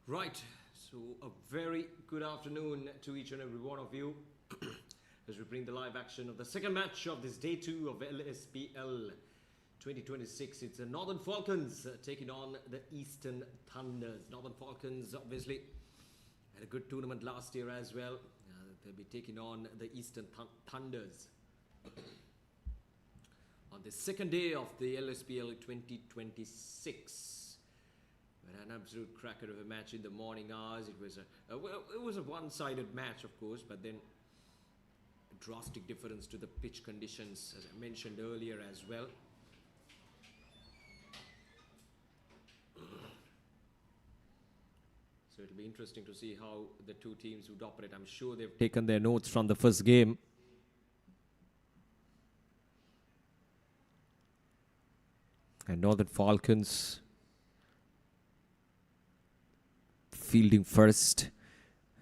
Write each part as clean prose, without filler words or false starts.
Right, so a very good afternoon to each and every one of you as we bring the live action of the second match of this day 2 of LSPL 2026. It's the Northern Falcons taking on the Eastern Thunders. Northern Falcons obviously had a good tournament last year as well. They'll be taking on the Eastern Thunders on the second day of the LSPL 2026. An absolute cracker of a match in the morning hours. It was a one-sided match, of course, but then a drastic difference to the pitch conditions, as I mentioned earlier as well. So it'll be interesting to see how the two teams would operate. I'm sure they've taken their notes from the first game. And Northern Falcons fielding first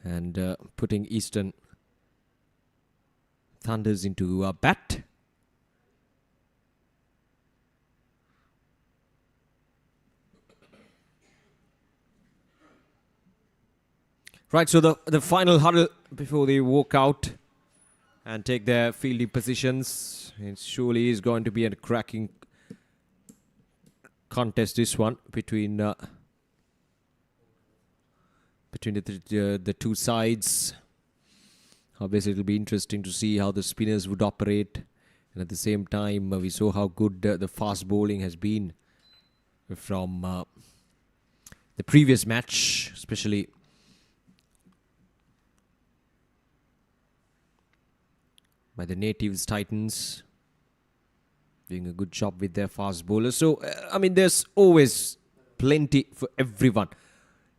and putting Eastern Thunders into bat. Right, so the final huddle before they walk out and take their fielding positions. It surely is going to be a cracking contest, this one, between the two sides. Obviously, it'll be interesting to see how the spinners would operate. And at the same time, we saw how good the fast bowling has been from the previous match, especially by the natives Titans, doing a good job with their fast bowlers. So, I mean, there's always plenty for everyone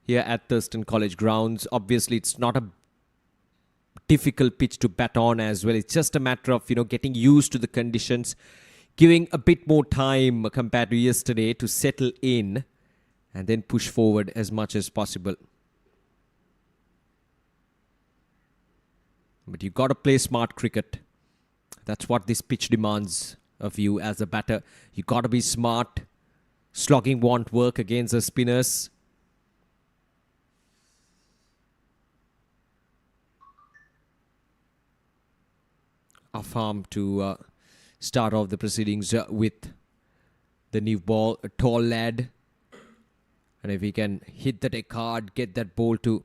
here at Thurston College grounds. Obviously, it's not a difficult pitch to bat on as well. It's just a matter of, getting used to the conditions, giving a bit more time compared to yesterday to settle in and then push forward as much as possible. But you got to play smart cricket. That's what this pitch demands of you as a batter. You got to be smart. Slogging won't work against the spinners. Off arm to start off the proceedings with the new ball, a tall lad. And if he can hit that deck hard, get that ball to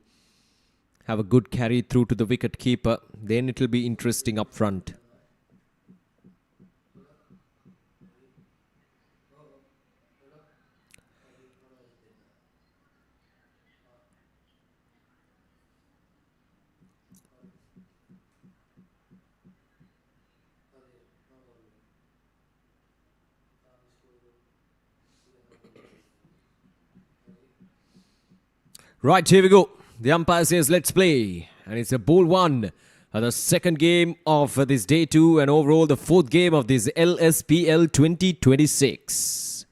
have a good carry through to the wicket keeper, then it will be interesting up front. Right, here we go. The umpire says, let's play. And it's a ball one. The second game of this day 2 and overall the fourth game of this LSPL 2026.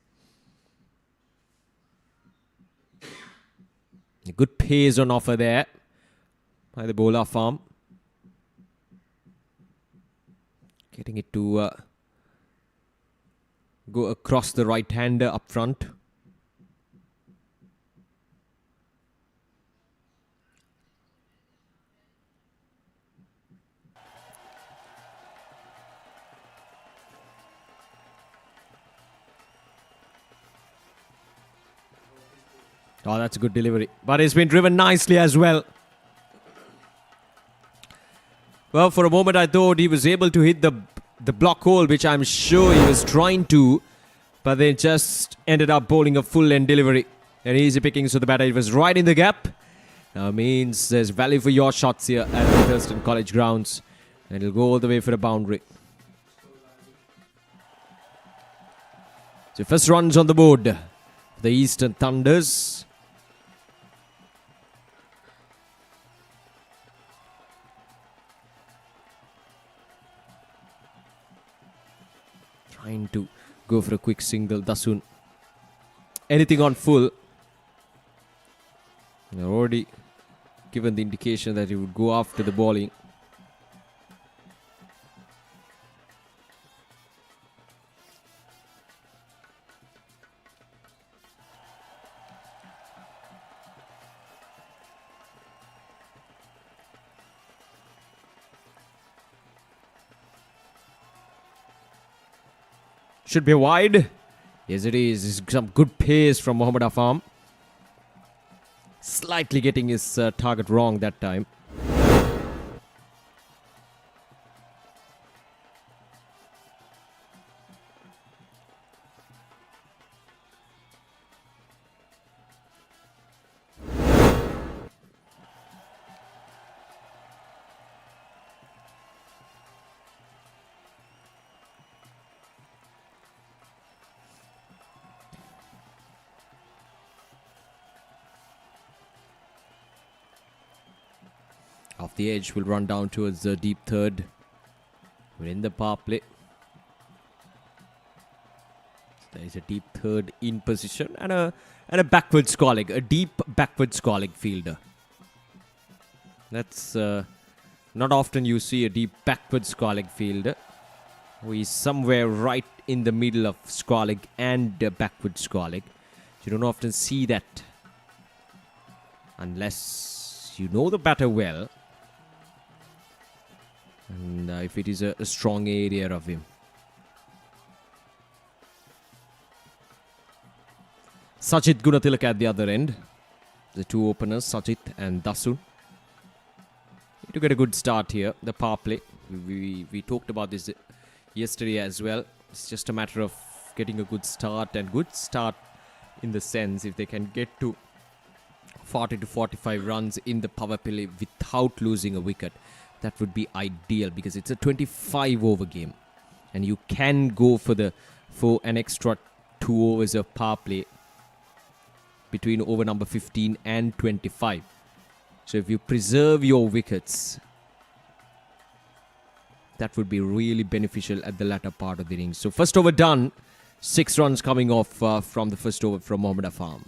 A good pace on offer there by the bowler farm. Getting it to go across the right-hander up front. Oh, that's a good delivery. But it's been driven nicely as well. Well, for a moment I thought he was able to hit the block hole, which I'm sure he was trying to. But they just ended up bowling a full end delivery. And easy pickings to the batter. It was right in the gap. Means there's value for your shots here at the Thurston College grounds. And it'll go all the way for a boundary. So first runs on the board. The Eastern Thunders. Trying to go for a quick single. Dasun. Anything on full. They're already given the indication that he would go after the bowling. Should be wide. Yes, it is. It's some good pace from Mohammad Afam. Slightly getting his target wrong that time. Off the edge, will run down towards the deep third. We're in the power play. There is a deep third in position and a backward scoring, a deep backward scoring fielder. That's not often you see a deep backward scoring fielder who is somewhere right in the middle of scoring and backward scoring. You don't often see that unless you know the batter well. And if it is a strong area of him. Sajid Gunatilaka at the other end. The two openers, Sajid and Dasun. Need to get a good start here. The power play. We talked about this yesterday as well. It's just a matter of getting a good start. And good start in the sense if they can get to 40 to 45 runs in the power play without losing a wicket. That would be ideal because it's a 25 over game and you can go for an extra 2 overs of power play between over number 15 and 25. So if you preserve your wickets, that would be really beneficial at the latter part of the innings. So first over done, 6 runs coming off from the first over from Mohammad Afam.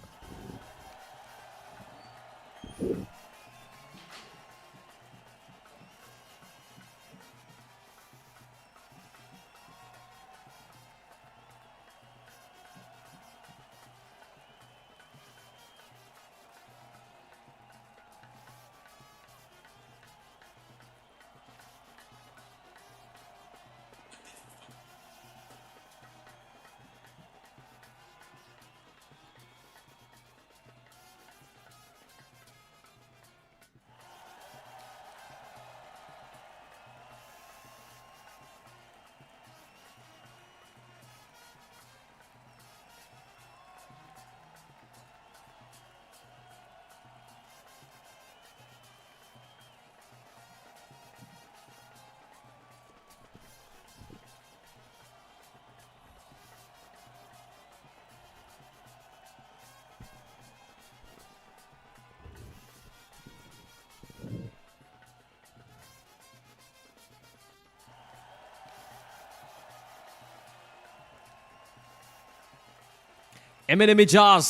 Eminem Ijaz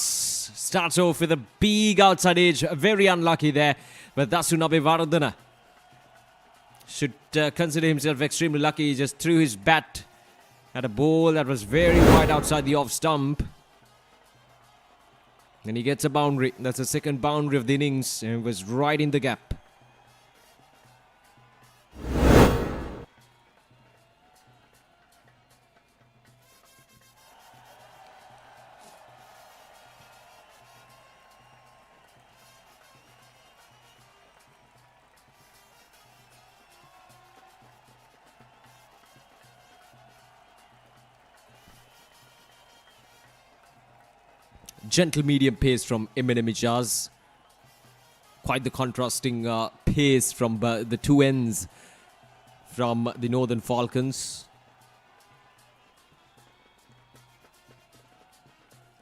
starts off with a big outside edge. Very unlucky there. But Dasunabe Vardana should consider himself extremely lucky. He just threw his bat at a ball that was very wide outside the off stump. And he gets a boundary. That's the second boundary of the innings. And it was right in the gap. Gentle medium pace from Eminem Ijaz. Quite the contrasting pace from the two ends from the Northern Falcons.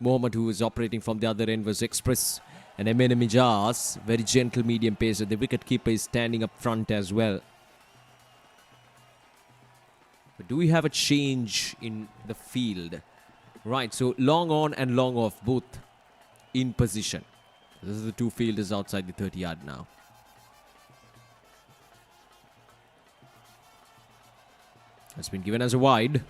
Mohammad, who was operating from the other end, was express. And Eminem Ijaz, very gentle medium pace. The wicketkeeper is standing up front as well. But do we have a change in the field? Right, so long on and long off, both in position. This is the two fielders outside the 30-yard now. That's been given as a wide.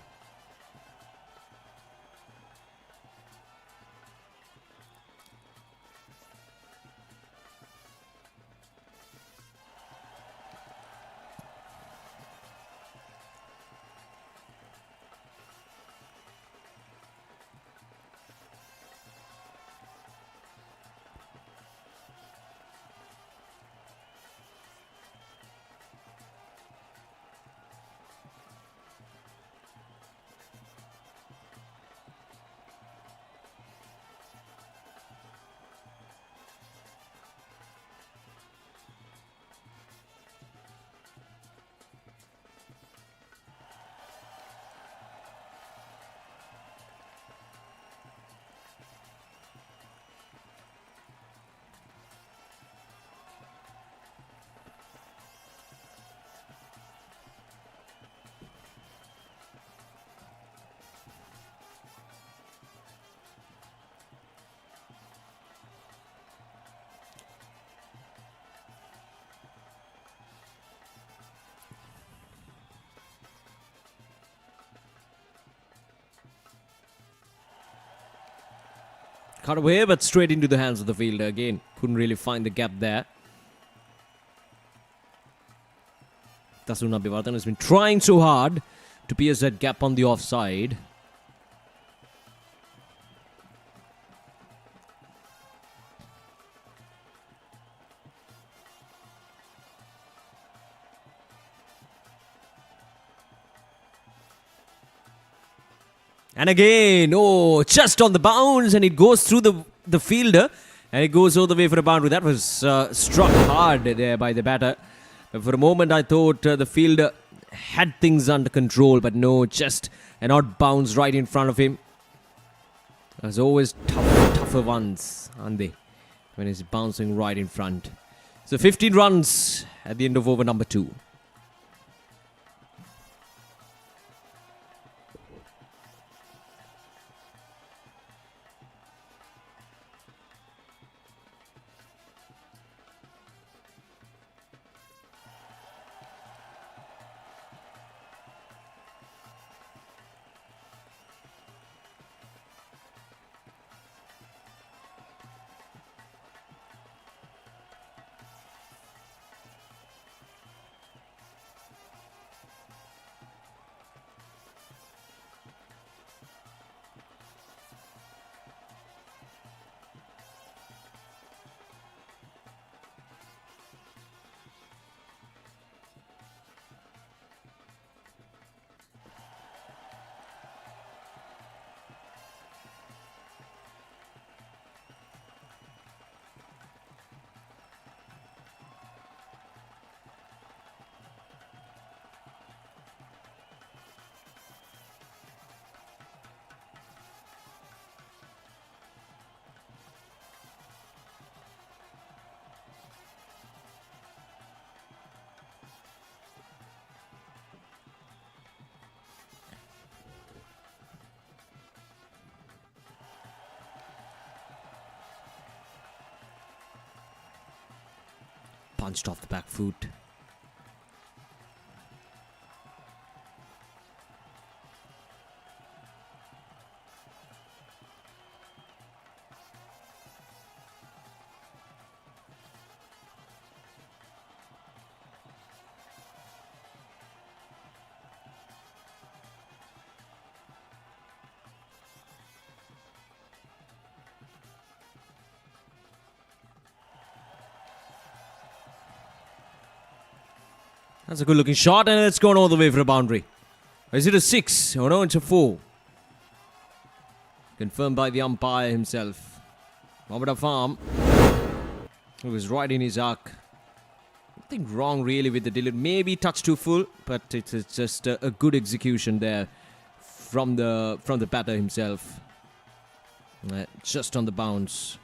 cut away, but straight into the hands of the fielder again. Couldn't really find the gap there. Tasun Abhivardhan has been trying so hard to pierce that gap on the offside. And again, oh, just on the bounce, and it goes through the fielder, and it goes all the way for a boundary. That was struck hard there by the batter. But for a moment, I thought the fielder had things under control, but no, just an odd bounce right in front of him. There's always tougher ones, aren't they, when he's bouncing right in front. So 15 runs at the end of over number 2. Punched off the back foot. That's a good looking shot, and it's gone all the way for a boundary. Is it a 6? Oh no, it's a 4. Confirmed by the umpire himself. Mohammad Afam, who was right in his arc. Nothing wrong really with the delivery. Maybe touch too full, but it's just a good execution there from the batter himself. Just on the bounce.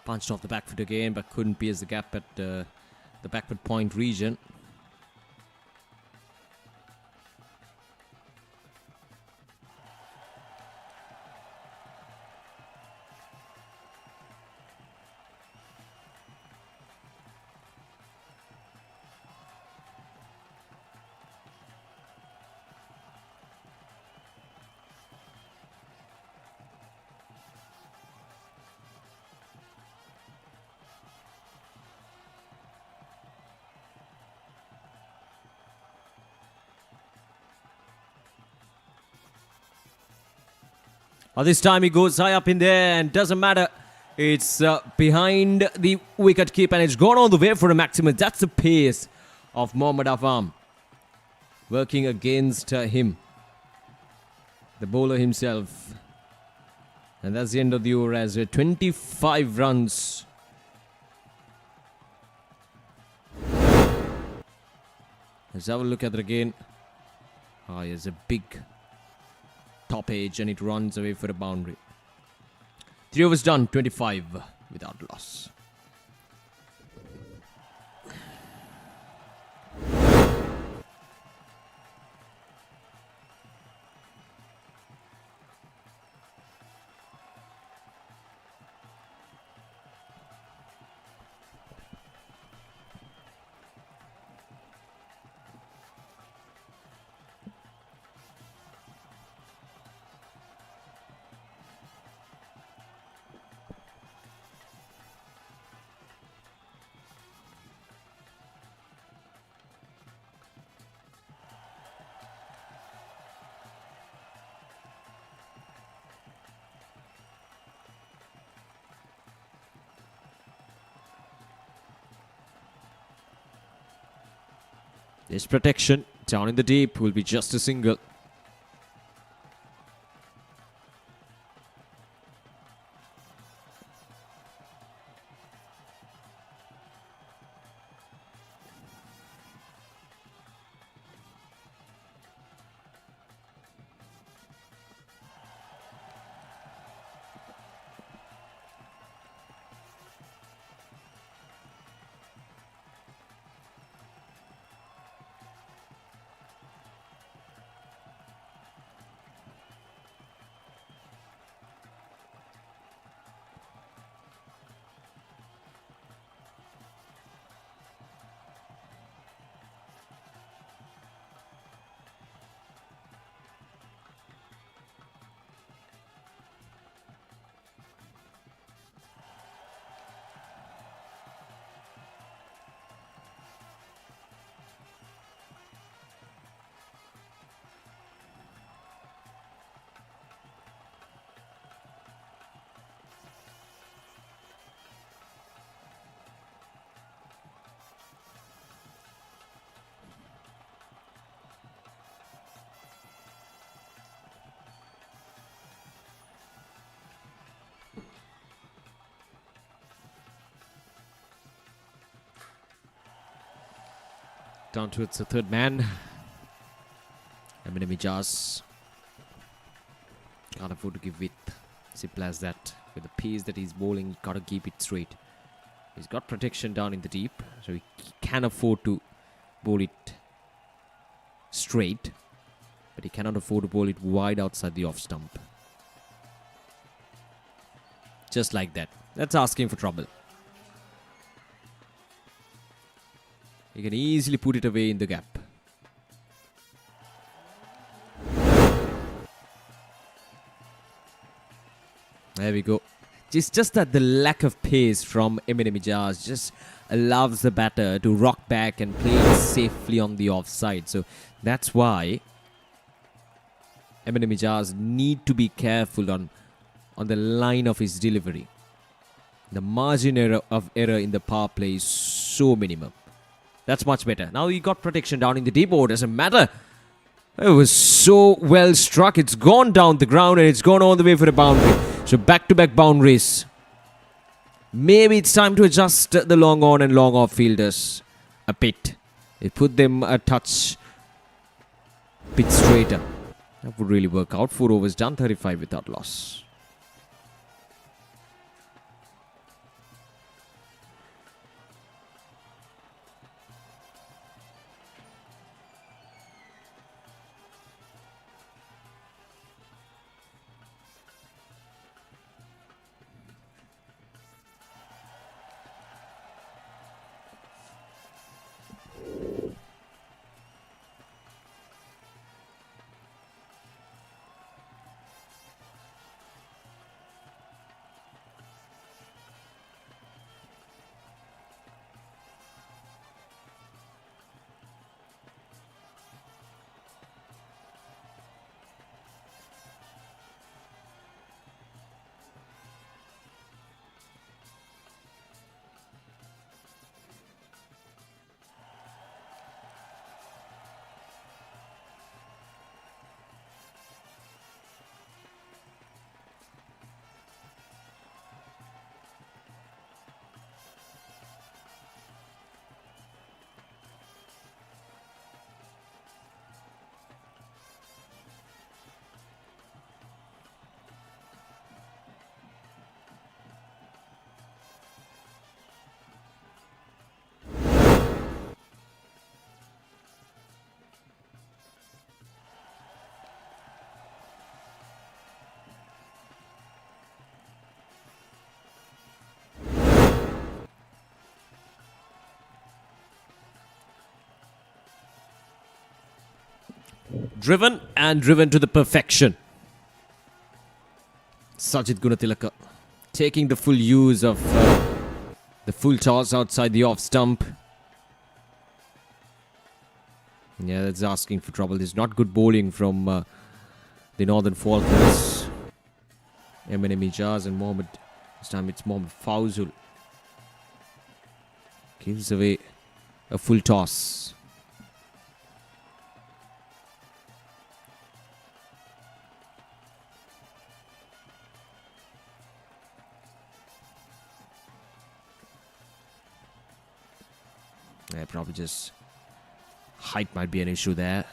Punched off the back foot again, but couldn't pierce the gap at the backward point region. This time he goes high up in there and doesn't matter. It's behind the wicket keep and it's gone all the way for a maximum. That's the pace of Mohammad Afam. Working against him. The bowler himself. And that's the end of the over as 25 runs. Let's have a look at it again. Here's a big top edge and it runs away for a boundary. 3 overs done, 25 without loss. This protection down in the deep will be just a single. Down to its third man. Eminem Ijaz. Can't afford to give width. Simple as that. With the pace that he's bowling, you gotta keep it straight. He's got protection down in the deep, so he can afford to bowl it straight. But he cannot afford to bowl it wide outside the off stump. Just like that. That's asking for trouble. You can easily put it away in the gap. There we go. It's just that the lack of pace from Eminem Ijaz just allows the batter to rock back and play it safely on the offside. So that's why Eminem Ijaz need to be careful on the line of his delivery. The margin of error in the power play is so minimum. That's much better. Now he got protection down in the deep order. Doesn't matter. It was so well struck. It's gone down the ground and it's gone all the way for a boundary. So back-to-back boundaries. Maybe it's time to adjust the long on and long off fielders a bit. It put them a touch bit straighter. That would really work out. 4 overs done, 35 without loss. Driven and driven to the perfection. Sajid Gunatilaka taking the full use of the full toss outside the off stump. Yeah, that's asking for trouble. There's not good bowling from the Northern Falcons. Eminem Ijaz and Mohammed. This time it's Mohammed Fawzul. Gives away a full toss. Yeah, probably just height might be an issue there.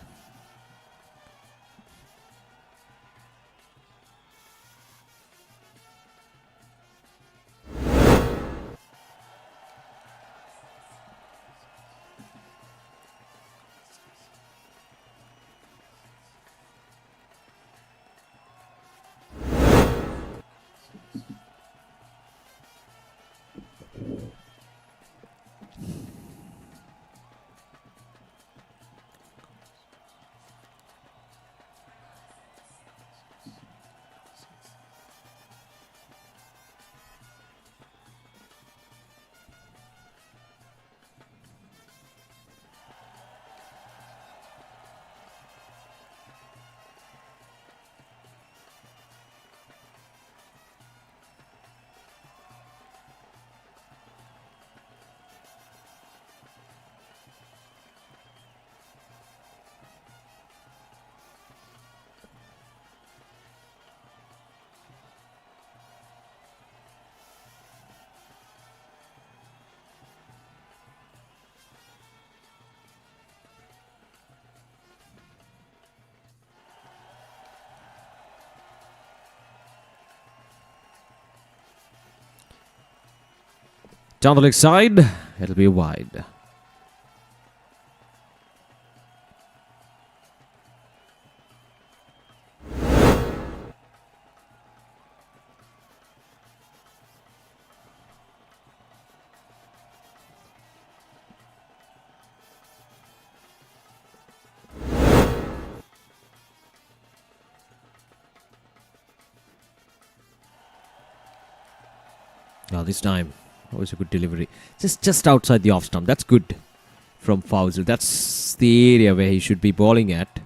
Down the leg side, it'll be wide. Now this time, always a good delivery. Just outside the off stump. That's good from Fawzul. That's the area where he should be bowling at.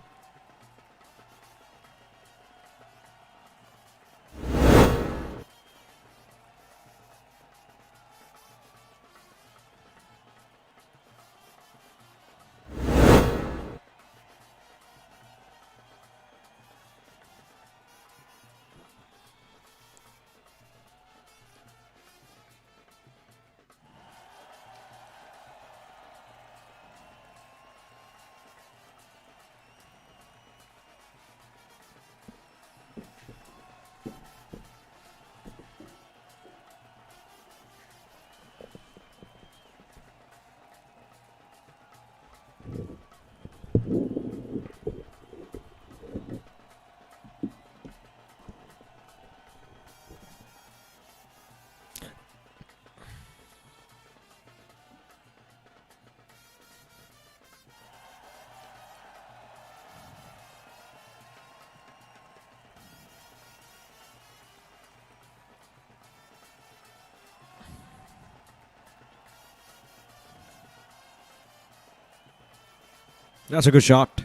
That's a good shot.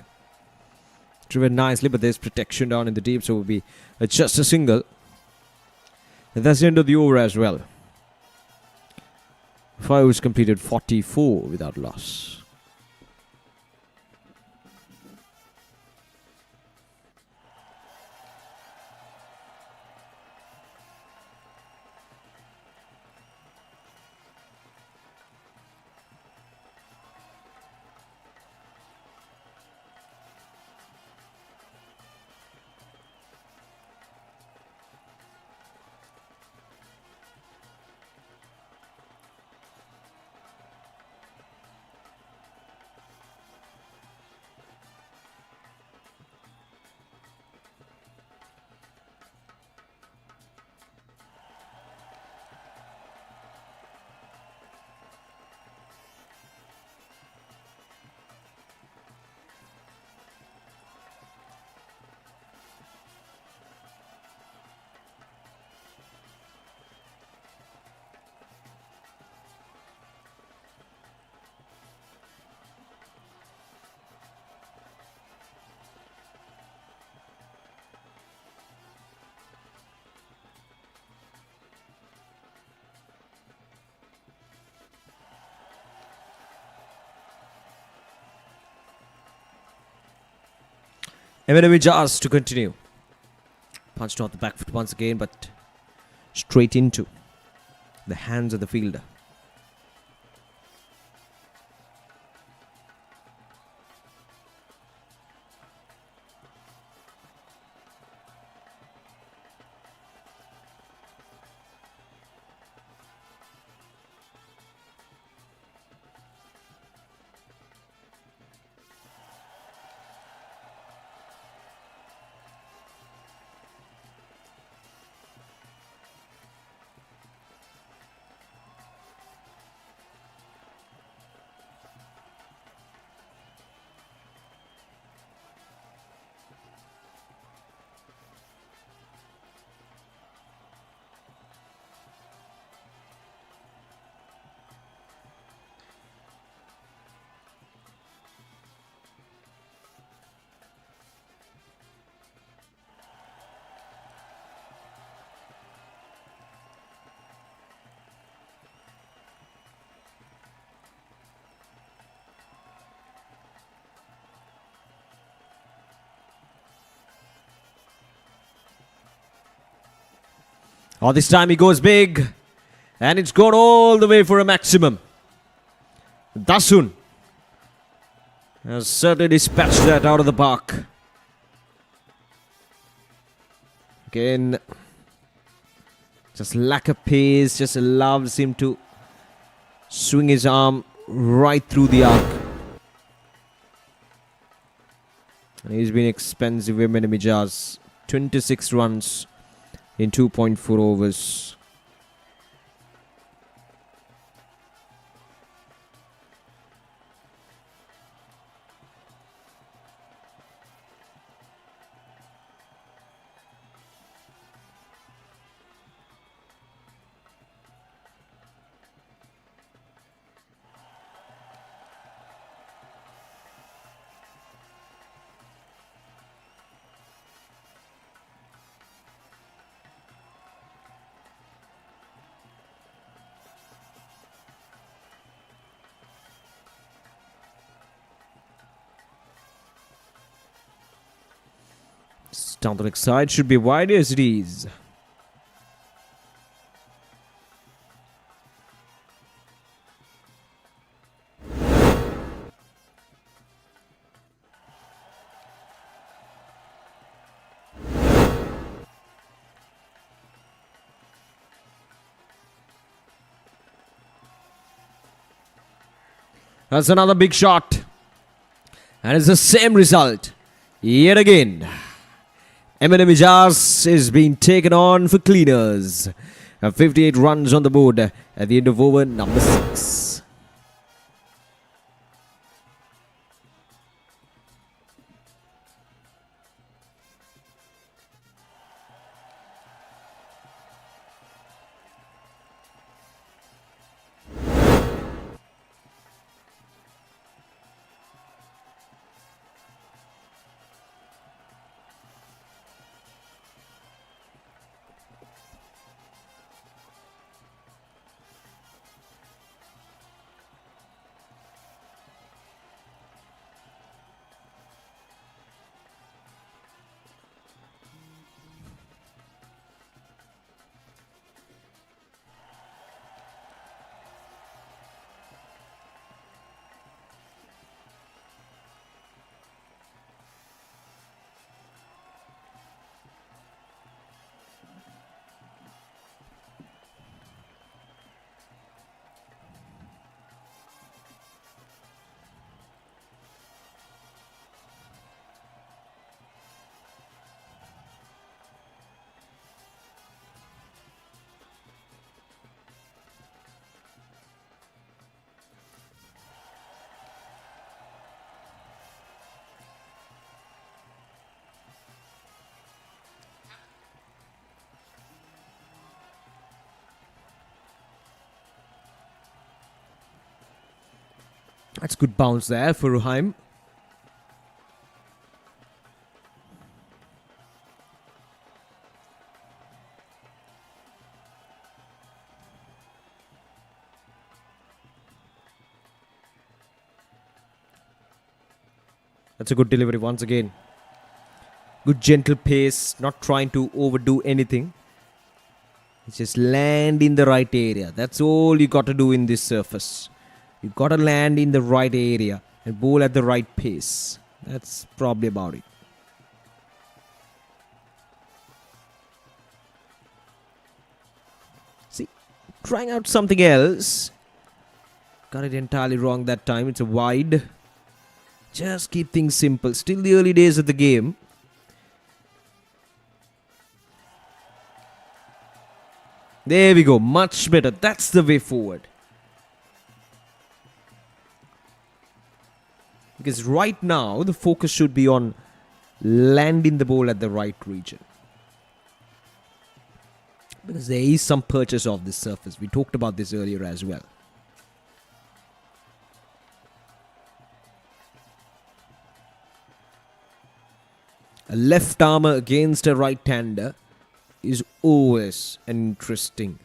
Driven nicely, but there's protection down in the deep, so it will be just a single. And that's the end of the over as well. 5 overs completed, 44 without loss. Eminem Jazz to continue. Punched off the back foot once again, but straight into the hands of the fielder. Oh, this time he goes big. And it's gone all the way for a maximum. Dasun has certainly dispatched that out of the park. Again, just lack of pace. Just allows him to swing his arm right through the arc. And he's been expensive, Eminem Jazz. 26 runs in 2.4 overs. Down the next side, should be wide as it is. That's another big shot. And it's the same result. Yet again. Eminem Jazz is being taken on for cleaners. 58 runs on the board at the end of over number 6. That's good bounce there for Ruhaim. That's a good delivery once again. Good gentle pace, not trying to overdo anything. Just land in the right area. That's all you got to do in this surface. You got to land in the right area and bowl at the right pace. That's probably about it. See, trying out something else. Got it entirely wrong that time. It's a wide. Just keep things simple. Still the early days of the game. There we go. Much better. That's the way forward. Because right now, the focus should be on landing the ball at the right region. Because there is some purchase of this surface. We talked about this earlier as well. A left armer against a right-hander is always an interesting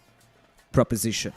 proposition.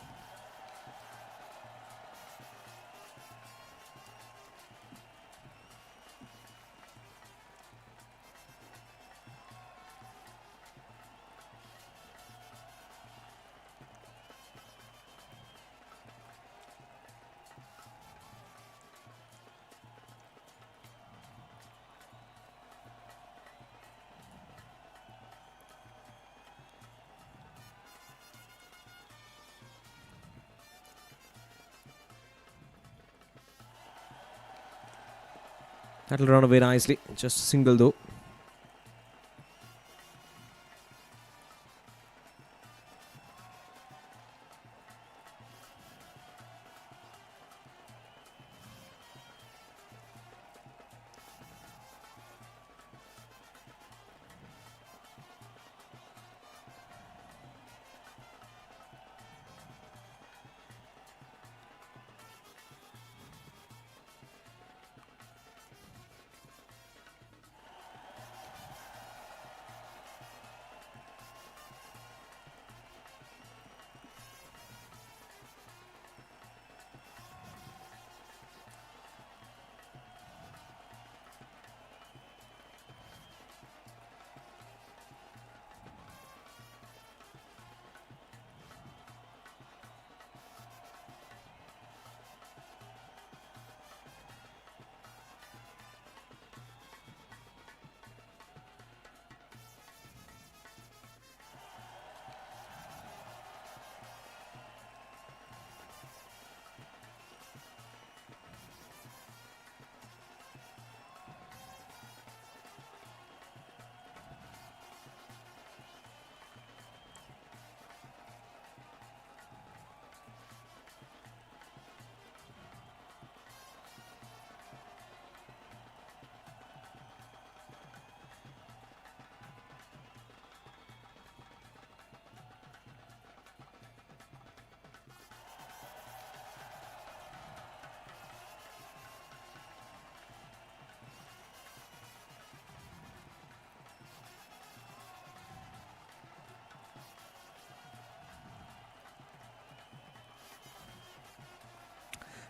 That'll run away nicely. Just a single though.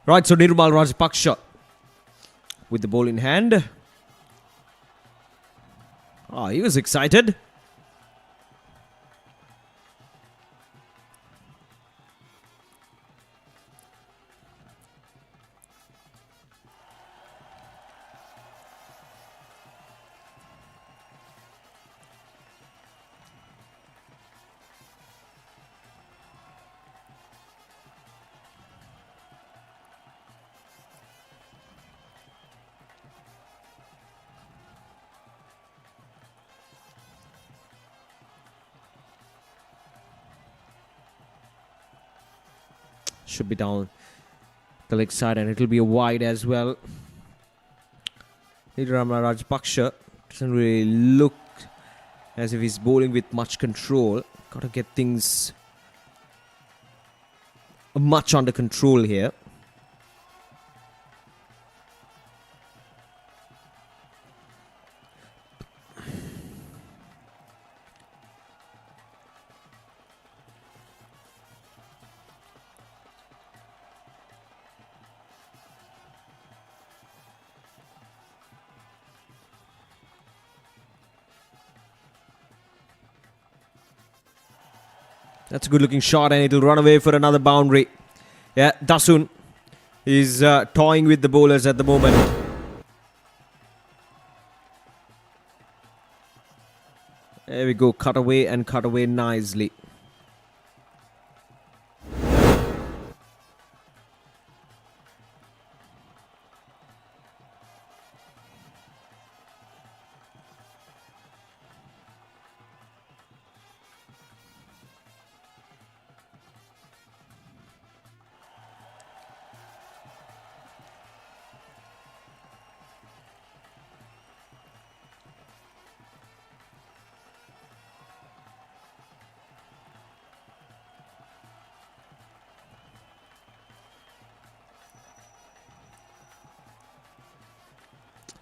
Right, so Nirmal Rajapaksa with the ball in hand. He was excited. Should be down the leg side and it'll be a wide as well. Nirmal Rajapaksa doesn't really look as if he's bowling with much control. Got to get things much under control here. That's a good looking shot, and it'll run away for another boundary. Yeah, Dasun is toying with the bowlers at the moment. There we go, cut away nicely.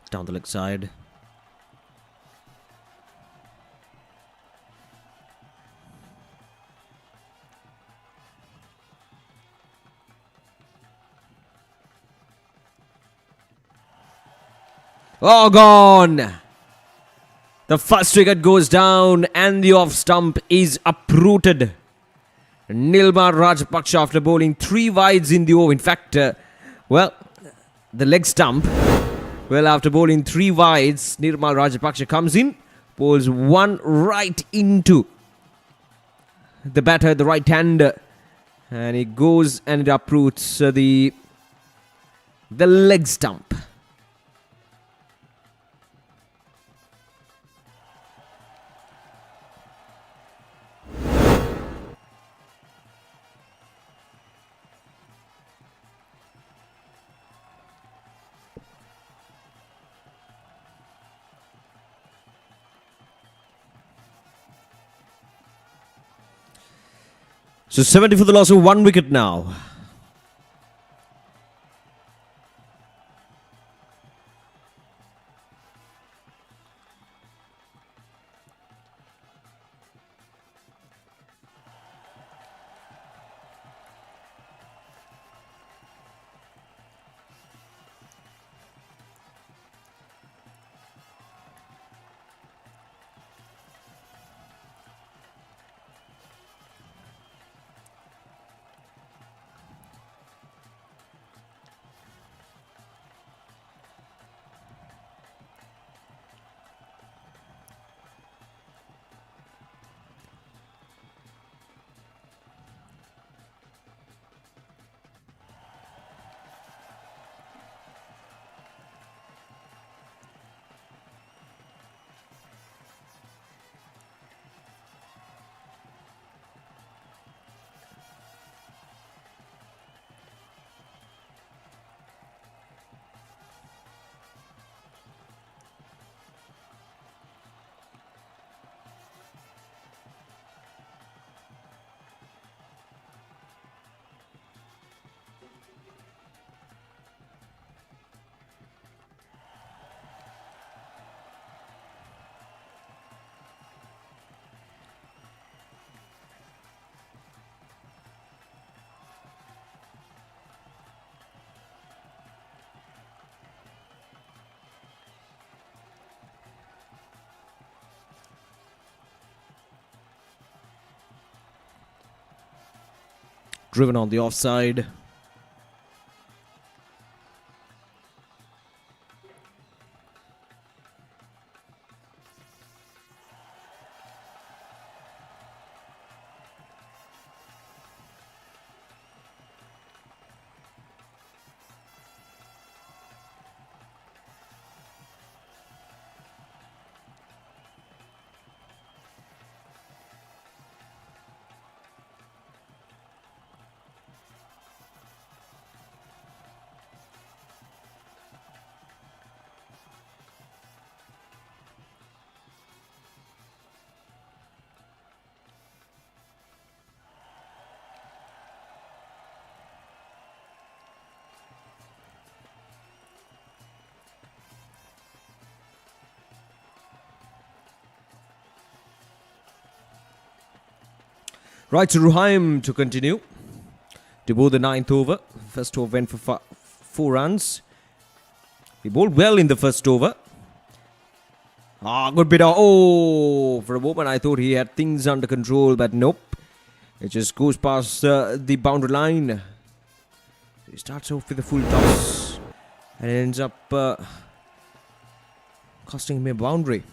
Down the leg side. Oh, gone! The first wicket goes down and the off stump is uprooted. Nilma Rajapaksa, after bowling 3 wides in the over. In fact, the leg stump. Well, after bowling 3 wides, Nirmal Rajapaksa comes in, bowls 1 right into the batter, the right hander, and it goes and it uproots the leg stump. So 70 for the loss of 1 wicket now. Driven on the offside. Right, so Ruhaim to continue to bowl the 9th over. First over went for 4 runs. He bowled well in the first over. Good bit of... Oh, for a moment I thought he had things under control, but nope. It just goes past the boundary line. He starts off with a full toss and ends up costing him a boundary.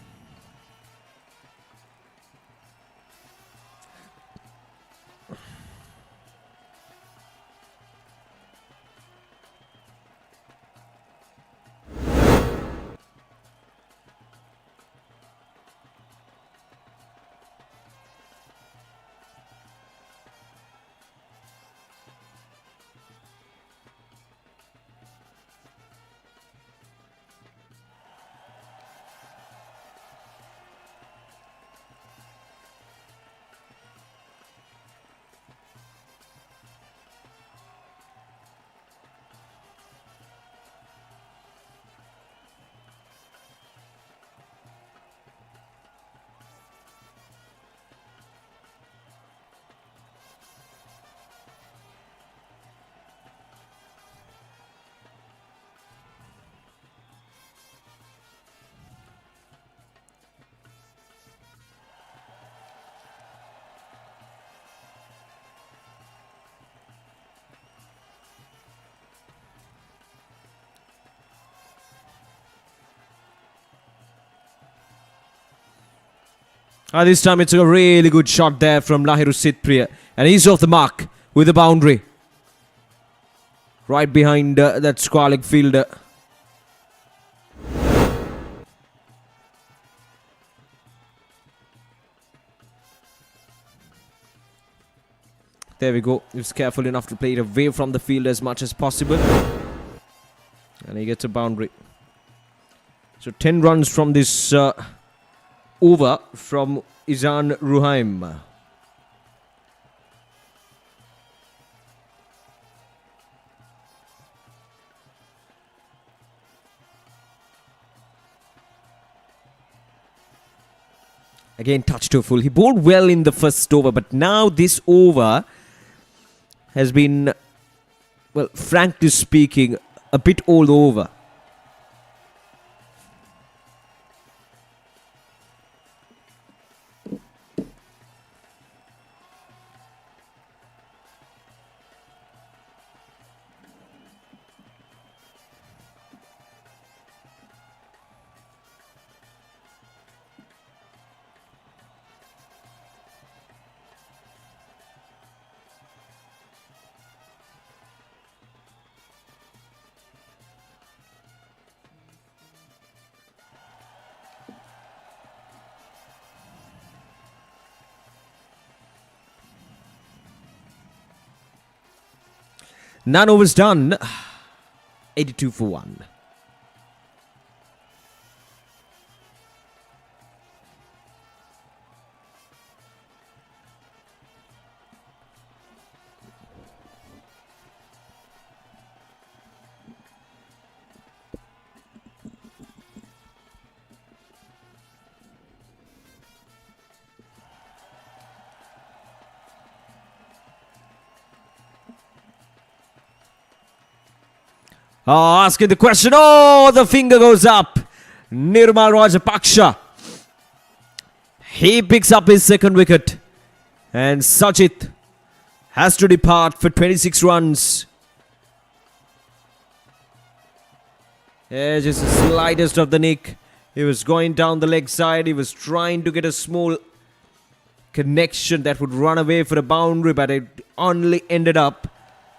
This time it's a really good shot there from Lahiru Sitpriya. And he's off the mark with the boundary. Right behind that squalid fielder. There we go. He was careful enough to play it away from the field as much as possible. And he gets a boundary. So 10 runs from this over from Izan Ruhaim. Again, touch to full. He bowled well in the first over, but now this over has been, well, frankly speaking, a bit all over. None overs done. 82 for 1. Asking the question. Oh, the finger goes up. Nirmal Rajapaksha. He picks up his second wicket. And Sajid has to depart for 26 runs. Yeah, just the slightest of the nick. He was going down the leg side. He was trying to get a small connection that would run away for a boundary, but it only ended up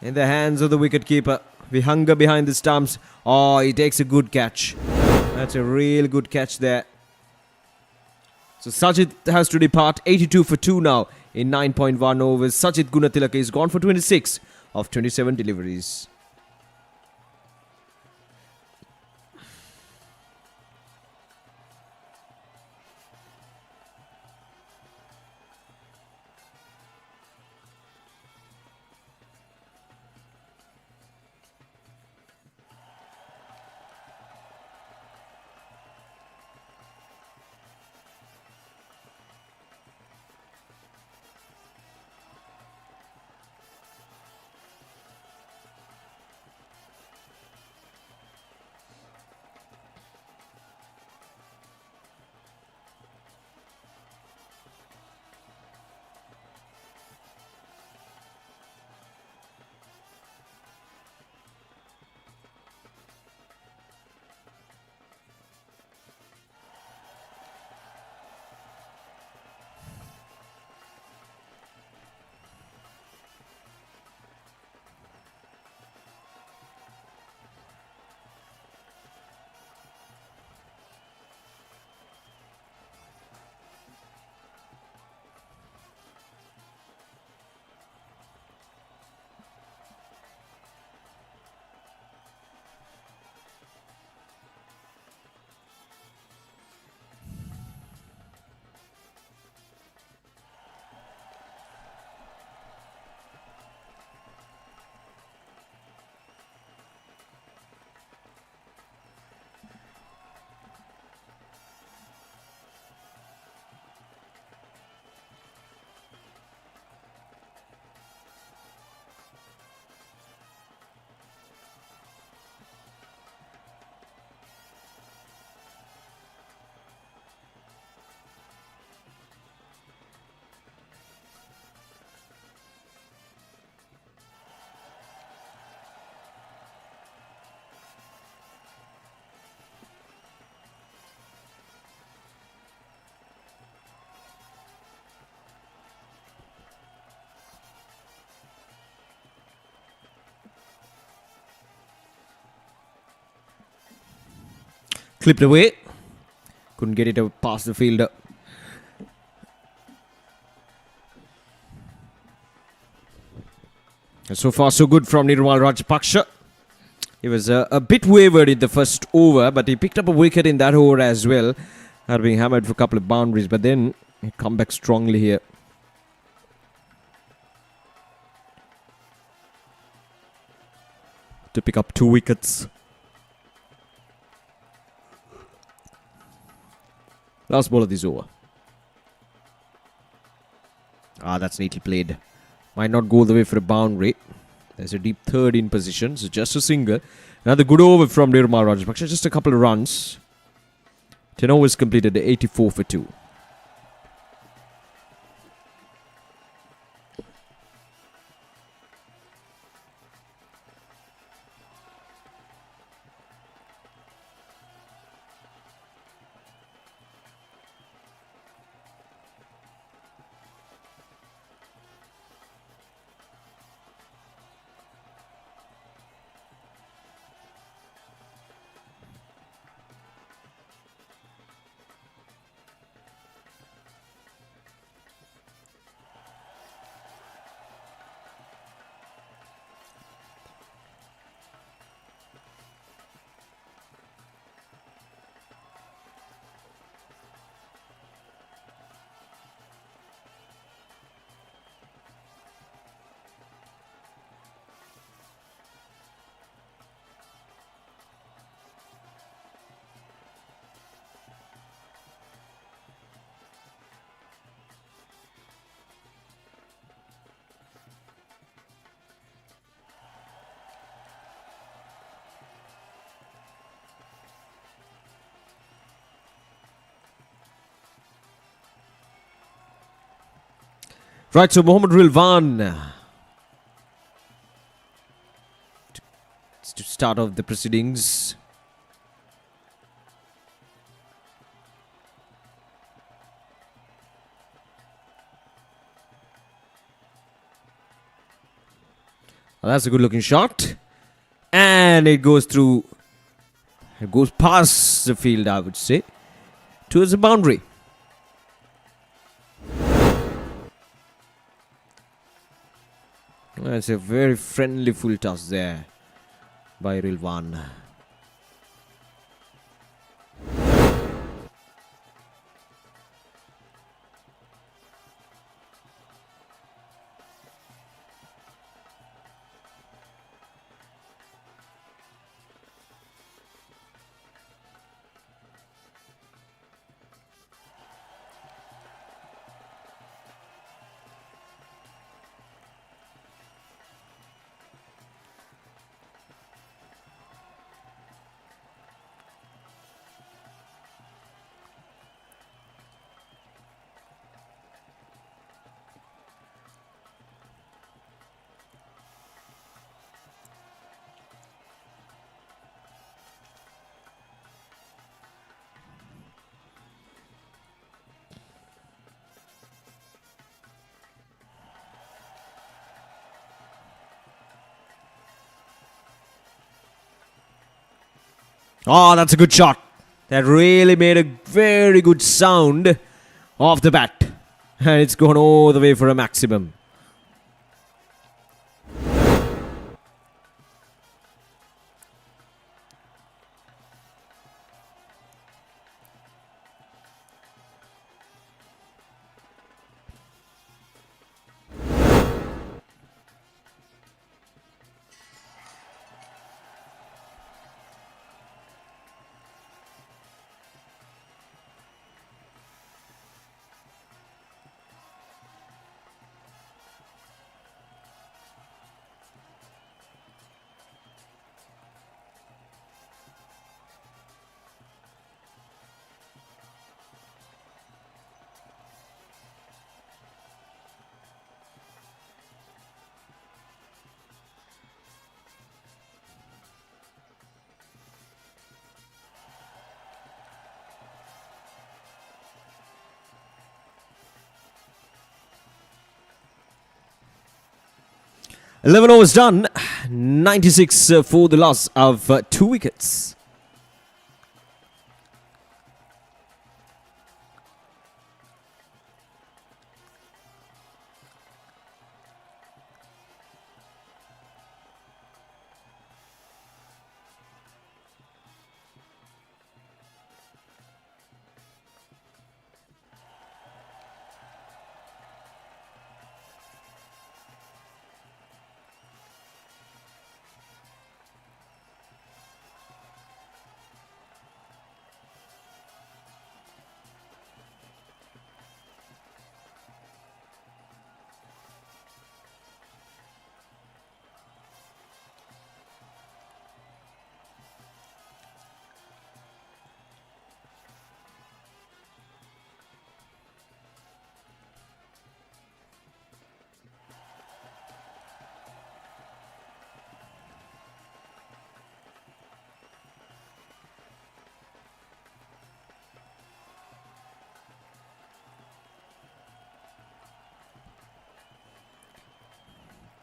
in the hands of the wicketkeeper. Vihanga behind the stumps. Oh, he takes a good catch. That's a real good catch there. So Sajid has to depart. 82 for 2 now in 9.1 overs. Sajid Gunatilaka is gone for 26 of 27 deliveries. Clipped away. Couldn't get it past the fielder. So far, so good from Nirmal Rajapaksa. He was a bit wavered in the first over, but he picked up a wicket in that over as well. Had been hammered for a couple of boundaries, but then he come back strongly here. To pick up 2 wickets. Last ball of this over. That's neatly played. Might not go the way for a boundary. There's a deep third in position, so just a single. Another good over from Nirmal Rajapaksa. Just a couple of runs. 10 overs completed, 84 for 2. Right, so Mohammad Rilwan to start off the proceedings. Well, that's a good looking shot. And it goes through, it goes past the field, I would say, towards the boundary. That's a very friendly full toss there by Rilwan. Oh, that's a good shot. That really made a very good sound off the bat. And it's gone all the way for a maximum. "11 overs done, 96 for the loss of 2 wickets.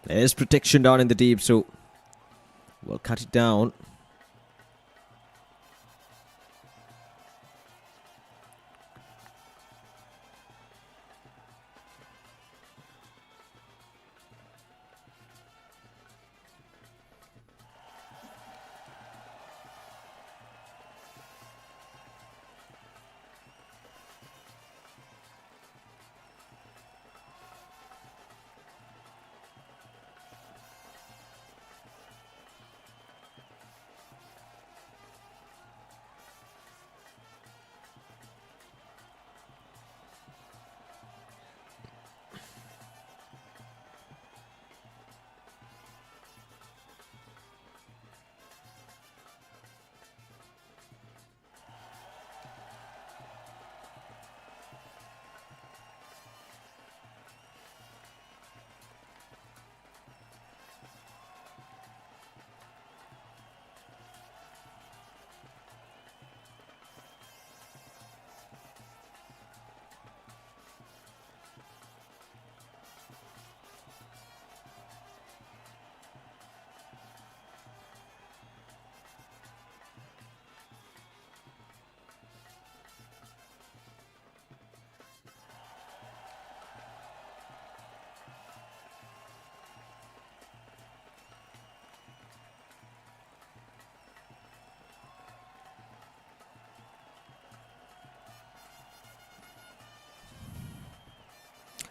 There's protection down in the deep, so we'll cut it down.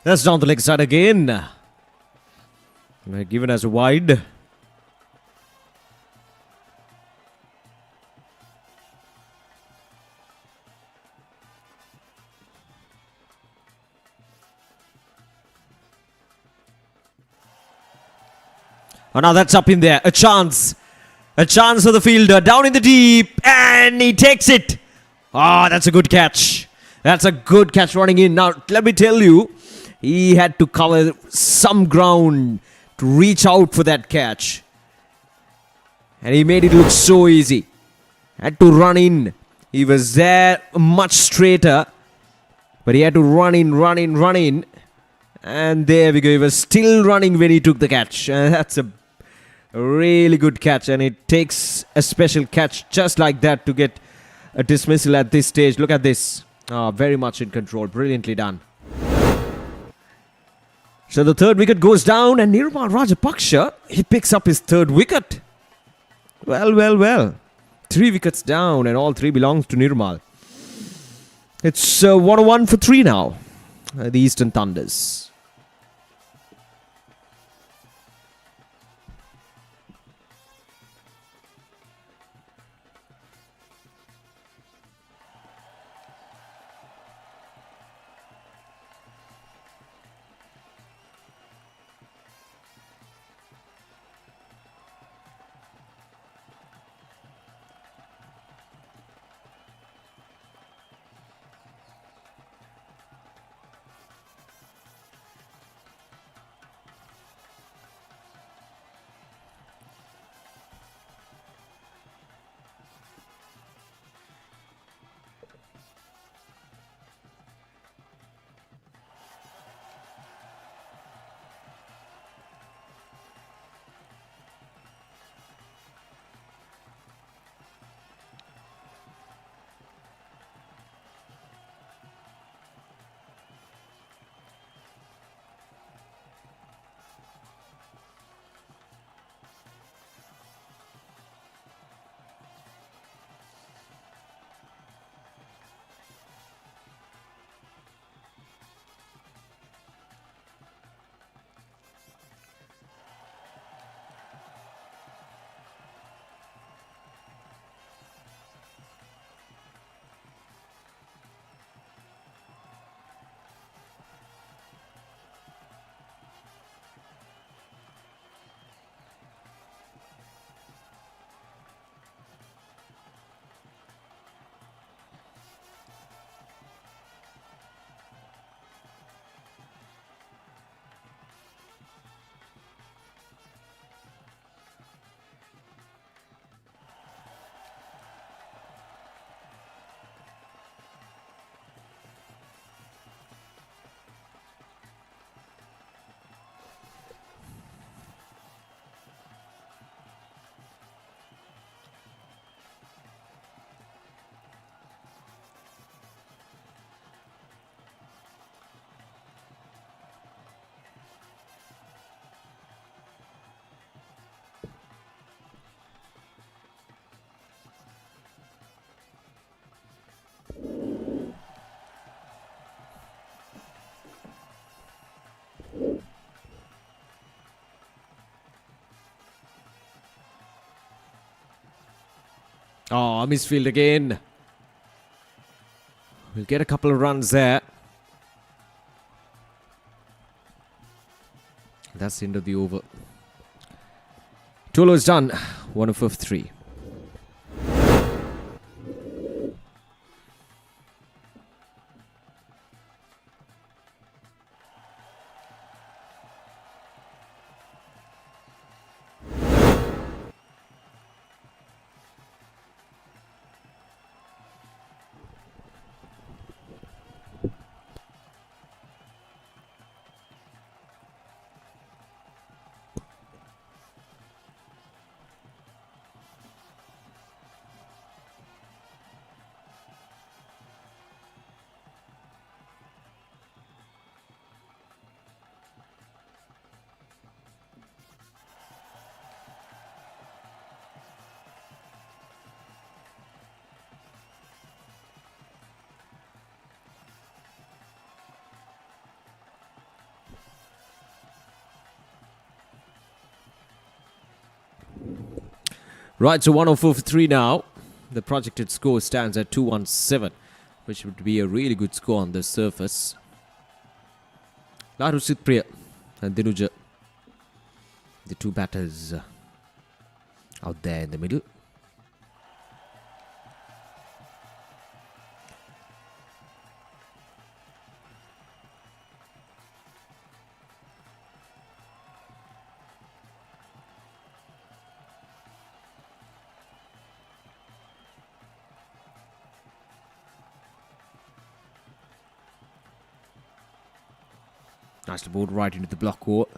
That's down the leg side again. Given as a wide. Oh, now that's up in there. A chance. A chance for the fielder. Down in the deep. And he takes it. Ah, that's a good catch. That's a good catch running in. Now, let me tell you, he had to cover some ground to reach out for that catch. And he made it look so easy. Had to run in. He was there much straighter. But he had to run in. And there we go. He was still running when he took the catch. That's a really good catch. And it takes a special catch just like that to get a dismissal at this stage. Look at this. Very much in control. Brilliantly done. So the third wicket goes down and Nirmal Rajapaksa, he picks up his third wicket. Well. 3 wickets down and all 3 belongs to Nirmal. It's 1-1 for 3 now. The Eastern Thunders. Oh, misfield again. We'll get a couple of runs there. That's the end of the over. Tolo is done. 1 of 3. Right, so 104 for 3 now. The projected score stands at 217, which would be a really good score on the surface. Laru Sitpriya and Dinuja, the two batters out there in the middle. Nicely bowled right into the block court.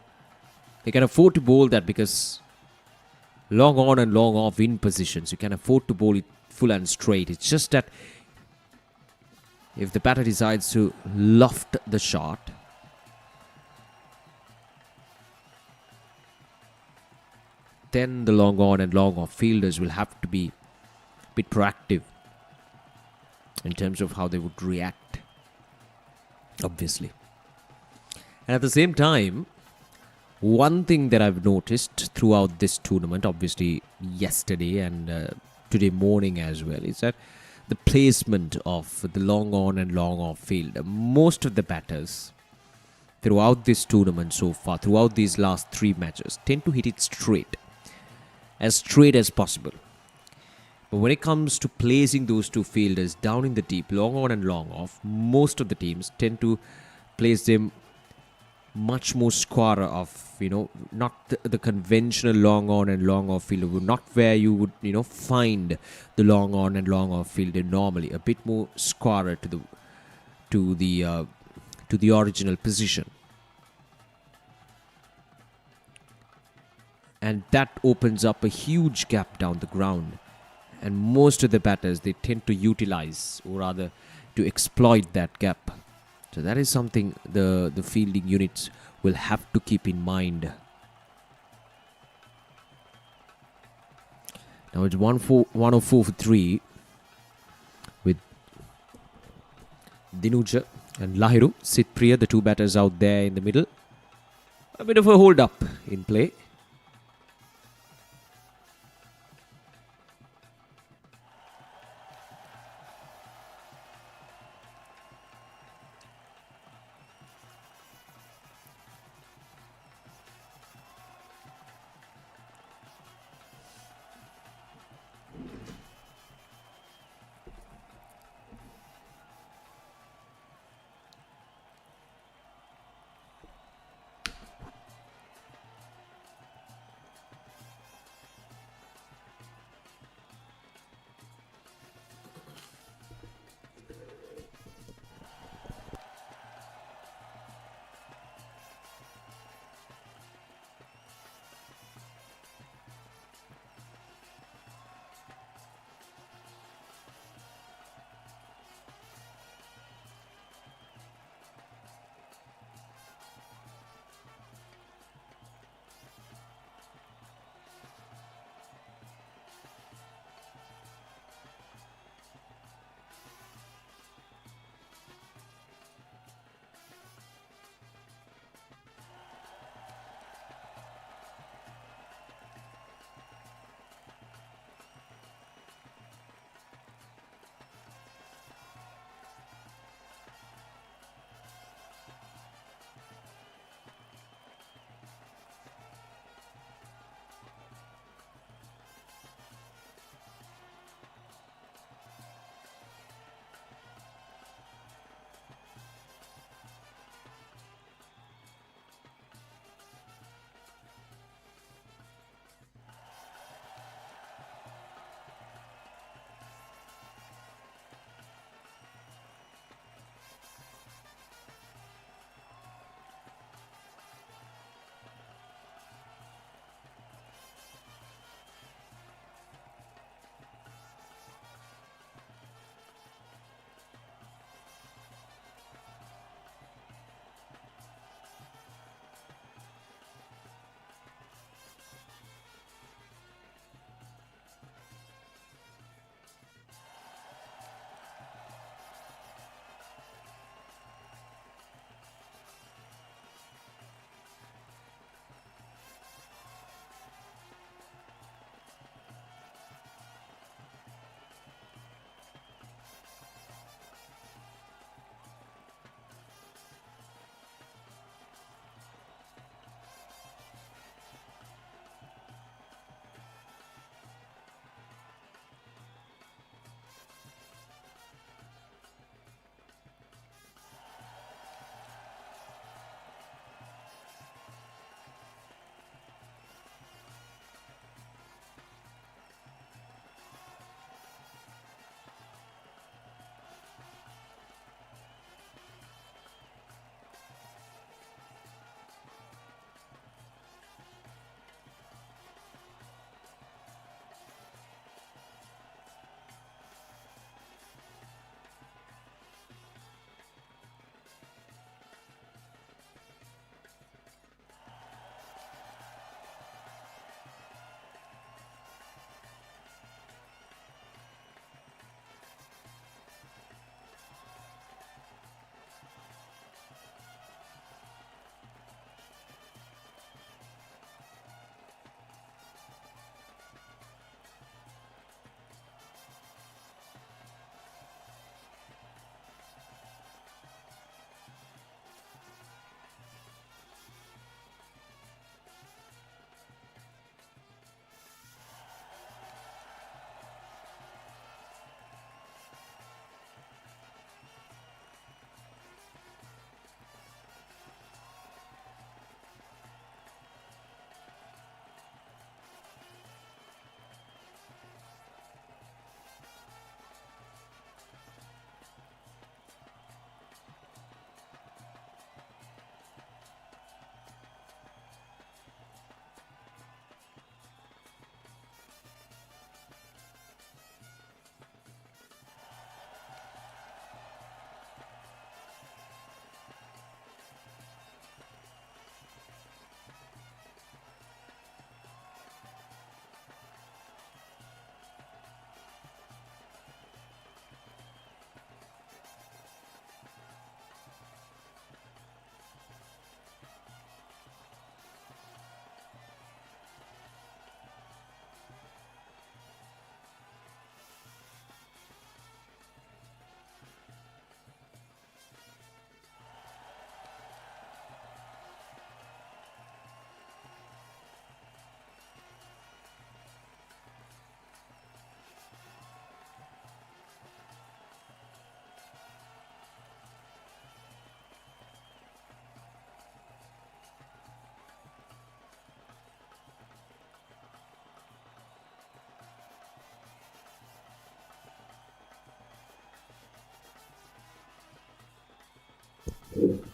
They can afford to bowl that because long on and long off in positions. You can afford to bowl it full and straight. It's just that if the batter decides to loft the shot, then the long on and long off fielders will have to be a bit proactive in terms of how they would react, obviously. And at the same time, one thing that I've noticed throughout this tournament, obviously yesterday and today morning as well, is that the placement of the long on and long off field. Most of the batters throughout this tournament so far, throughout these last 3 matches, tend to hit it straight as possible. But when it comes to placing those two fielders down in the deep, long on and long off, most of the teams tend to place them much more squarer of, not the conventional long on and long off fielder, not where you would, find the long on and long off fielder normally. A bit more squarer to the original position. And that opens up a huge gap down the ground. And most of the batters, they tend to utilize, or rather to exploit that gap. So that is something the fielding units will have to keep in mind. Now it's 104 for 3 with Dinuja and Lahiru. Sitpriya, the two batters out there in the middle. A bit of a hold up in play.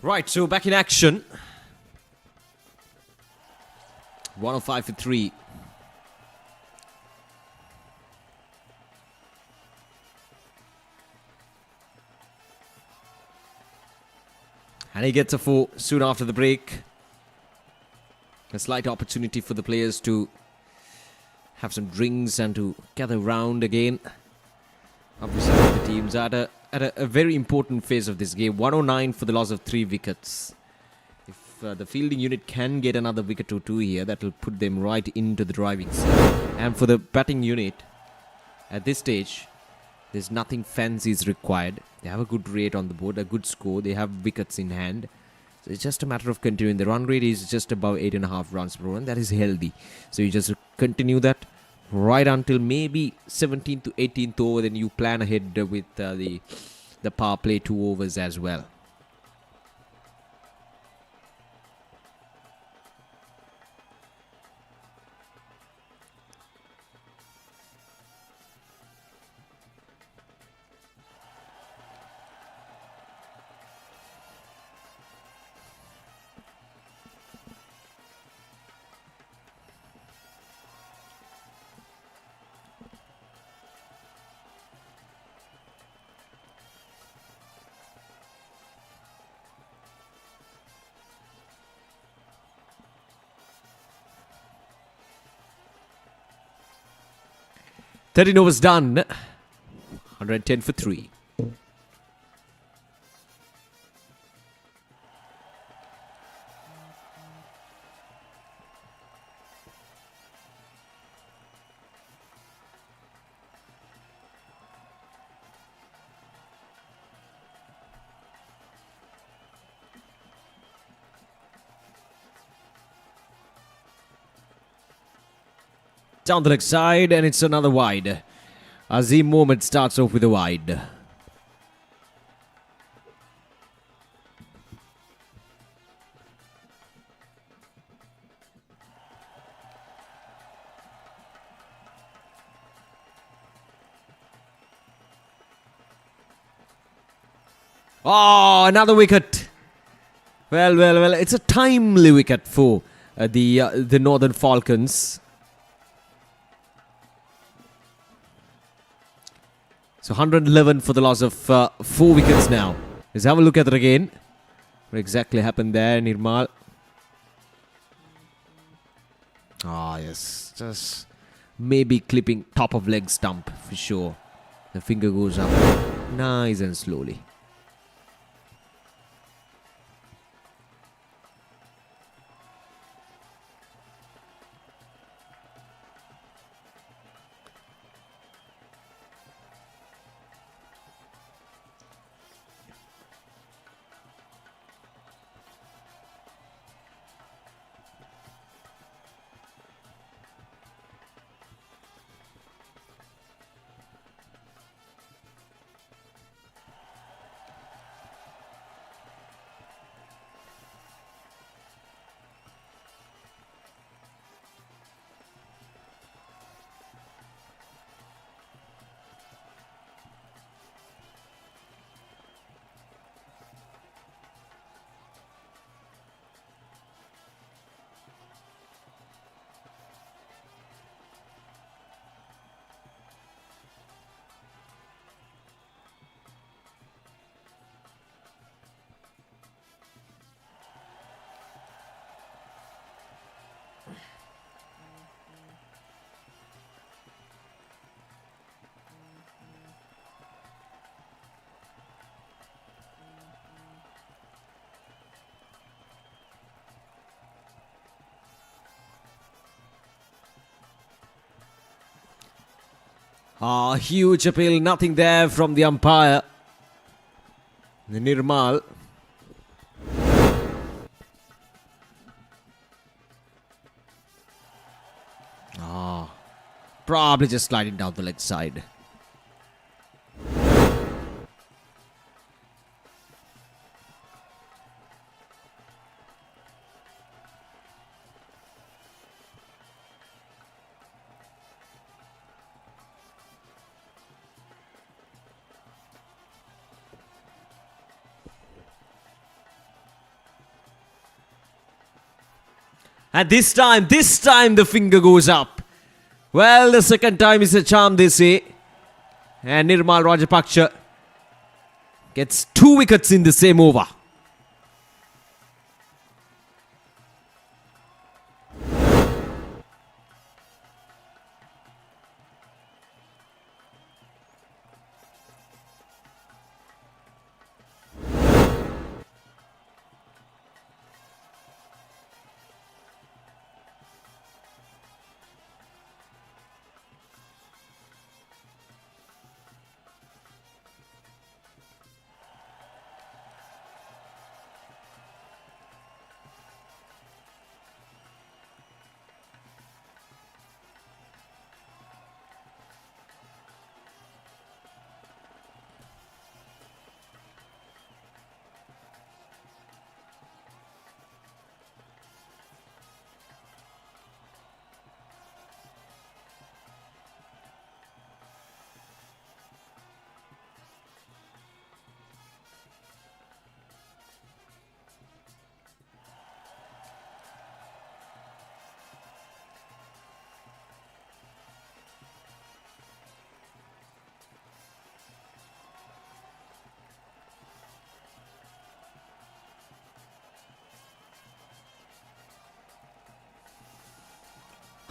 Right, so back in action. 105 for 3. And he gets a 4 soon after the break. A slight opportunity for the players to have some drinks and to gather round again. Obviously, the teams are at a very important phase of this game. 109 for the loss of 3 wickets. If the fielding unit can get another wicket or 2 here, that will put them right into the driving seat. And for the batting unit, at this stage, there's nothing fancy is required. They have a good rate on the board, a good score. They have wickets in hand. So it's just a matter of continuing. The run rate is just above 8.5 runs per over, and that is healthy. So you just continue that right until maybe 17th to 18th over. Then you plan ahead with the power play 2 overs as well. Thirteen overs done. 110 for 3. Down the leg side, and it's another wide. Azim Mohammed starts off with a wide. Oh, another wicket. Well. It's a timely wicket for the Northern Falcons. So 111 for the loss of 4 wickets now. Let's have a look at it again. What exactly happened there, Nirmal? Ah, yes. Just maybe clipping top of leg stump for sure. The finger goes up nice and slowly. Ah, huge appeal, nothing there from the umpire. Nirmal. Ah, probably just sliding down the leg side. And this time the finger goes up. Well, the second time is a charm, they say. And Nirmal Rajapaksha gets 2 wickets in the same over.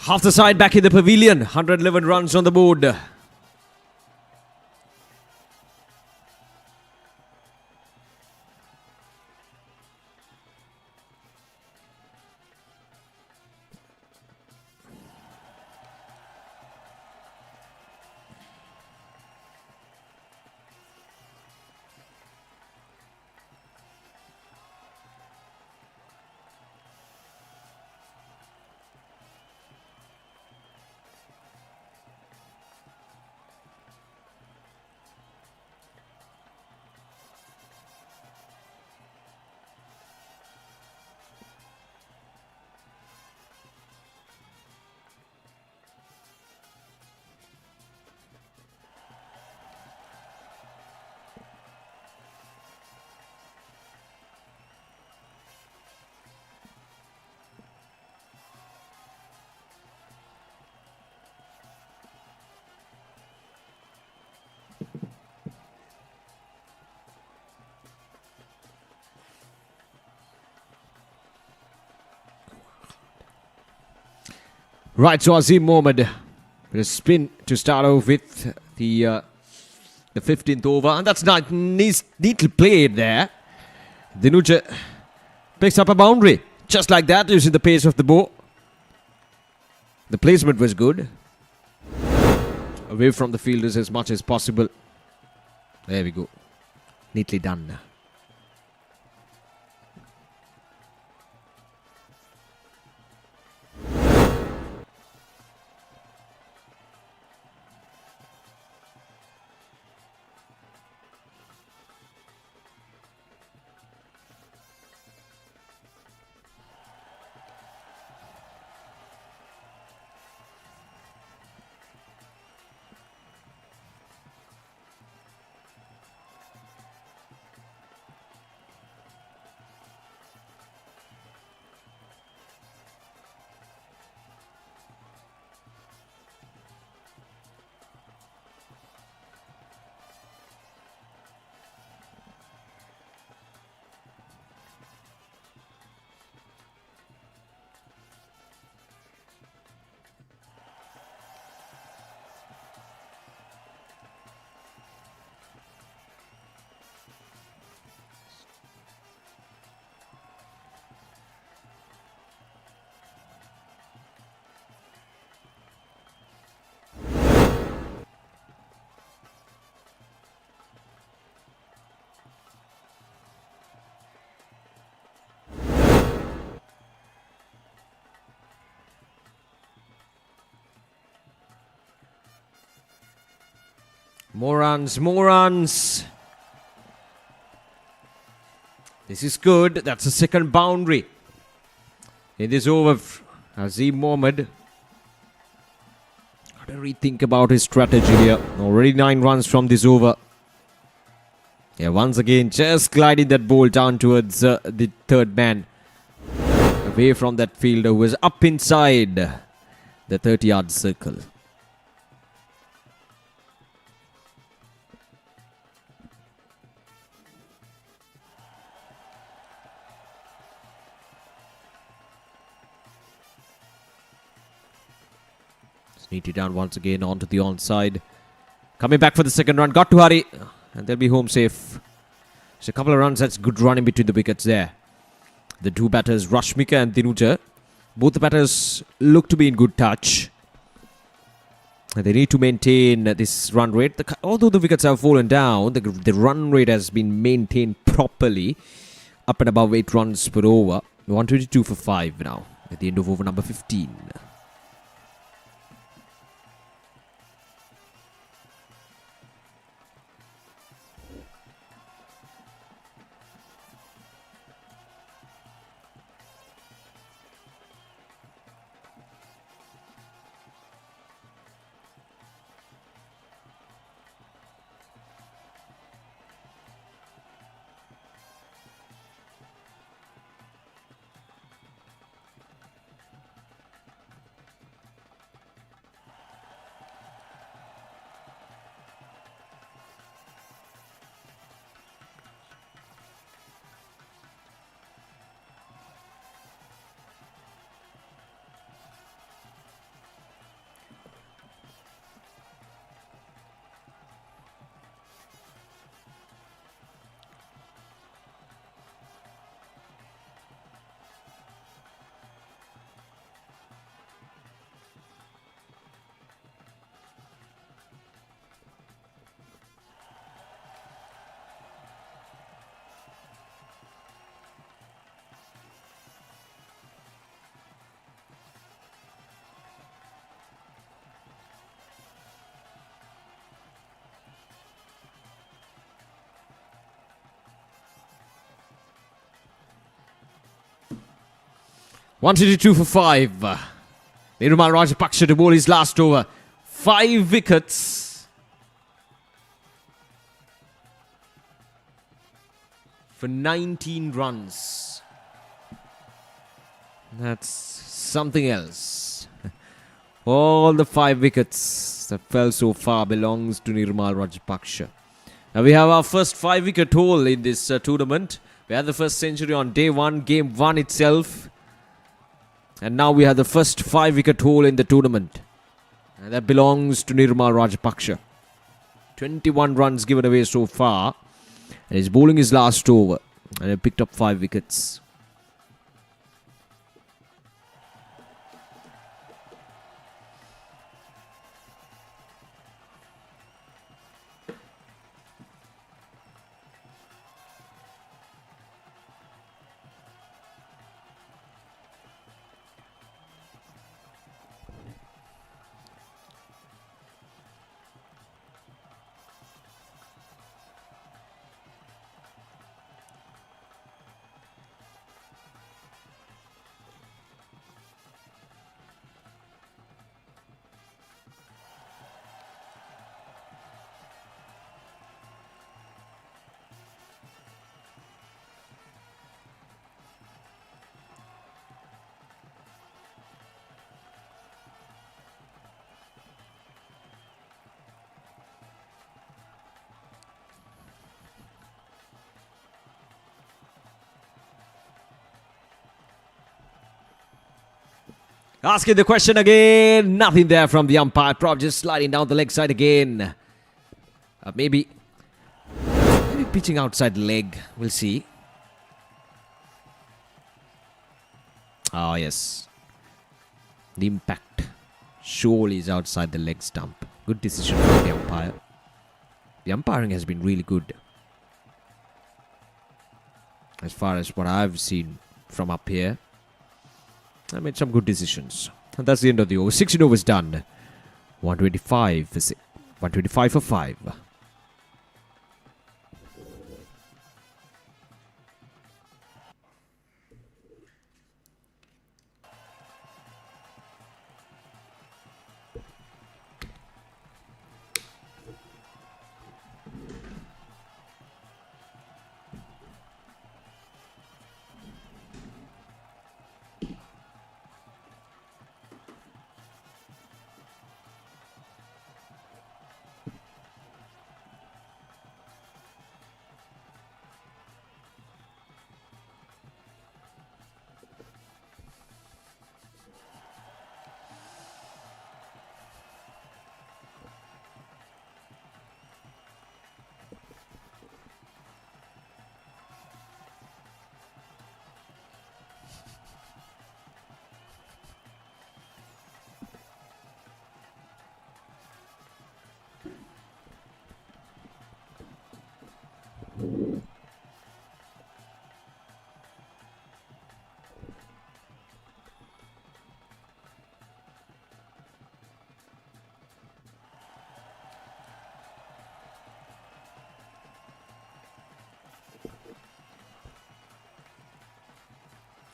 Half the side back in the pavilion. 111 runs on the board. Right, so Azim Mohammed with a spin to start off with the 15th over, and that's not neatly played there. Dinuja picks up a boundary just like that, using the pace of the ball. The placement was good, away from the fielders as much as possible. There we go, neatly done. More runs, more runs. This is good. That's the second boundary in this over. Azim Mohammed got to rethink about his strategy here. Already 9 runs from this over. Yeah, once again, just gliding that ball down towards the third man away from that fielder who was up inside the 30-yard circle. Sneaky down once again onto the onside. Coming back for the second run. Got to hurry. And they'll be home safe. Just a couple of runs. That's good running between the wickets there. The two batters, Rashmika and Dinuja. Both the batters look to be in good touch. And they need to maintain this run rate. Although the wickets have fallen down, the run rate has been maintained properly. Up and above 8 runs per over. 122 for 5 now. At the end of over number 15. $122 for 5. Nirmal Rajapaksa to bowl his last over. 5 wickets. For 19 runs. That's something else. All the 5 wickets that fell so far belongs to Nirmal Rajapaksa. Now we have our first 5-wicket haul in this tournament. We had the first century on day 1, game 1 itself. And now we have the first 5-wicket haul in the tournament. And that belongs to Nirmal Rajapaksa. 21 runs given away so far. And he's bowling his last over. And he picked up 5 wickets. Asking the question again. Nothing there from the umpire. Prop just sliding down the leg side again. Maybe pitching outside the leg. We'll see. Ah, yes. The impact surely is outside the leg stump. Good decision from the umpire. The umpiring has been really good. As far as what I've seen from up here. I made some good decisions. And that's the end of the over. 16 overs done. 125 for 6. 125 for 5.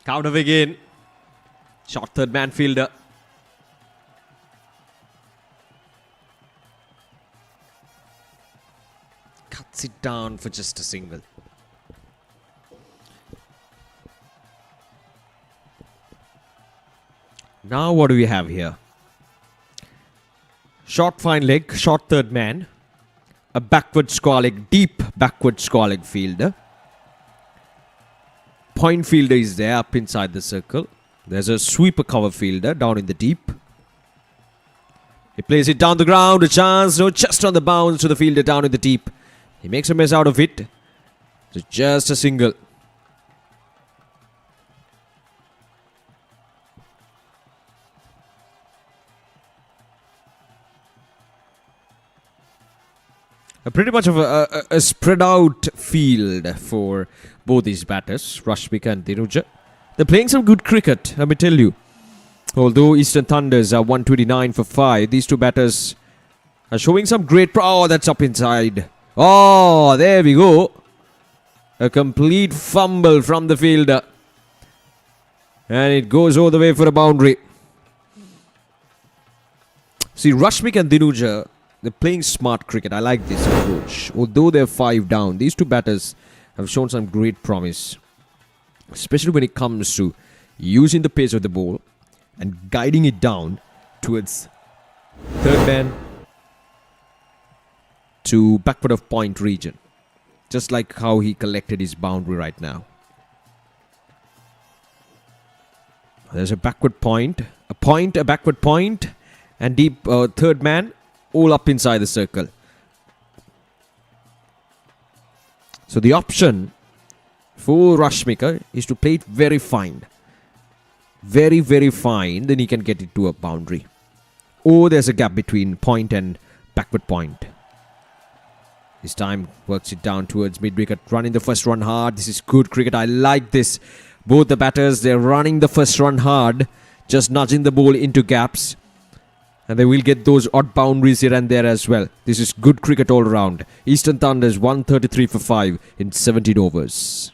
Count of again. Short third man fielder. Cuts it down for just a single. Now what do we have here? Short fine leg, short third man. A backward square leg, deep backward square leg fielder. Point fielder is there up inside the circle. There's a sweeper cover fielder down in the deep. He plays it down the ground, a chance, no, just on the bounce to the fielder down in the deep. He makes a mess out of it. So just a single. Pretty much of a spread out field for both these batters, Rashmika and Dinuja. They're playing some good cricket, let me tell you. Although Eastern Thunders are 129 for 5, these two batters are showing some great... Oh, that's up inside. Oh, there we go. A complete fumble from the fielder. And it goes all the way for a boundary. See, Rashmika and Dinuja, they're playing smart cricket. I like this approach. Although they're 5 down, these two batters have shown some great promise. Especially when it comes to using the pace of the ball and guiding it down towards third man to backward of point region. Just like how he collected his boundary right now. There's a backward point, a backward point, and deep third man all up inside the circle. So the option for Rashmika is to play it very fine. Very, very fine. Then he can get it to a boundary. Or there's a gap between point and backward point. This time works it down towards mid-wicket. Running the first run hard. This is good cricket. I like this. Both the batters, they're running the first run hard. Just nudging the ball into gaps. And they will get those odd boundaries here and there as well. This is good cricket all around. Eastern Thunders 133 for 5 in 17 overs.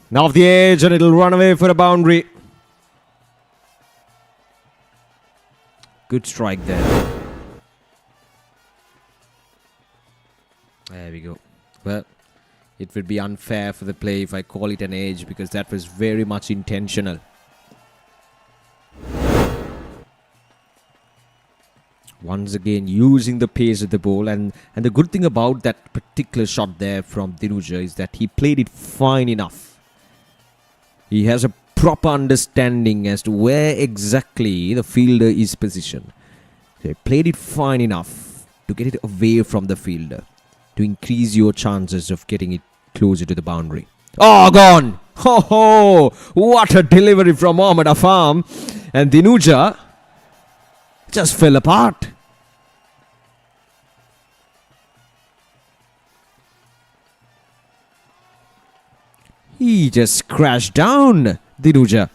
Now off the edge and it'll run away for a boundary. Good strike there. There we go. Well, it would be unfair for the play if I call it an edge because that was very much intentional. Once again, using the pace of the ball. And the good thing about that particular shot there from Dinuja is that he played it fine enough. He has a proper understanding as to where exactly the fielder is positioned. So he played it fine enough to get it away from the fielder, to increase your chances of getting it closer to the boundary. Oh, gone! Ho ho! What a delivery from Mohammad Afam. And Dinuja just fell apart. He just crashed down, Dinuja.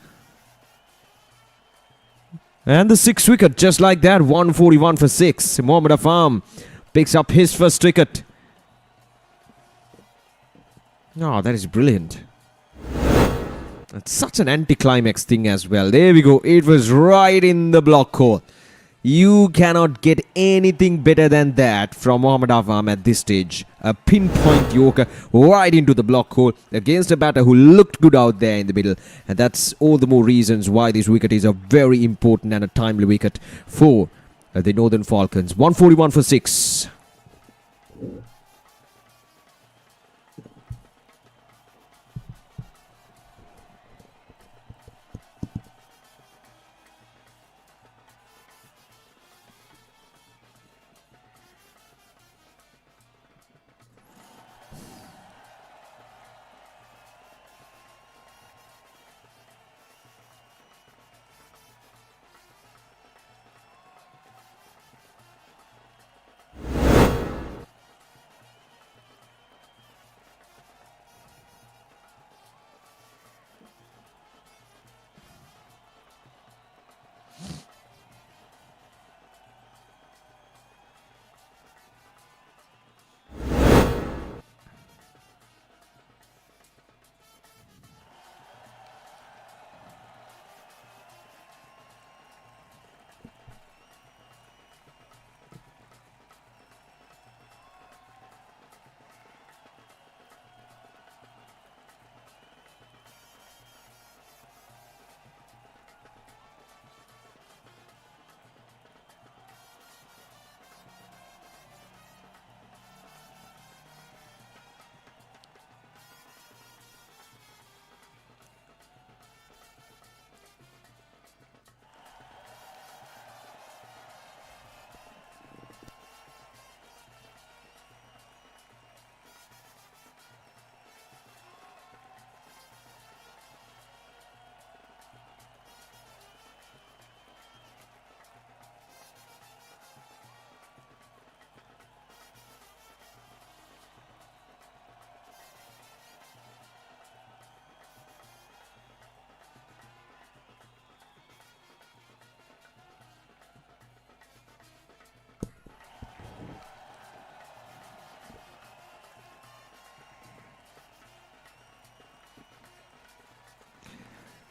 And the 6th wicket, just like that, 141 for 6. Mohammad Afam picks up his first wicket. Oh, that is brilliant. That's such an anticlimax thing as well. There we go. It was right in the block hole. You cannot get anything better than that from Mohammad Afam at this stage. A pinpoint yorker right into the block hole against a batter who looked good out there in the middle. And that's all the more reasons why this wicket is a very important and a timely wicket for the Northern Falcons. 141 for 6.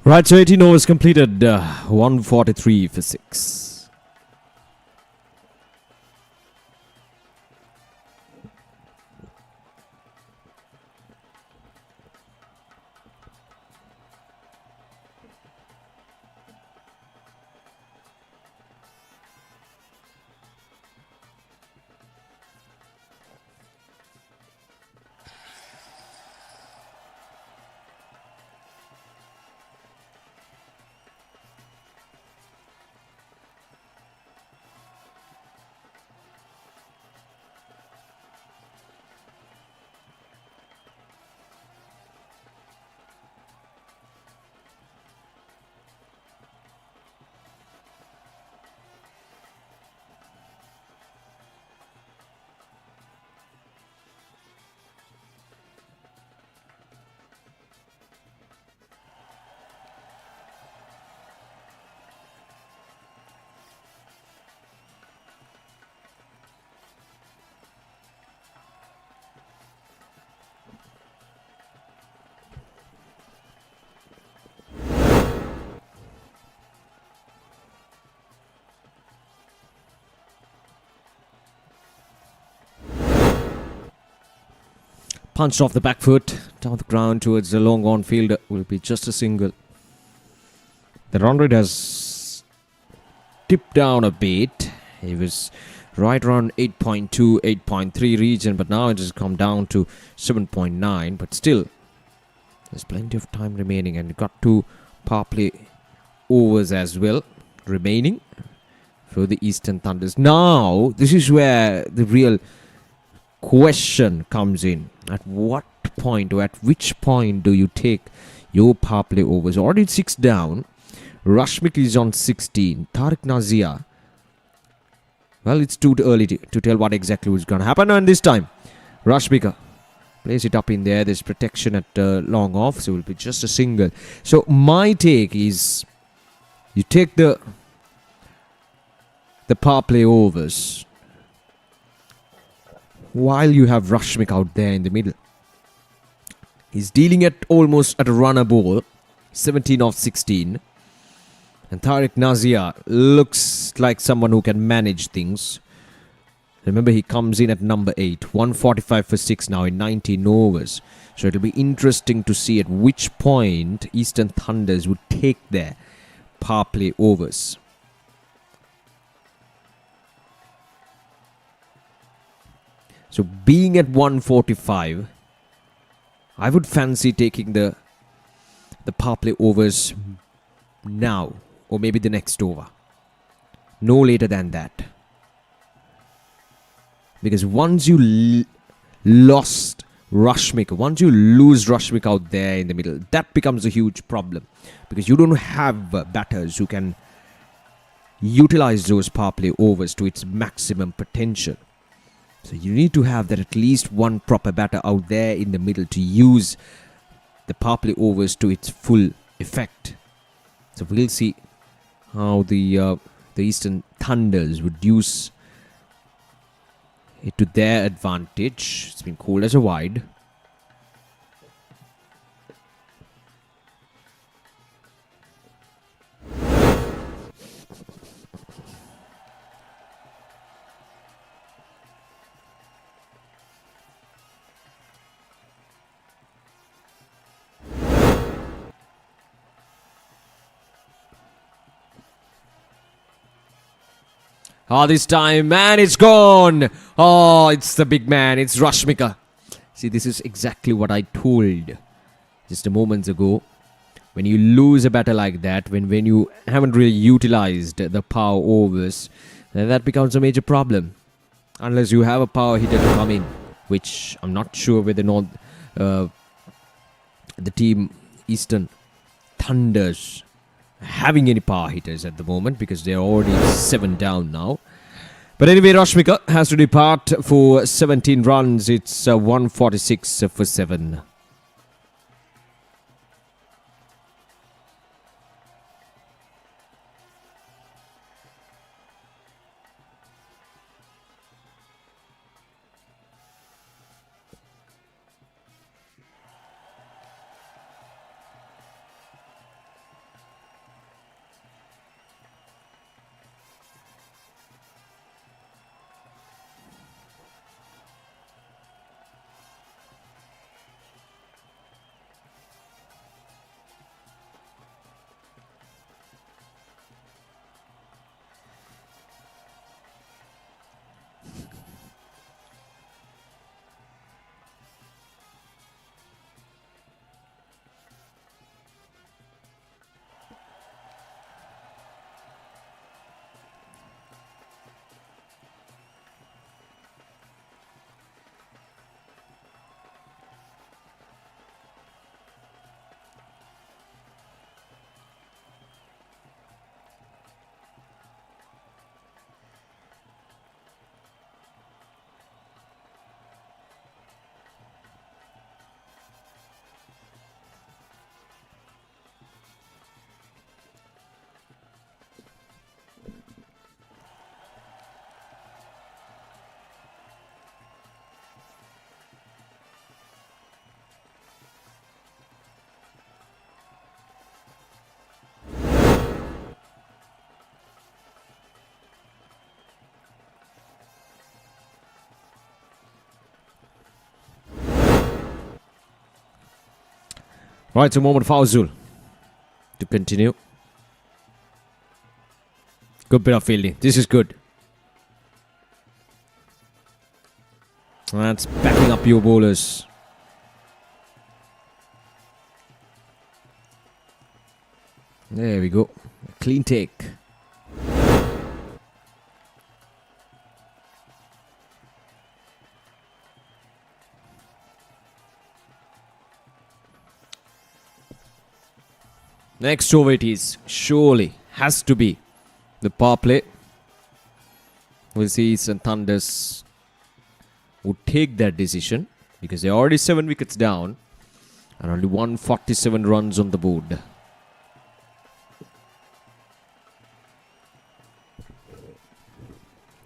Right, so 18 overs completed, 143 for 6. Punched off the back foot, down the ground towards the long on fielder. Will be just a single. The run rate has tipped down a bit. It was right around 8.2, 8.3 region, but now it has come down to 7.9. But still, there's plenty of time remaining, and you got 2 power play overs as well remaining for the Eastern Thunders. Now, this is where the real question comes in. At what point, or at which point do you take your power play overs? Already 6 down. Rashmik is on 16. Tariq Nazia. Well, it's too early to tell what exactly was going to happen. And this time, Rashmika plays it up in there. There's protection at long off, so it will be just a single. So my take is, you take the power play overs while you have Rashmik out there in the middle. He's dealing at almost at a runner ball, 17 of 16. And Tariq Nazia looks like someone who can manage things. Remember, he comes in at number 8. 145 for 6 now in 19 overs. So it'll be interesting to see at which point Eastern Thunders would take their power play overs. So being at 145, I would fancy taking the power play overs now. Or maybe the next over. No later than that. Because once you lost Rashmik, once you lose Rashmik out there in the middle, that becomes a huge problem. Because you don't have batters who can utilize those power play overs to its maximum potential. So you need to have that at least one proper batter out there in the middle to use the power play overs to its full effect. So we'll see how the Eastern Thunders would use it to their advantage. It's been called as a wide. Oh, this time, man, it's gone. Oh, it's the big man. It's Rashmika. See, this is exactly what I told just a moment ago. When you lose a batter like that, when you haven't really utilized the power overs, then that becomes a major problem. Unless you have a power hitter to come in, which I'm not sure whether or not the team Eastern Thunders having any power hitters at the moment, because they're already 7 down now. But anyway, Rashmika has to depart for 17 runs. It's 146 for 7. Right, so Mohammad Fawzul to continue. Good bit of fielding. This is good. That's backing up your bowlers. There we go. Clean take. Next over it is. Surely has to be the power play. We'll see Eastern Thunders would take that decision because they're already 7 wickets down and only 147 runs on the board.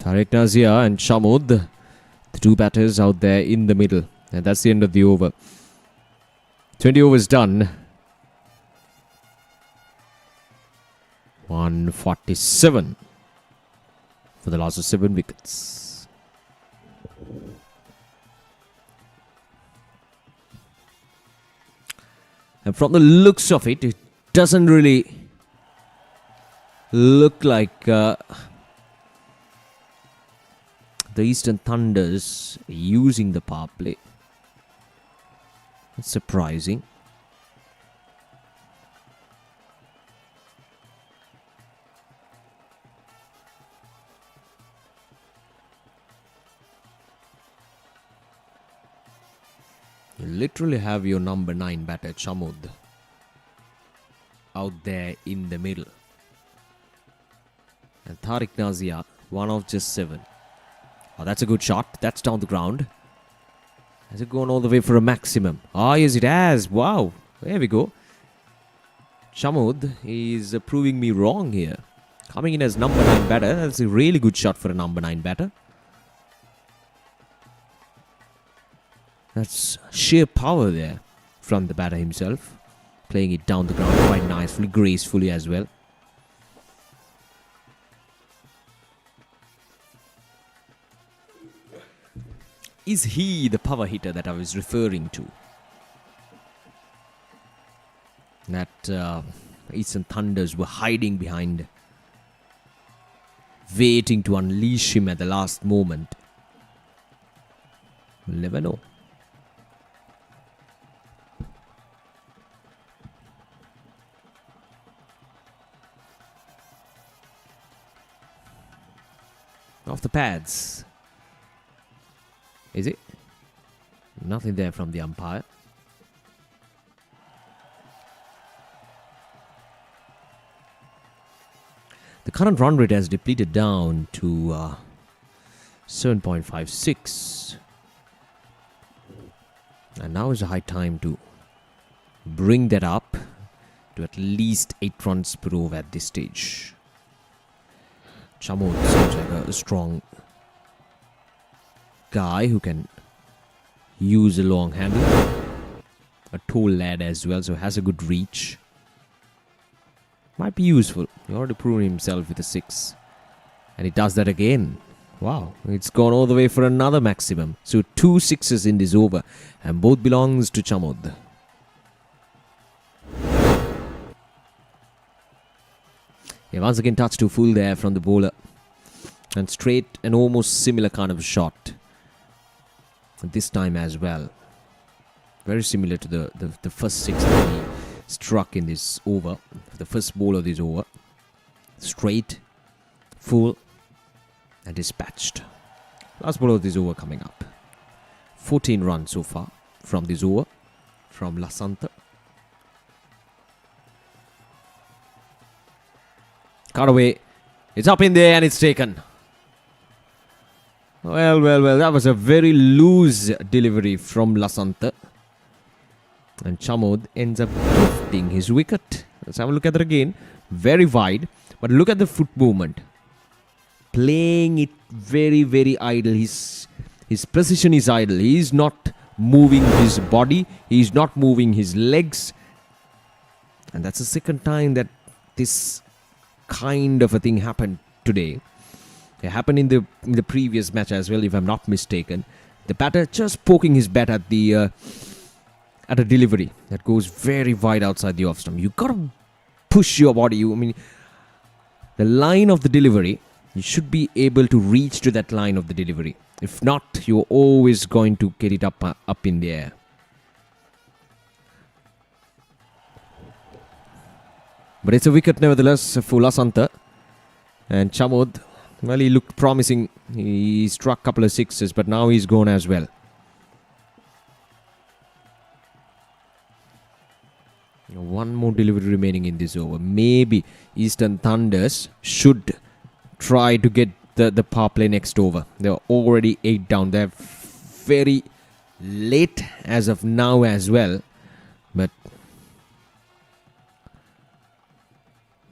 Tariq Nazia and Shamud, the two batters out there in the middle. And that's the end of the over. 20 overs done. 147 for the loss of 7 wickets. And from the looks of it, it doesn't really look like the Eastern Thunders using the power play. That's surprising. You literally have your number 9 batter Chamud out there in the middle. And Tariq Nazia, one of just 7. Oh, that's a good shot. That's down the ground. Has it gone all the way for a maximum? Ah, yes, it has. Wow. There we go. Chamud is proving me wrong here. Coming in as number 9 batter. That's a really good shot for a number 9 batter. That's sheer power there from the batter himself. Playing it down the ground quite nicely, gracefully as well. Is he the power hitter that I was referring to? That Eastern Thunders were hiding behind, waiting to unleash him at the last moment. We'll never know. Off the pads. Is it? Nothing there from the umpire. The current run rate has depleted down to 7.56. And now is a high time to bring that up to at least 8 runs per over at this stage. Chamod seems like a strong guy who can use a long handle. A tall lad as well, so has a good reach. Might be useful. He already proven himself with a 6. And he does that again. Wow, it's gone all the way for another maximum. So 2 sixes in this over, and both belongs to Chamod. Yeah, once again touch to full there from the bowler. And straight and almost similar kind of shot. This time as well. Very similar to the first 6 that he struck in this over. The first ball of this over. Straight, full, and dispatched. Last ball of this over coming up. 14 runs so far from this over. From Lasanta. Cut away. It's up in there and it's taken. Well, that was a very loose delivery from Lasanta. And Chamod ends up lifting his wicket. Let's have a look at that again. Very wide. But look at the foot movement. Playing it very, very idle. His precision is idle. He is not moving his body. He is not moving his legs. And that's the second time that this kind of a thing happened today. It happened in the previous match as well, if I'm not mistaken. The batter just poking his bat at the at a delivery that goes very wide outside the off stump, you got to push your body. The line of the delivery, you should be able to reach to that line of the delivery. If not, you're always going to get it up in the air. But it's a wicket nevertheless for Lasantha. And Chamod, well, he looked promising. He struck a couple of sixes, but now he's gone as well. One more delivery remaining in this over. Maybe Eastern Thunders should try to get the power play next over. They're already 8 down. They're very late as of now as well. But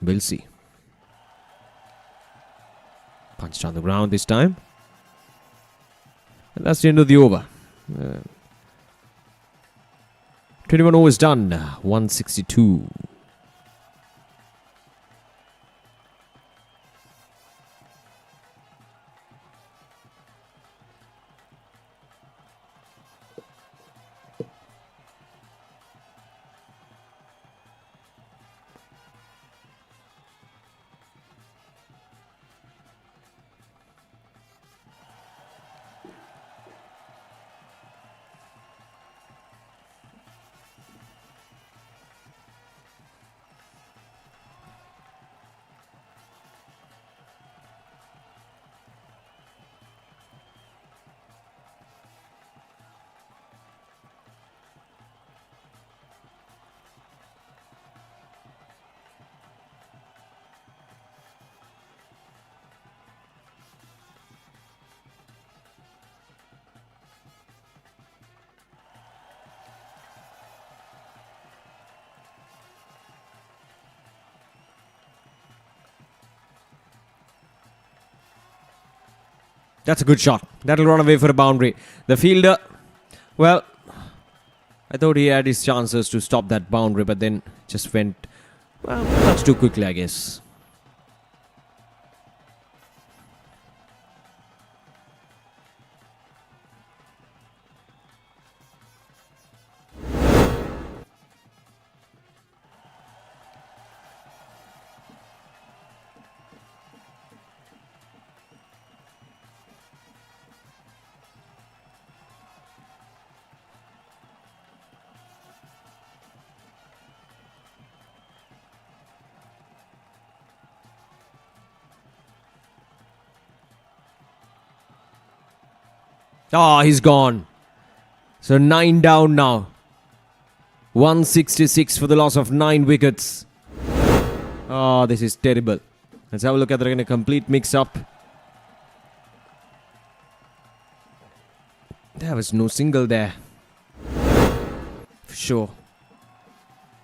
we'll see. Punched on the ground this time. And that's the end of the over. 21 overs done. 162. That's a good shot. That'll run away for a boundary. The fielder, well, I thought he had his chances to stop that boundary, but then just went, well, much too quickly, I guess. Oh, he's gone. So 9 down now. 166 for the loss of 9 wickets. Oh, this is terrible. Let's have a look at the complete mix-up. There was no single there. For sure.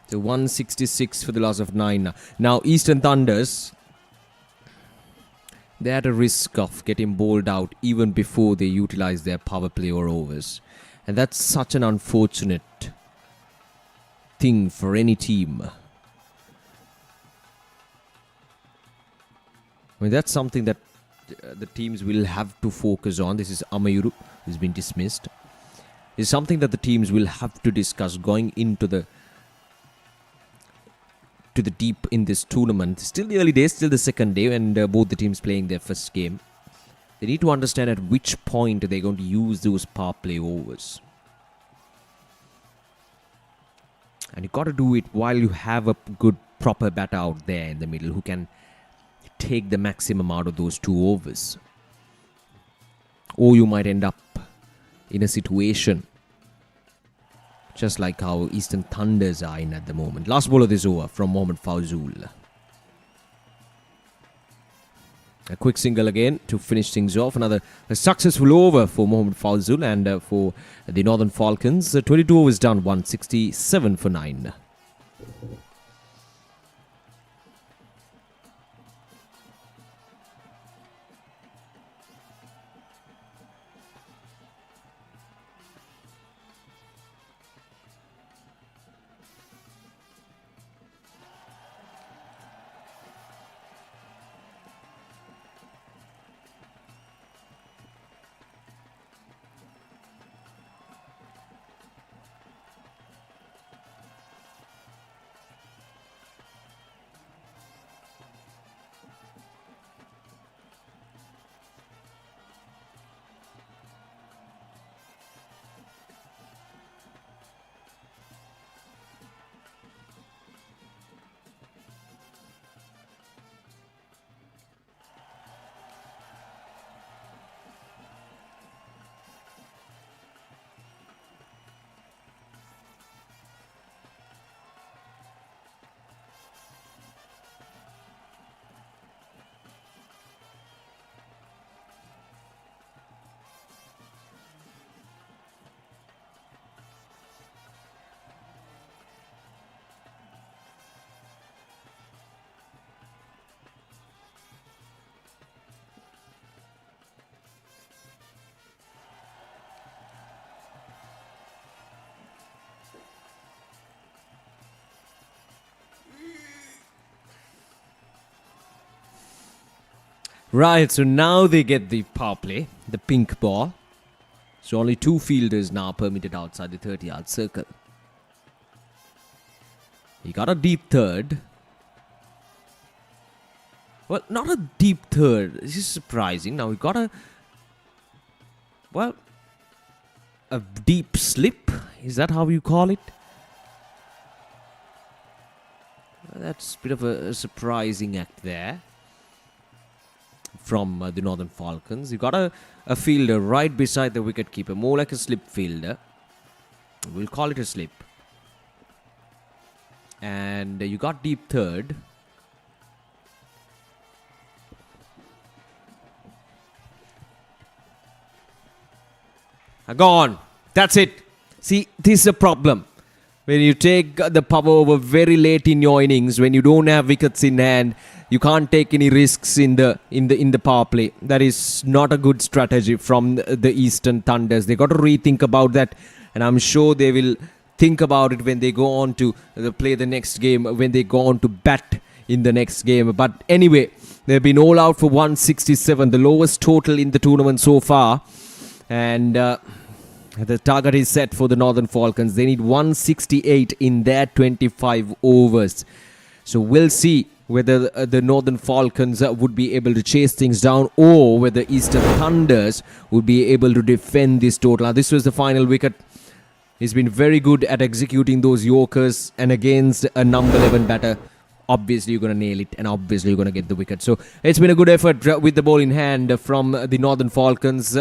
So 166 for the loss of 9 now. Now, Eastern Thunders, they're at a risk of getting bowled out even before they utilize their power play or overs. And that's such an unfortunate thing for any team. That's something that the teams will have to focus on. This is Amayuru, who's been dismissed. It's something that the teams will have to discuss going into the deep in this tournament. Still the early days, still the second day, and both the teams playing their first game. They need to understand at which point they're going to use those power play overs. And you got to do it while you have a good proper batter out there in the middle who can take the maximum out of those 2 overs. Or you might end up in a situation just like how Eastern Thunders are in at the moment. Last ball of this over from Mohammad Fawzul. A quick single again to finish things off. Another successful over for Mohammad Fawzul and for the Northern Falcons. 22 overs done, 167 for 9. Right, so now they get the power play, the pink ball. So only 2 fielders now permitted outside the 30-yard circle. He got a deep third. Well, not a deep third. This is surprising. Now we got a deep slip. Is that how you call it? Well, that's a bit of a surprising act there from the Northern Falcons. You got a fielder right beside the wicketkeeper, more like a slip fielder. We'll call it a slip. And you got deep third. Gone. That's it. See, this is a problem. When you take the power over very late in your innings, when you don't have wickets in hand, you can't take any risks in the power play. That is not a good strategy from the Eastern Thunders. They got to rethink about that, and I'm sure they will think about it when they go on to play the next game, when they go on to bat in the next game. But anyway, they've been all out for 167, the lowest total in the tournament so far, and the target is set for the Northern Falcons. They need 168 in their 25 overs. So we'll see whether the Northern Falcons would be able to chase things down, or whether Eastern Thunders would be able to defend this total. Now, this was the final wicket. He's been very good at executing those Yorkers, and against a number 11 batter, obviously you're going to nail it, and obviously you're going to get the wicket. So it's been a good effort with the ball in hand from the Northern Falcons.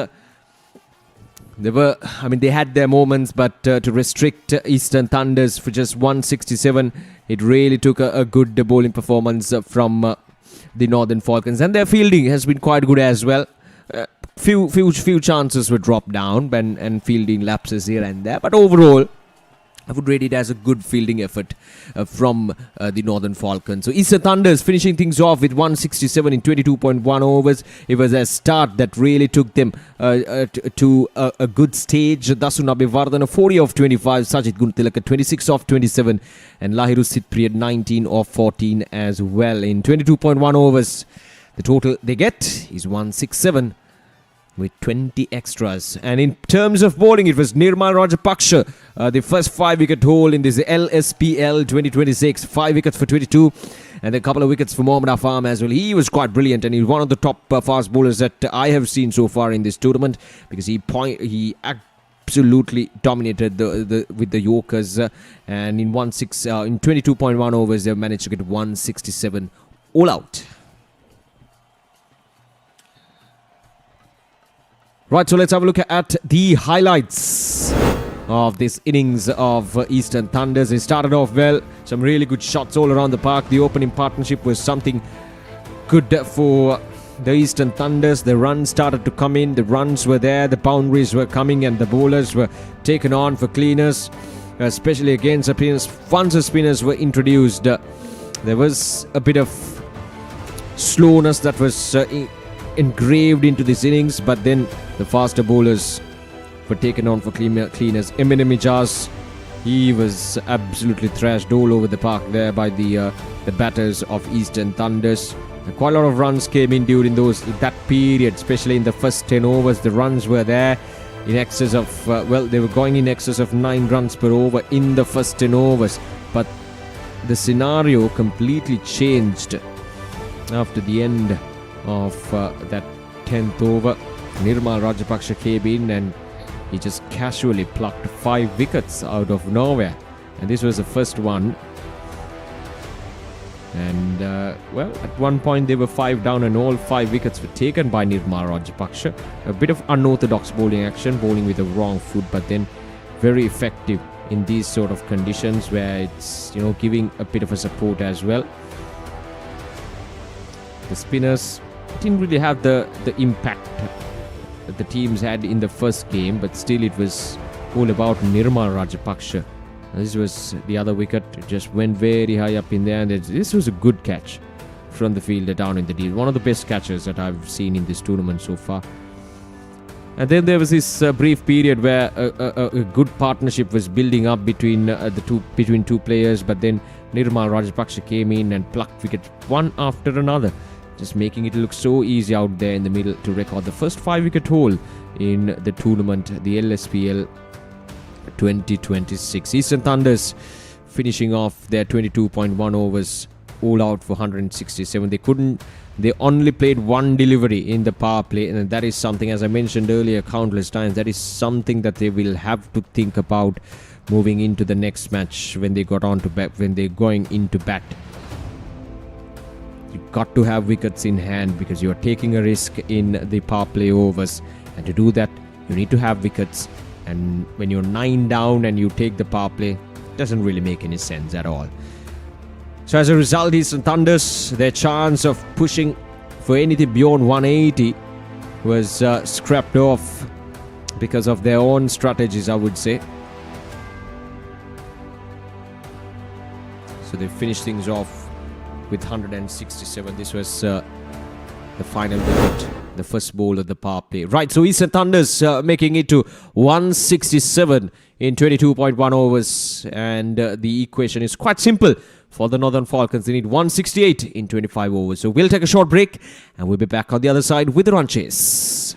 They had their moments, but to restrict Eastern Thunders for just 167, it really took a good bowling performance from the Northern Falcons. And their fielding has been quite good as well. Few chances were dropped down and fielding lapses here and there. But overall, I would rate it as a good fielding effort from the Northern Falcons. So Eastern Thunders finishing things off with 167 in 22.1 overs. It was a start that really took them to a good stage. Dasun Abhivardhana 40 of 25, Sajid Guntilaka 26 of 27, and Lahiru Sitpriyad 19 of 14 as well. In 22.1 overs, the total they get is 167. With 20 extras. And in terms of bowling, it was Nirmal Rajapaksa, the first 5-wicket haul in this LSPL 2026. 5 wickets for 22, and a couple of wickets for Mohammad Afam as well. He was quite brilliant, and he's one of the top fast bowlers that I have seen so far in this tournament, because he absolutely dominated with the Yorkers, and in 22.1 overs they've managed to get 167 all out. Right, so let's have a look at the highlights of this innings of Eastern Thunders. They started off well, some really good shots all around the park. The opening partnership was something good for the Eastern Thunders. The runs started to come in, the runs were there, the boundaries were coming, and the bowlers were taken on for cleaners, especially against spinners. Once the spinners were introduced, there was a bit of slowness that was engraved into this innings, but then the faster bowlers were taken on for cleaners. Eminem Ijaz, he was absolutely thrashed all over the park there by the batters of Eastern Thunders. Quite a lot of runs came in during that period, especially in the first 10 overs. The runs were there in excess of, they were going in excess of 9 runs per over in the first 10 overs. But the scenario completely changed after the end of that 10th over. Nirmal Rajapaksa came in and he just casually plucked 5 wickets out of nowhere, and this was the first one. And at one point they were 5 down, and all 5 wickets were taken by Nirmal Rajapaksa. A bit of unorthodox bowling action, bowling with the wrong foot, but then very effective in these sort of conditions where it's giving a bit of a support as well. The spinners didn't really have the impact that the teams had in the first game, but still it was all about Nirmal Rajapaksa. This was the other wicket. It just went very high up in there, and this was a good catch from the fielder down in the deal. One of the best catches that I've seen in this tournament so far. And then there was this brief period where a good partnership was building up between two players, but then Nirmal Rajapaksa came in and plucked wickets one after another just making it look so easy out there in the middle to record the first 5-wicket haul in the tournament, the LSPL 2026. Eastern Thunders finishing off their 22.1 overs, all out for 167. They only played one delivery in the power play, and that is something, as I mentioned earlier countless times, that is something that they will have to think about moving into the next match when they're going into bat. You've got to have wickets in hand because you're taking a risk in the power play overs, and to do that you need to have wickets. And when you're 9 down and you take the power play, it doesn't really make any sense at all. So as a result, Eastern Thunders, their chance of pushing for anything beyond 180 was scrapped off because of their own strategies, I would say. So they finished things off with 167. This was the final wicket, the first ball of the power play. Right, so Eastern Thunders making it to 167 in 22.1 overs. And the equation is quite simple for the Northern Falcons. They need 168 in 25 overs. So we'll take a short break and we'll be back on the other side with the run chase.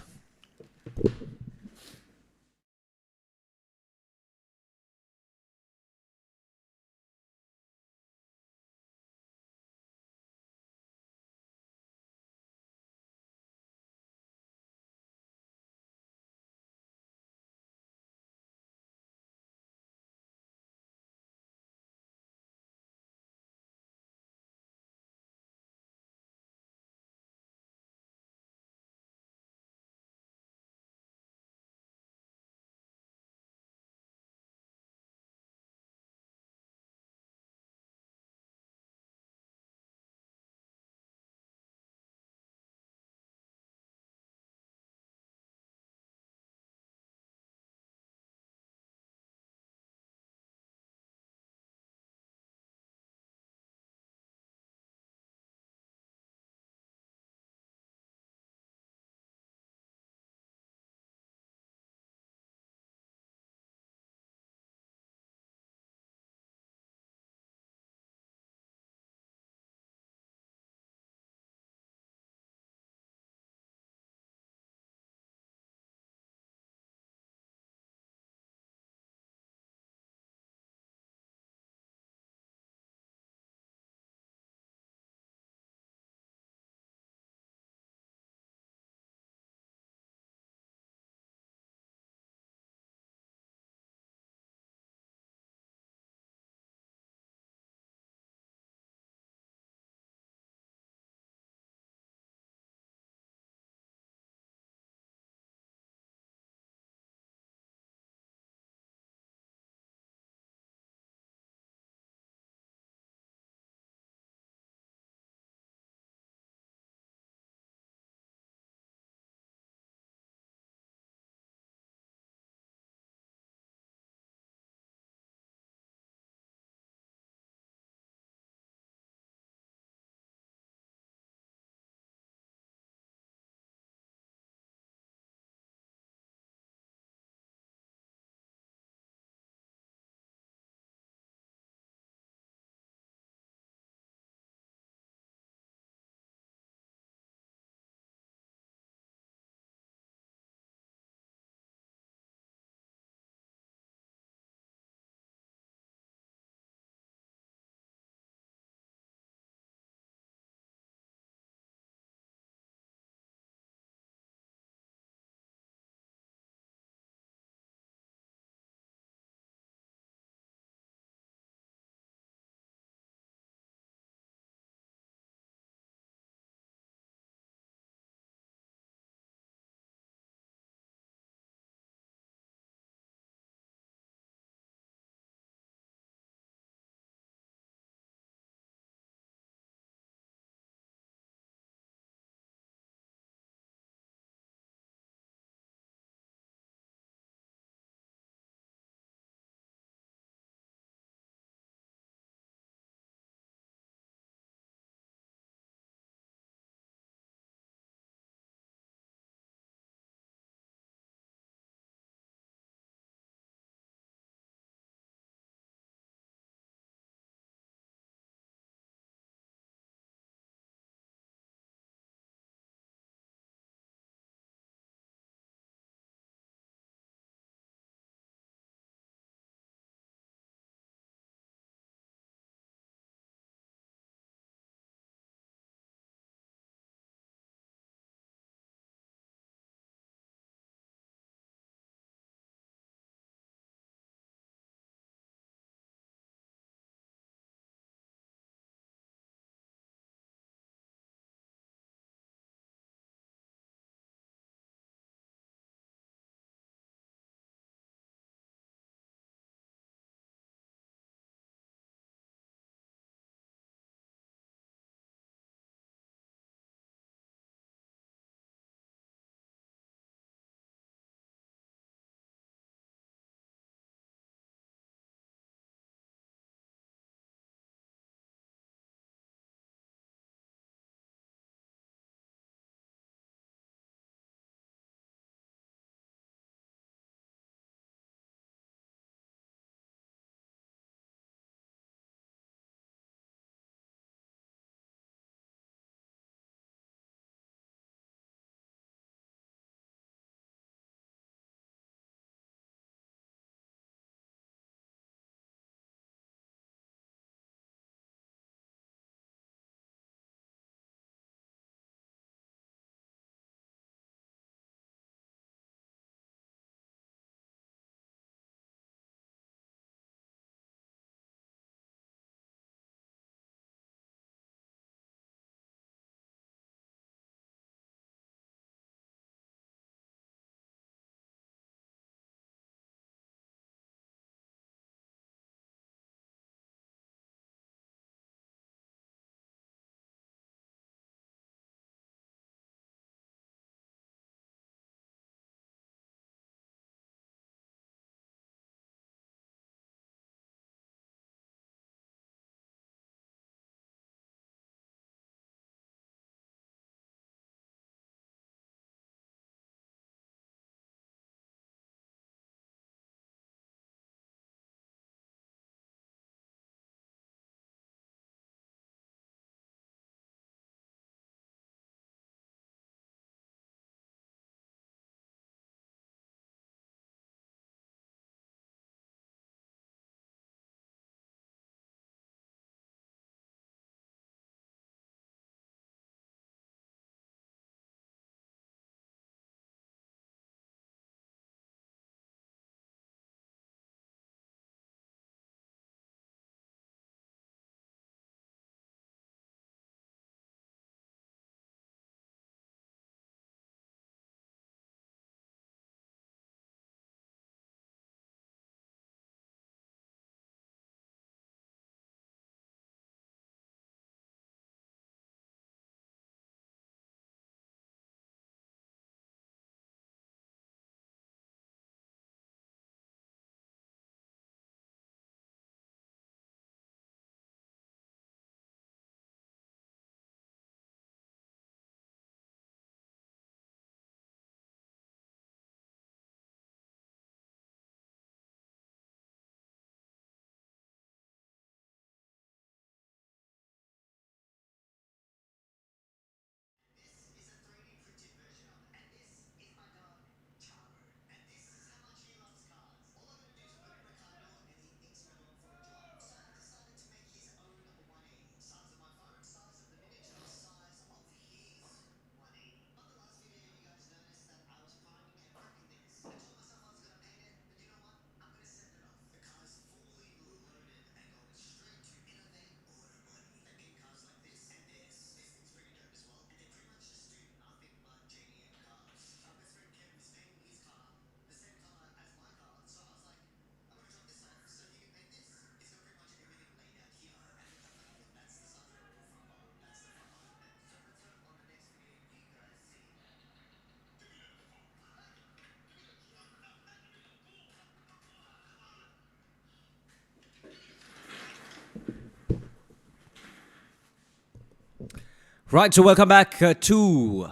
Right, so welcome back to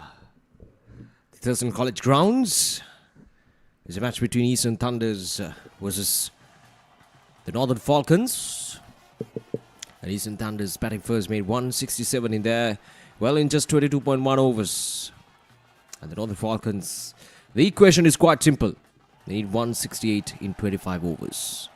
the Thurston College grounds. There's a match between Eastern Thunders versus the Northern Falcons. And Eastern Thunders batting first made 167 in there, well in just 22.1 overs. And the Northern Falcons, the equation is quite simple. They need 168 in 25 overs.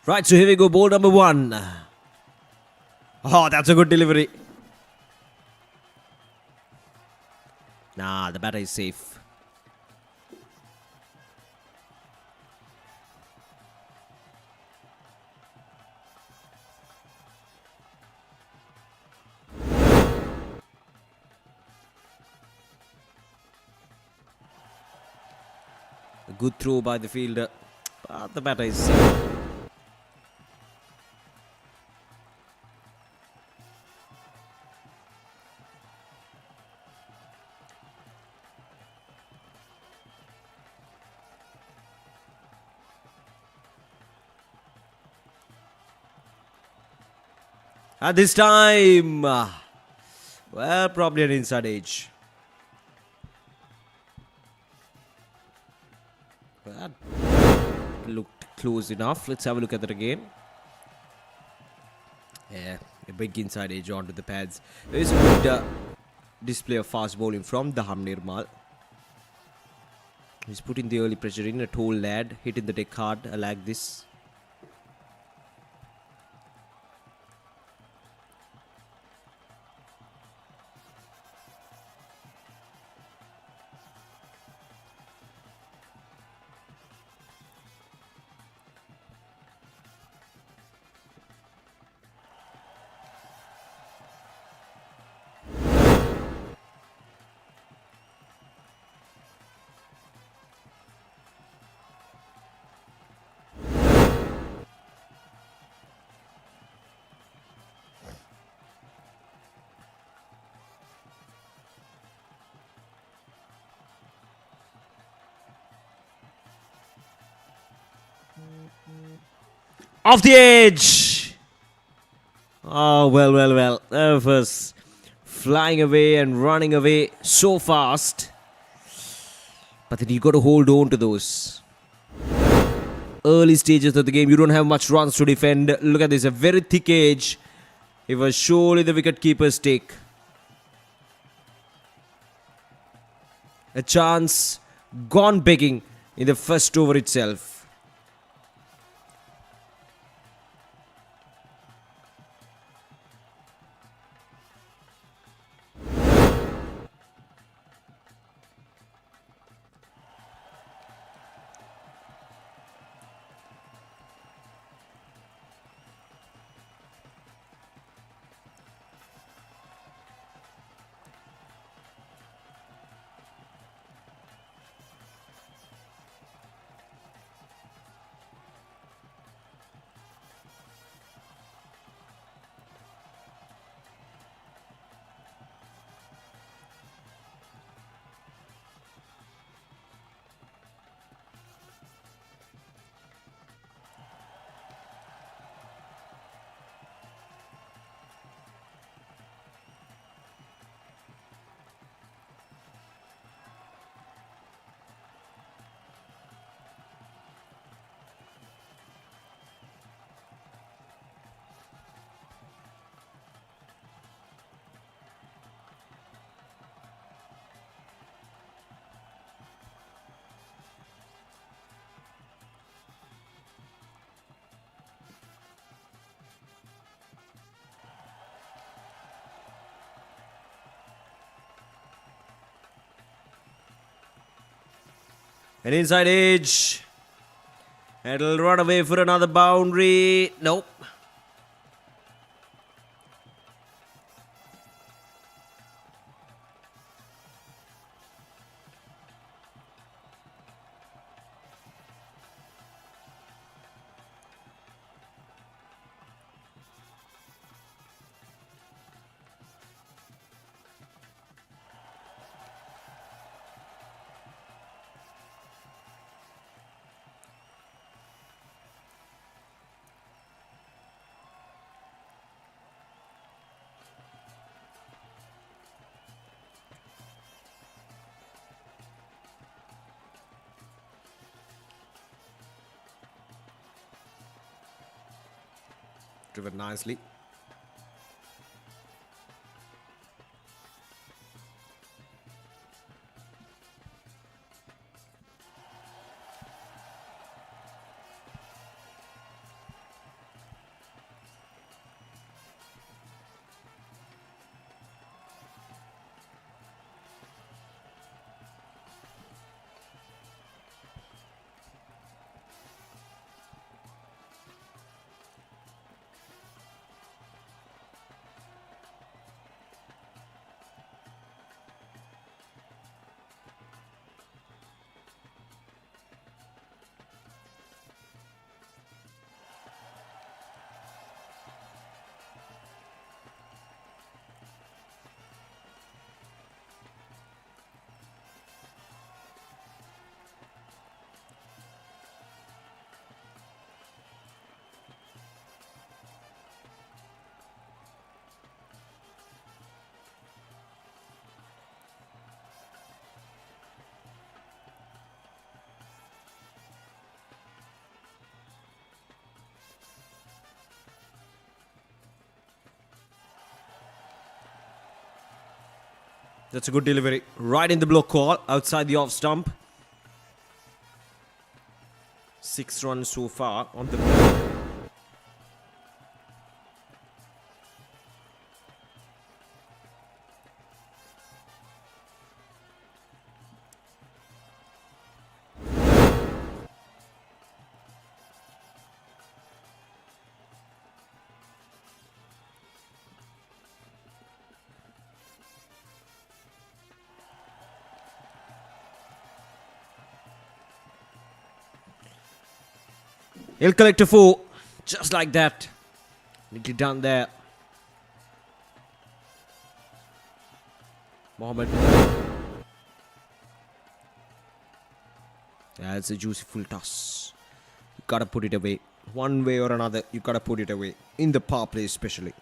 Right, so here we go, ball number 1. Oh, that's a good delivery. Nah, the batter is safe. A good throw by the fielder, but the batter is safe. At this time, well, probably an inside edge. That looked close enough. Let's have a look at that again. Yeah, a big inside edge onto the pads. There is a good display of fast bowling from the Nirmal. He's putting the early pressure in. A tall lad hitting the deck hard. I like this. Off the edge. Oh, well. That was flying away and running away so fast. But then you got to hold on to those early stages of the game. You don't have much runs to defend. Look at this, a very thick edge. It was surely the wicket-keeper's take. A chance gone begging in the first over itself. An inside edge. It'll run away for another boundary. Nope. Driven nicely. That's a good delivery. Right in the block call, outside the off stump. 6 runs so far on the board. He'll collect a 4. Just like that. Neatly done there. Mohammed. That's a juicy full toss. You gotta put it away. One way or another, you gotta put it away. In the power play especially.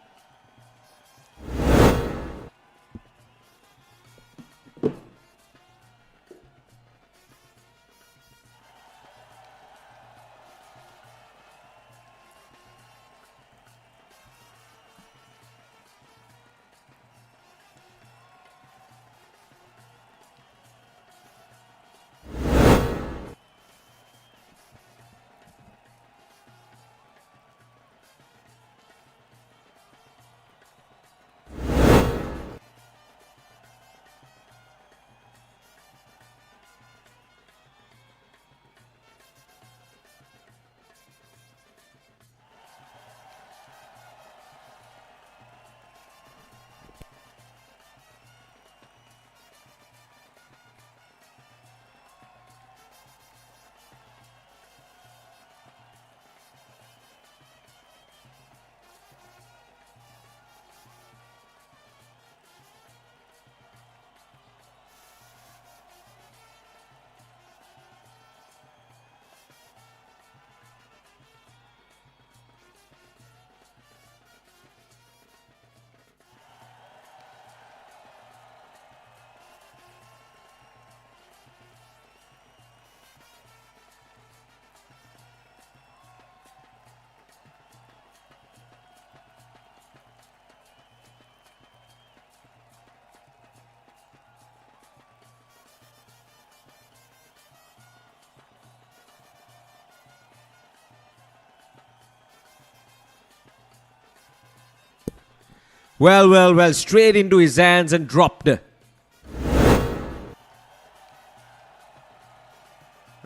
Well, straight into his hands and dropped.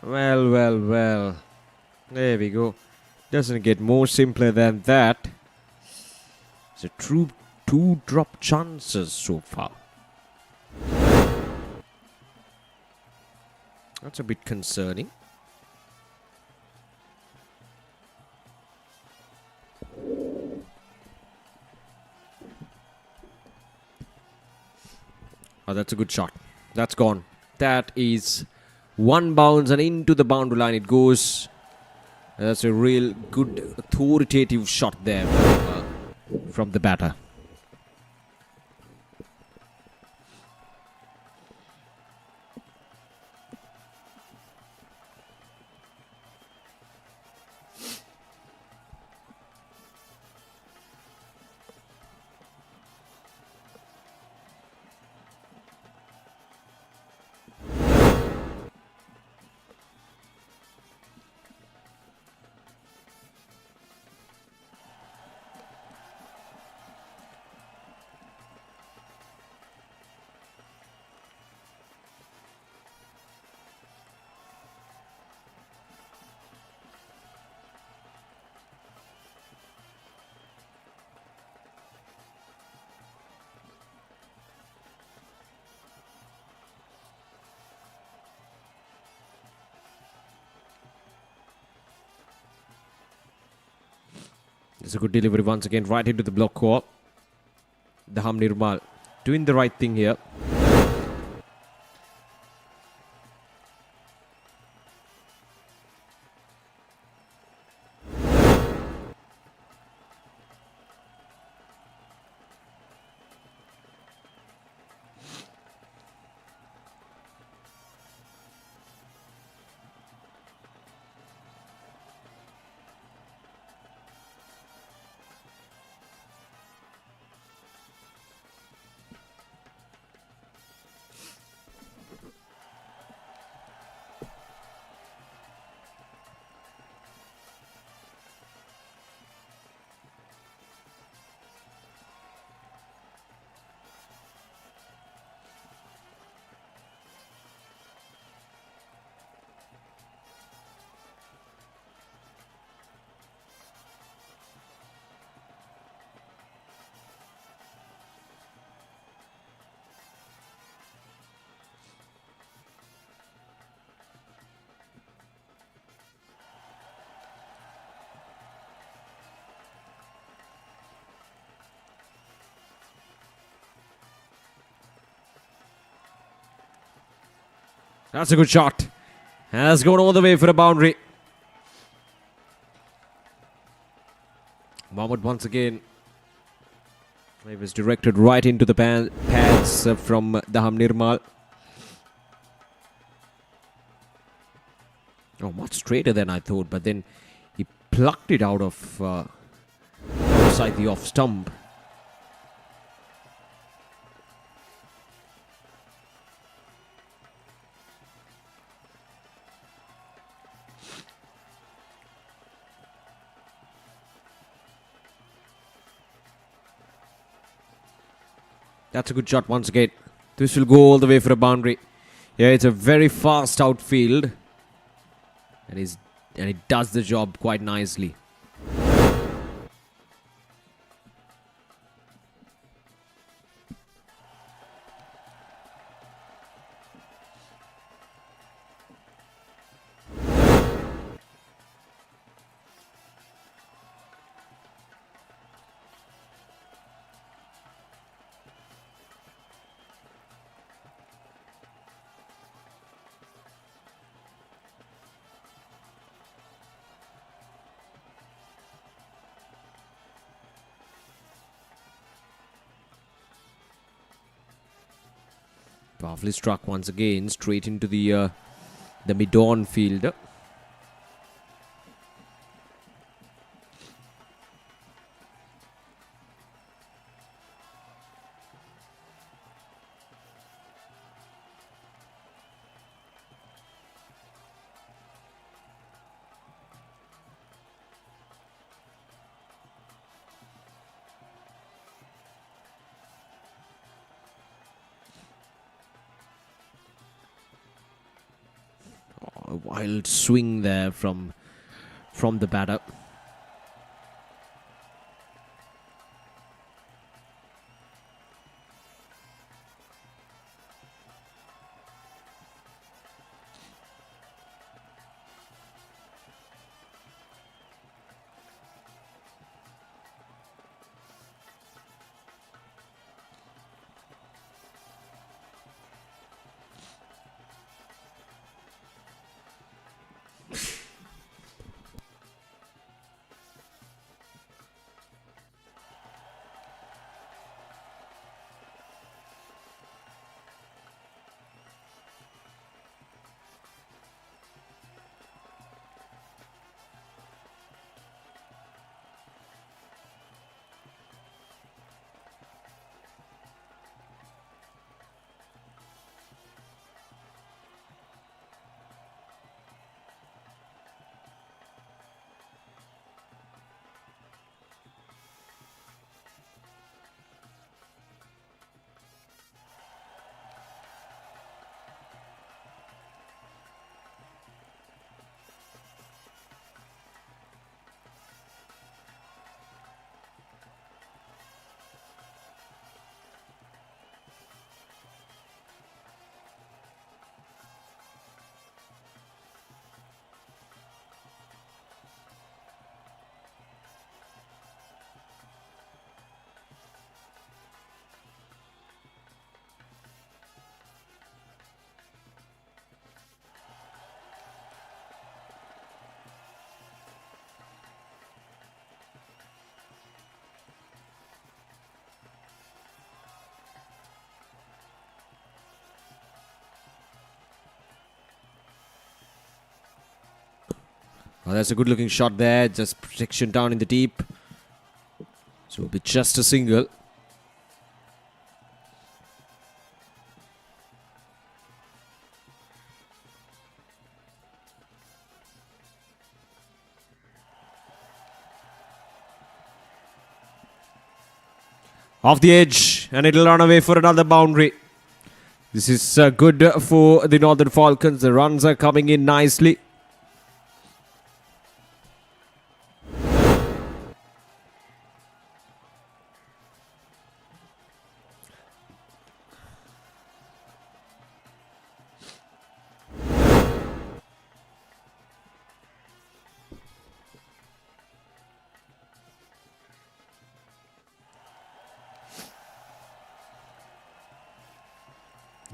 Well, well, well. There we go. Doesn't get more simpler than that. It's a true 2-drop chances so far. That's a bit concerning. Oh, that's a good shot. That's gone. That is one bounce and into the boundary line it goes. That's a real good authoritative shot there from the batter. It's a good delivery once again, right into the block court. Daham Nirmal doing the right thing here. That's a good shot. Has gone all the way for a boundary. Mohammad once again. It was directed right into the pads from Daham Nirmal. Oh, much straighter than I thought, but then he plucked it out of outside the off stump. That's a good shot once again. This will go all the way for a boundary. Yeah, it's a very fast outfield. And it does the job quite nicely. Powerfully struck once again, straight into the mid-on field. A wild swing there from the batter. Oh, that's a good looking shot there. Just protection down in the deep. So it'll be just a single. Off the edge, and it'll run away for another boundary. This is good for the Northern Falcons. The runs are coming in nicely.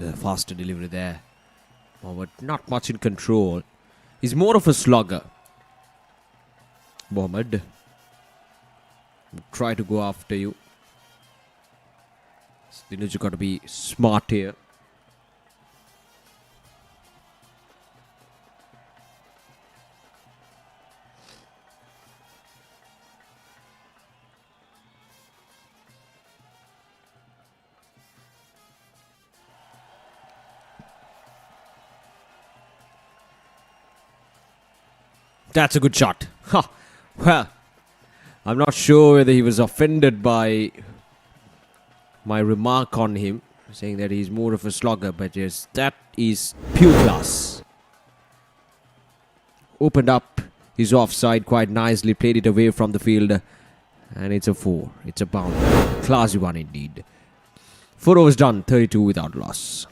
The faster delivery there. Oh, but not much in control. He's more of a slugger. Mohammed. Try to go after you. Dinuj got to be smart here. That's a good shot. Ha. Well, I'm not sure whether he was offended by my remark on him, saying that he's more of a slugger, but yes, that is pure class. Opened up his offside quite nicely, played it away from the field, and it's a 4. It's a boundary. Classy one indeed. 4 overs done, 32 without loss.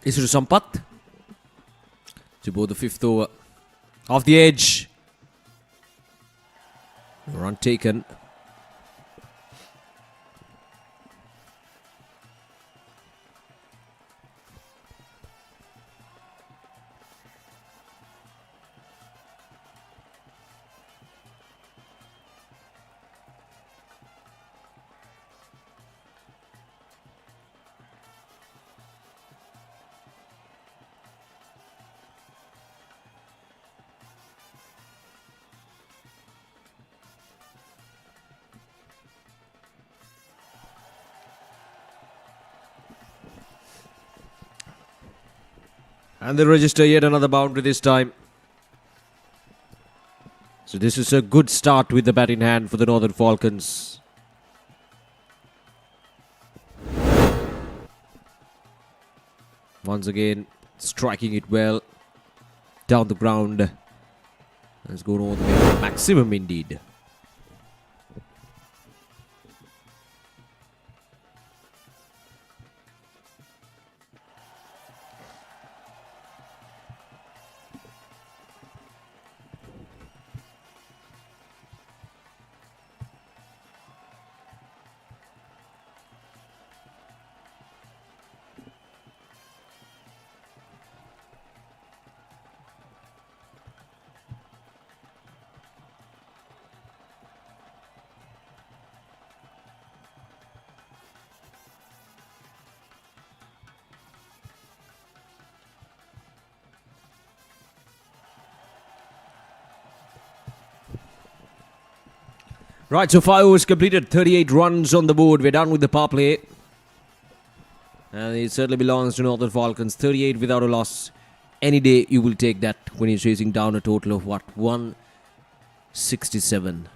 Isuru Sampath to bowl the fifth over. Off the edge. Run taken. And they register yet another boundary this time. So this is a good start with the bat in hand for the Northern Falcons. Once again, striking it well. Down the ground. Let's go all the way to maximum indeed. Right, so 5 overs completed, 38 runs on the board. We're done with the power play. And it certainly belongs to Northern Falcons. 38 without a loss. Any day you will take that when you're chasing down a total of what? 167.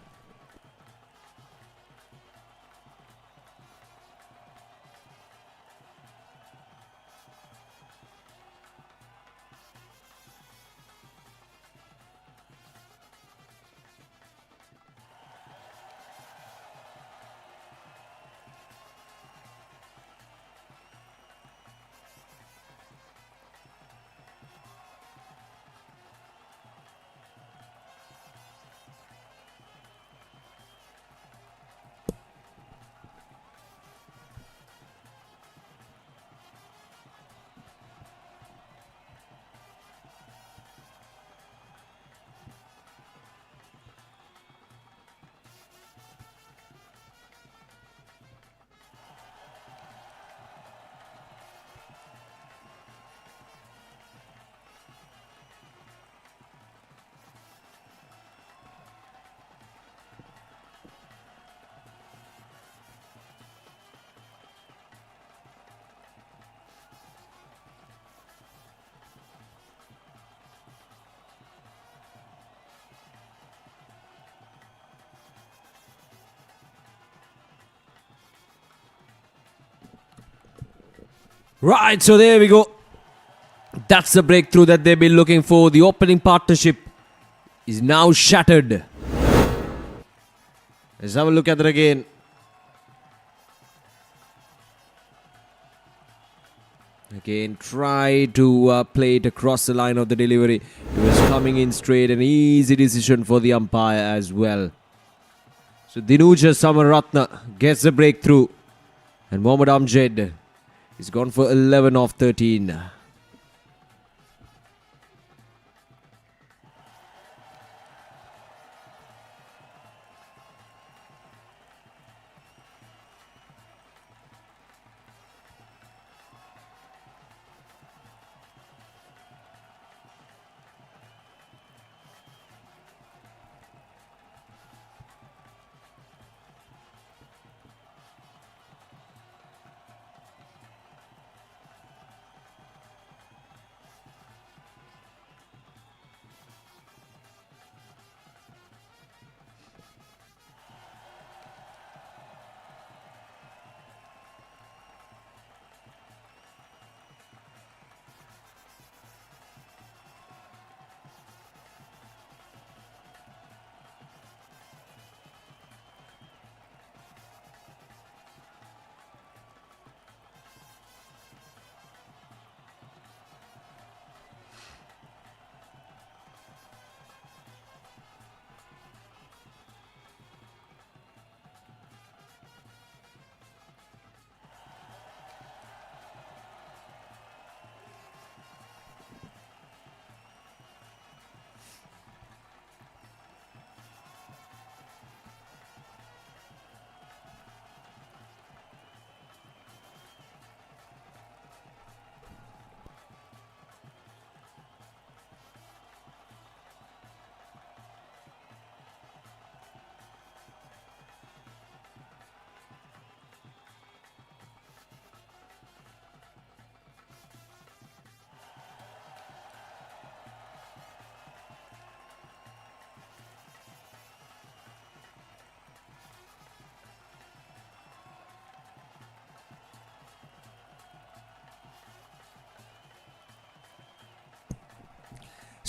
Right, so there we go. That's the breakthrough that they've been looking for. The opening partnership is now shattered. Let's have a look at it again. Again, try to play it across the line of the delivery. It was coming in straight. An easy decision for the umpire as well. So Dinuja Samaratna gets the breakthrough. And Mohammad Amjad is gone for 11 off 13.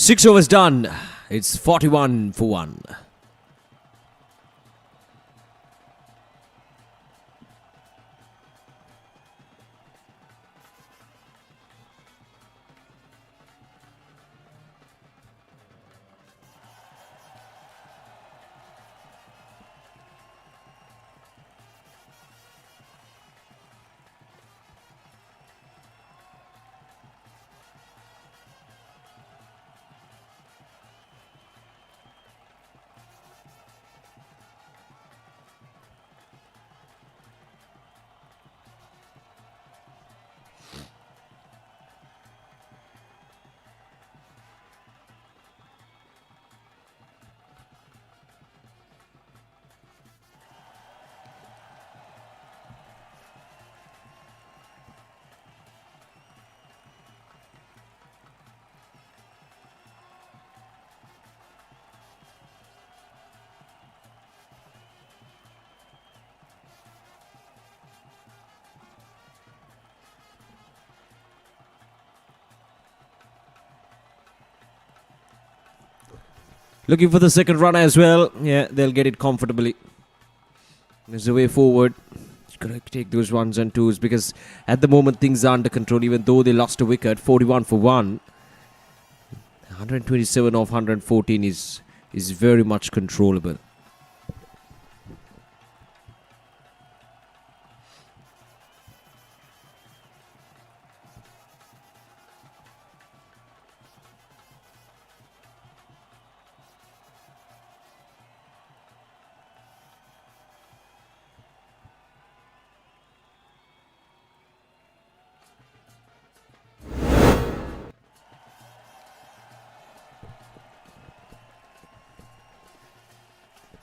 6 overs done. It's 41 for 1. Looking for the second run as well. Yeah, they'll get it comfortably. There's the way forward. You've got to take those 1s and 2s because at the moment things are under control even though they lost a wicket. 41 for 1. 127 off 114 is very much controllable.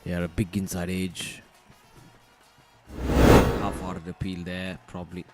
Yeah, a big inside edge. Half out of the peel there, probably.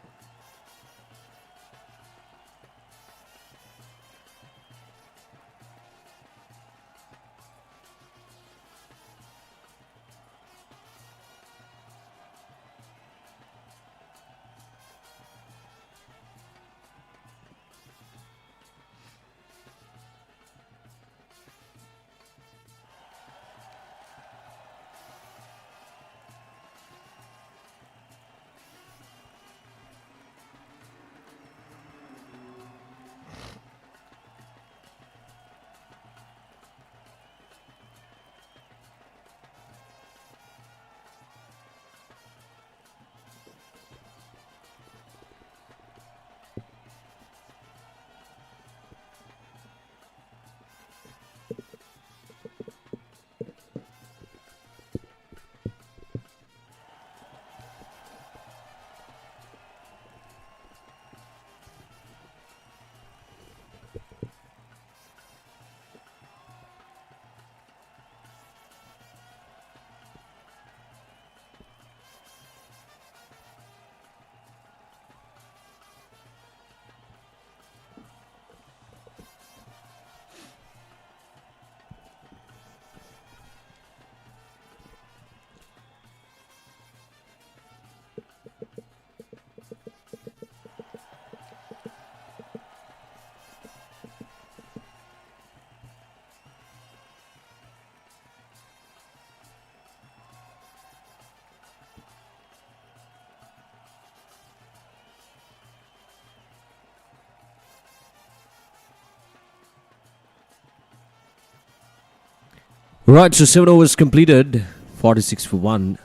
Right, so 7 overs completed. 46 for 1.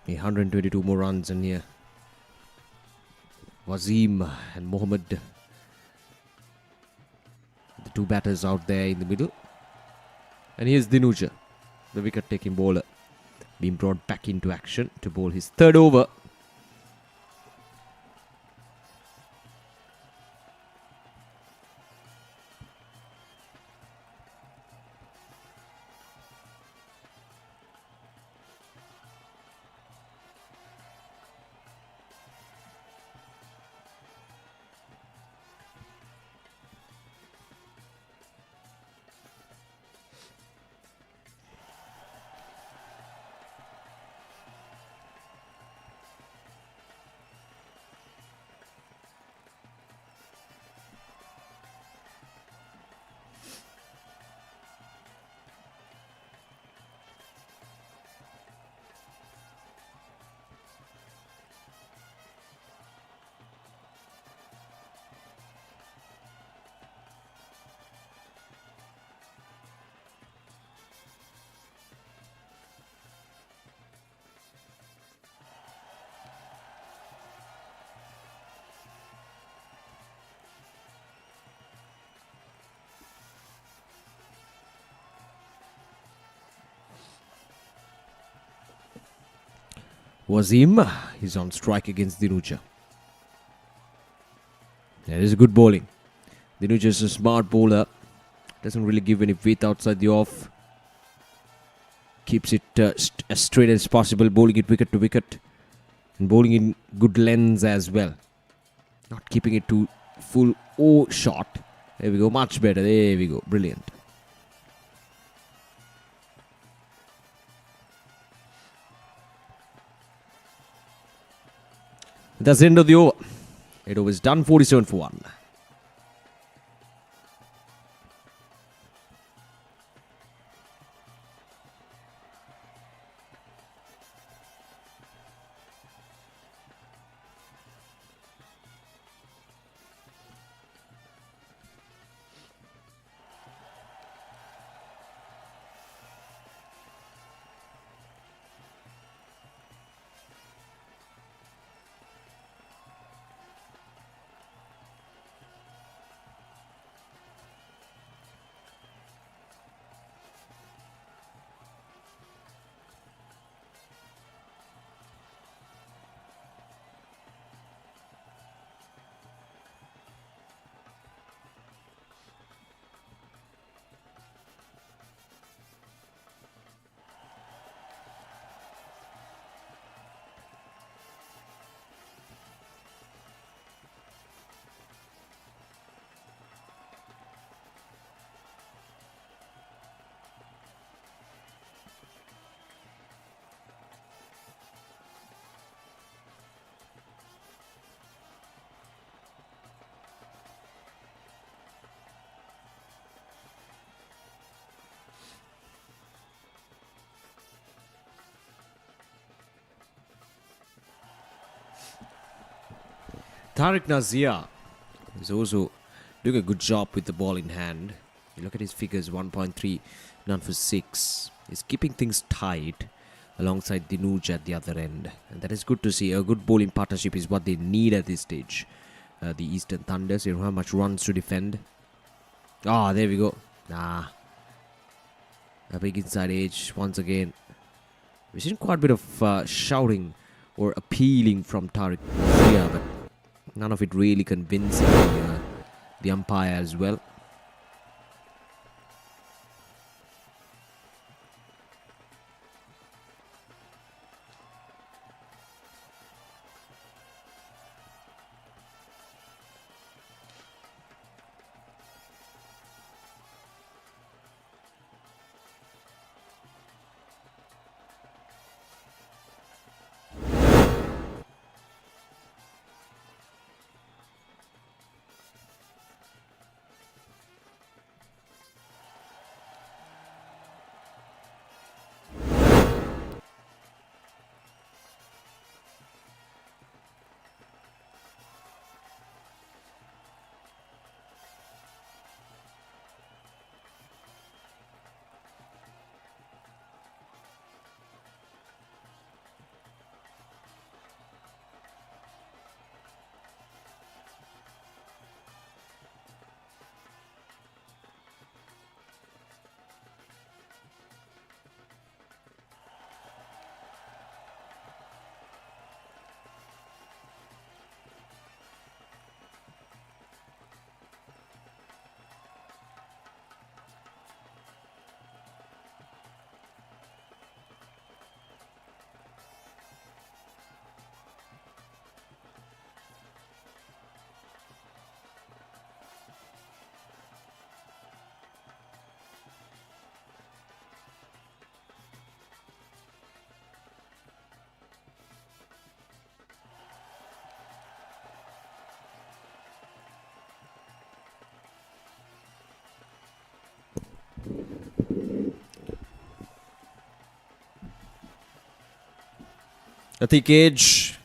122 more runs in here. Wasim and Mohammed. The two batters out there in the middle. And here's Dinuja, the wicket-taking bowler, being brought back into action to bowl his third over. Wasim is on strike against Dinuja. That is good bowling. Dinuja is a smart bowler. Doesn't really give any width outside the off. Keeps it as straight as possible, bowling it wicket to wicket. And bowling in good lengths as well. Not keeping it to full O shot. There we go, much better. There we go, brilliant. That's the end of the over. 8 overs done, 47 for 1. Tariq Nazia is also doing a good job with the ball in hand. You look at his figures, 1.3, none for 6. He's keeping things tight alongside Dinuj at the other end. And that is good to see. A good bowling partnership is what they need at this stage. The Eastern Thunders, they don't have much runs to defend. Ah, there we go. A big inside edge once again. We've seen quite a bit of shouting or appealing from Tariq Nazia, but none of it really convincing the umpire as well. A thick edge.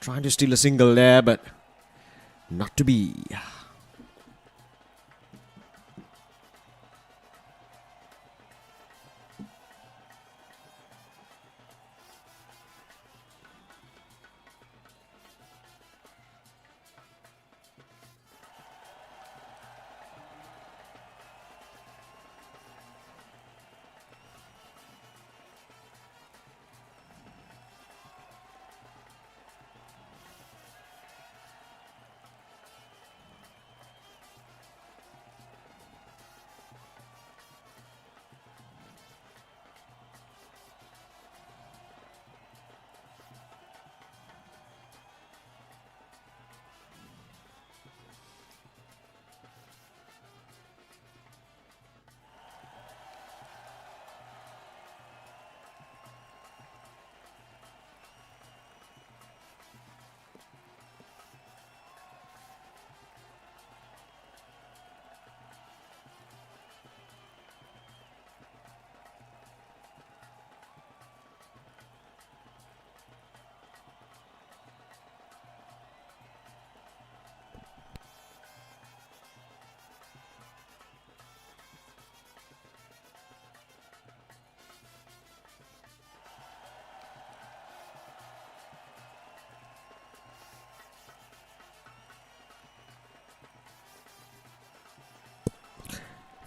Trying to steal a single there, but not to be.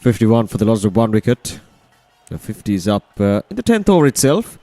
51 for the loss of 1 wicket. The 50 is up in the 10th over itself.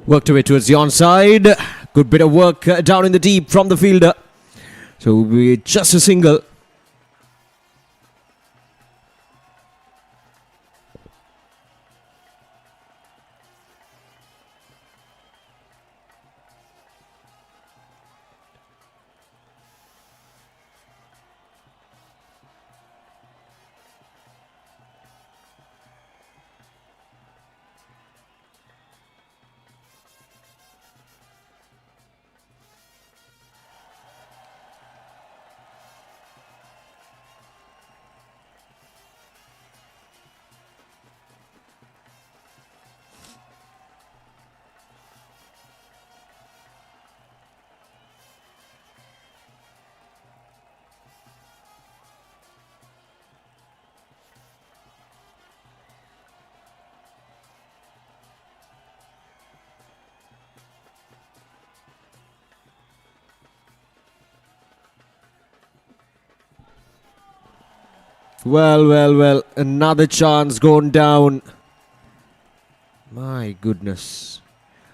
Worked away towards the onside. Good bit of work down in the deep from the fielder. So we just a single. Well. Another chance gone down. My goodness.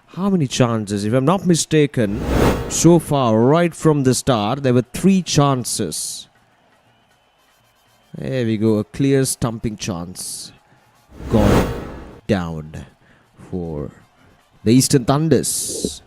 How many chances? If I'm not mistaken, so far, right from the start, there were 3 chances. There we go. A clear stumping chance gone down for the Eastern Thunders.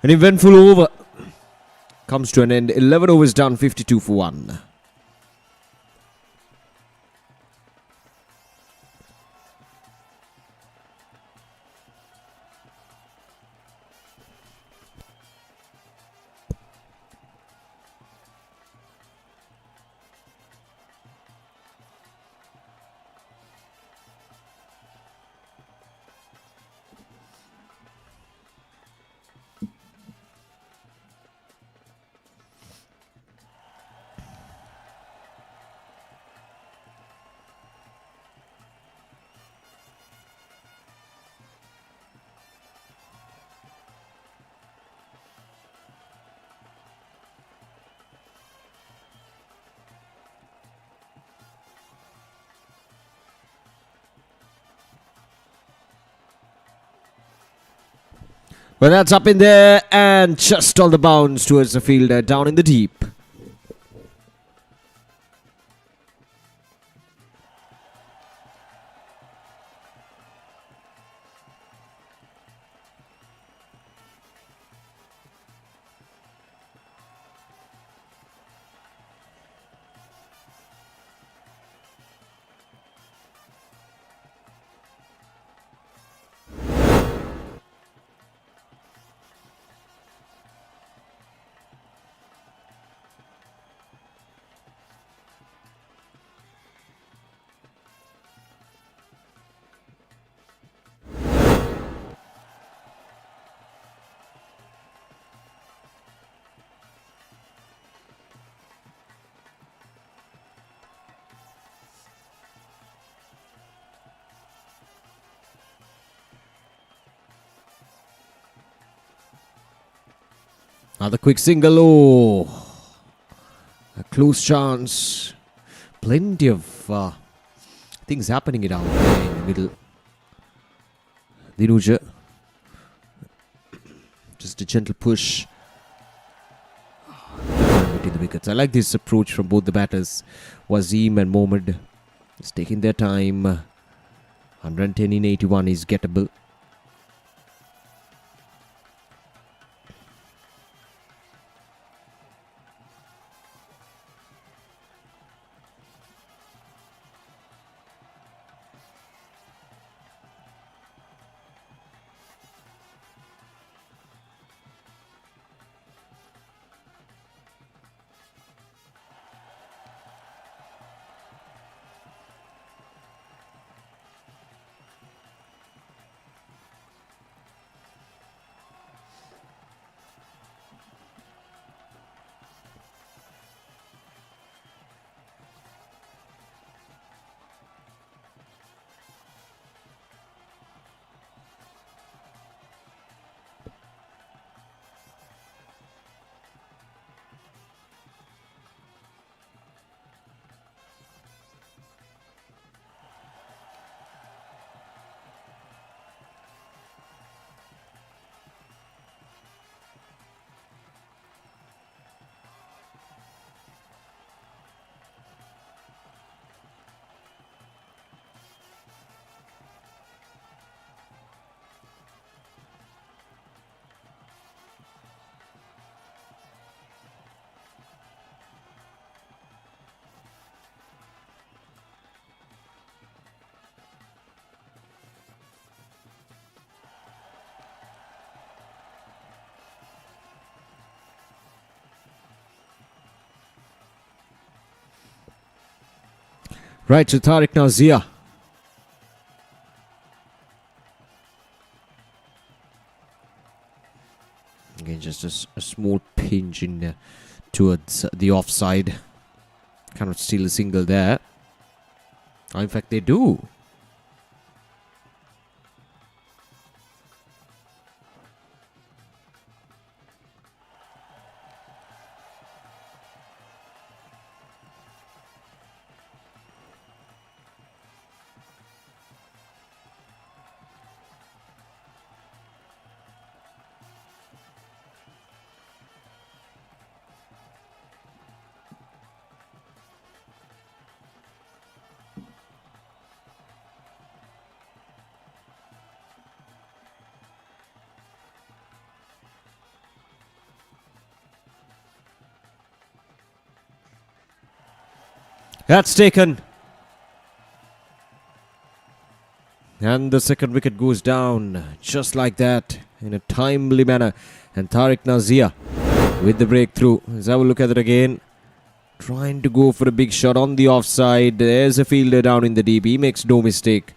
An eventful over comes to an end. 11 overs done, 52 for 1. But that's up in there and just on the bounce towards the fielder down in the deep. Another quick single. Oh, a close chance. Plenty of things happening it out there in the middle. Dinuja. Just a gentle push. Between the wickets. I like this approach from both the batters. Wasim and Mohammad. Just taking their time. 110 in 81 is gettable. Right, so Tariq Nazia. Again, just a small pinch in towards the offside. Cannot steal a single there. In fact, they do. That's taken. And the second wicket goes down just like that in a timely manner. And Tariq Nazia with the breakthrough. Let's have a look at it again. Trying to go for a big shot on the offside. There's a fielder down in the deep. He makes no mistake.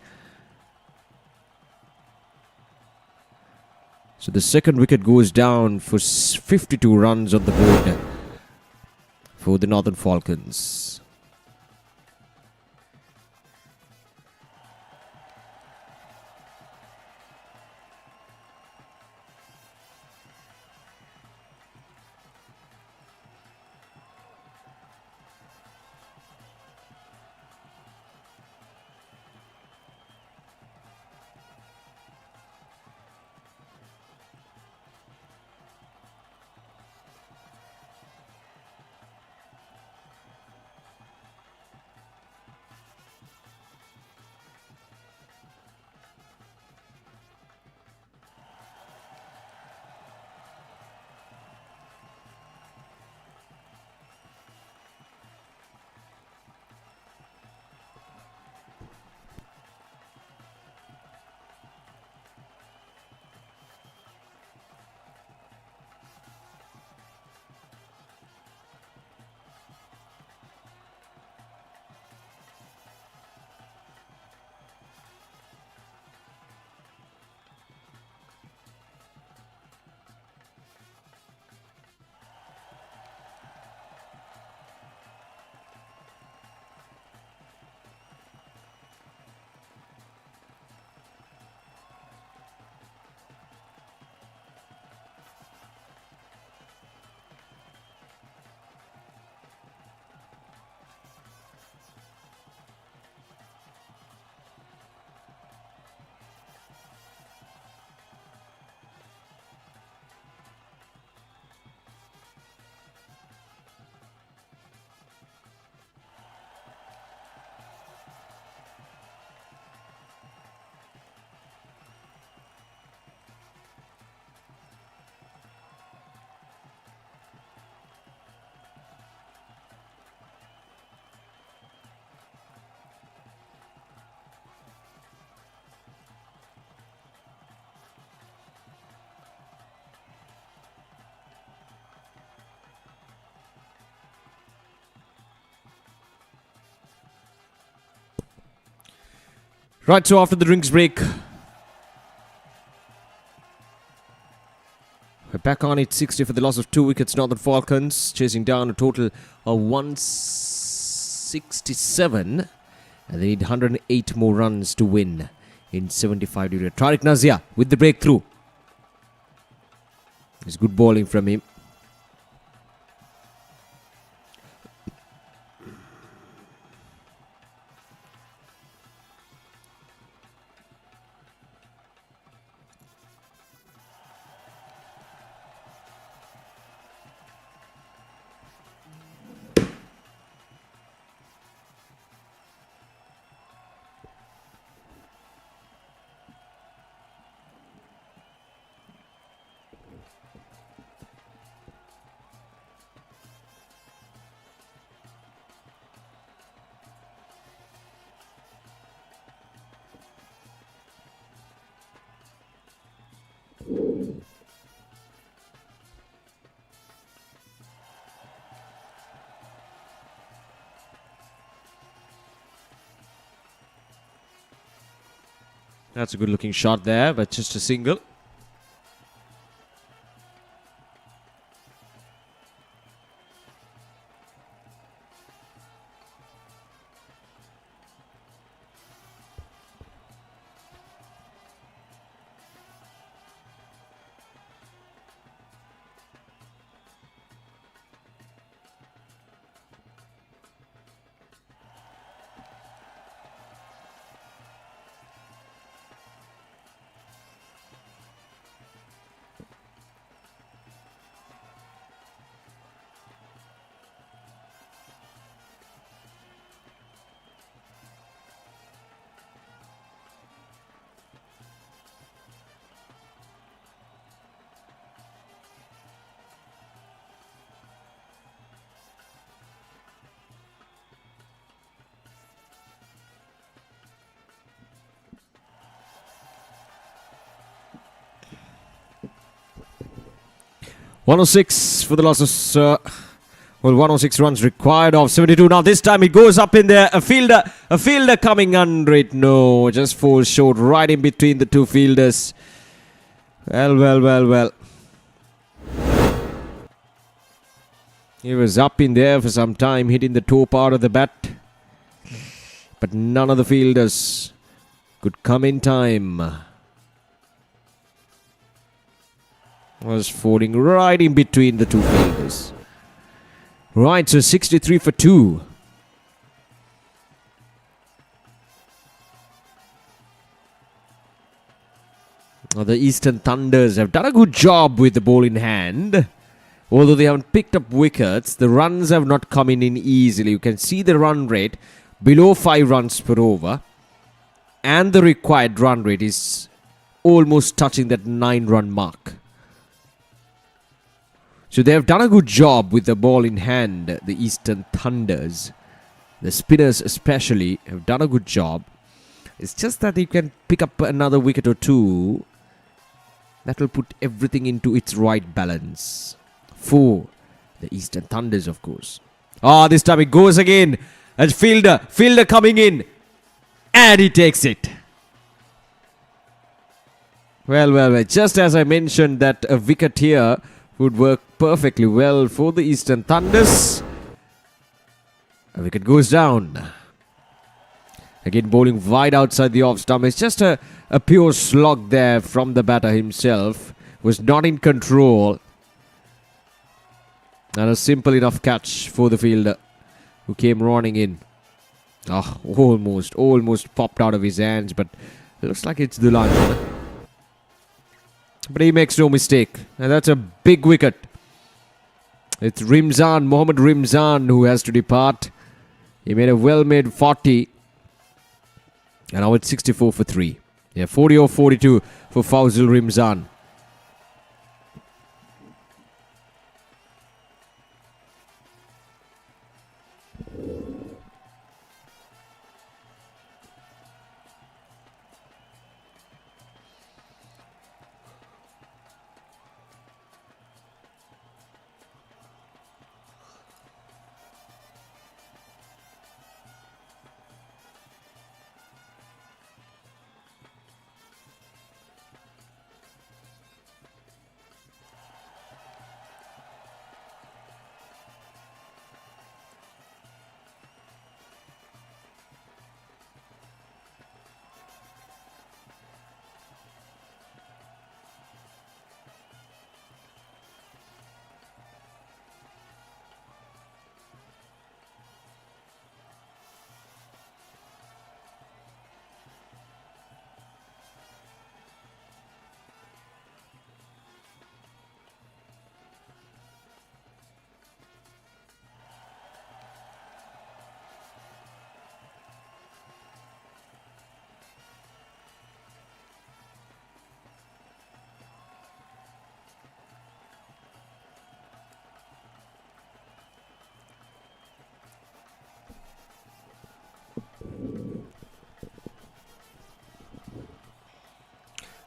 So the second wicket goes down for 52 runs on the board for the Northern Falcons. Right, so after the drinks break, we're back on it. 60 for the loss of 2 wickets. Northern Falcons chasing down a total of 167. And they need 108 more runs to win in 75 due to Tariq Nazia with the breakthrough. It's good bowling from him. That's a good looking shot there, but just a single. .106 for the loss of 106 runs required of 72. Now this time it goes up in there. A fielder coming under it. No, just falls short right in between the two fielders. Well. He was up in there for some time, hitting the toe part of the bat. But none of the fielders could come in time. Was falling right in between the two fielders. Right, so 63 for 2. Now the Eastern Thunders have done a good job with the ball in hand. Although they haven't picked up wickets, the runs have not come in easily. You can see the run rate below 5 runs per over. And the required run rate is almost touching that 9-run mark. So they have done a good job with the ball in hand, the Eastern Thunders. The spinners especially have done a good job. It's just that you can pick up another wicket or two. That will put everything into its right balance. For the Eastern Thunders, of course. This time it goes again. And fielder coming in. And he takes it. Well. Just as I mentioned that a wicket here would work perfectly well for the Eastern Thunders. A wicket goes down. Again, bowling wide outside the off stump. It's just a pure slog there from the batter himself. Was not in control. And a simple enough catch for the fielder who came running in. Almost popped out of his hands, but it looks like it's Dulan. But he makes no mistake. And that's a big wicket. It's Mohammad Rimzan, who has to depart. He made a well-made 40. And now it's 64 for 3. Yeah, 40 or 42 for Fawzul Rimzan.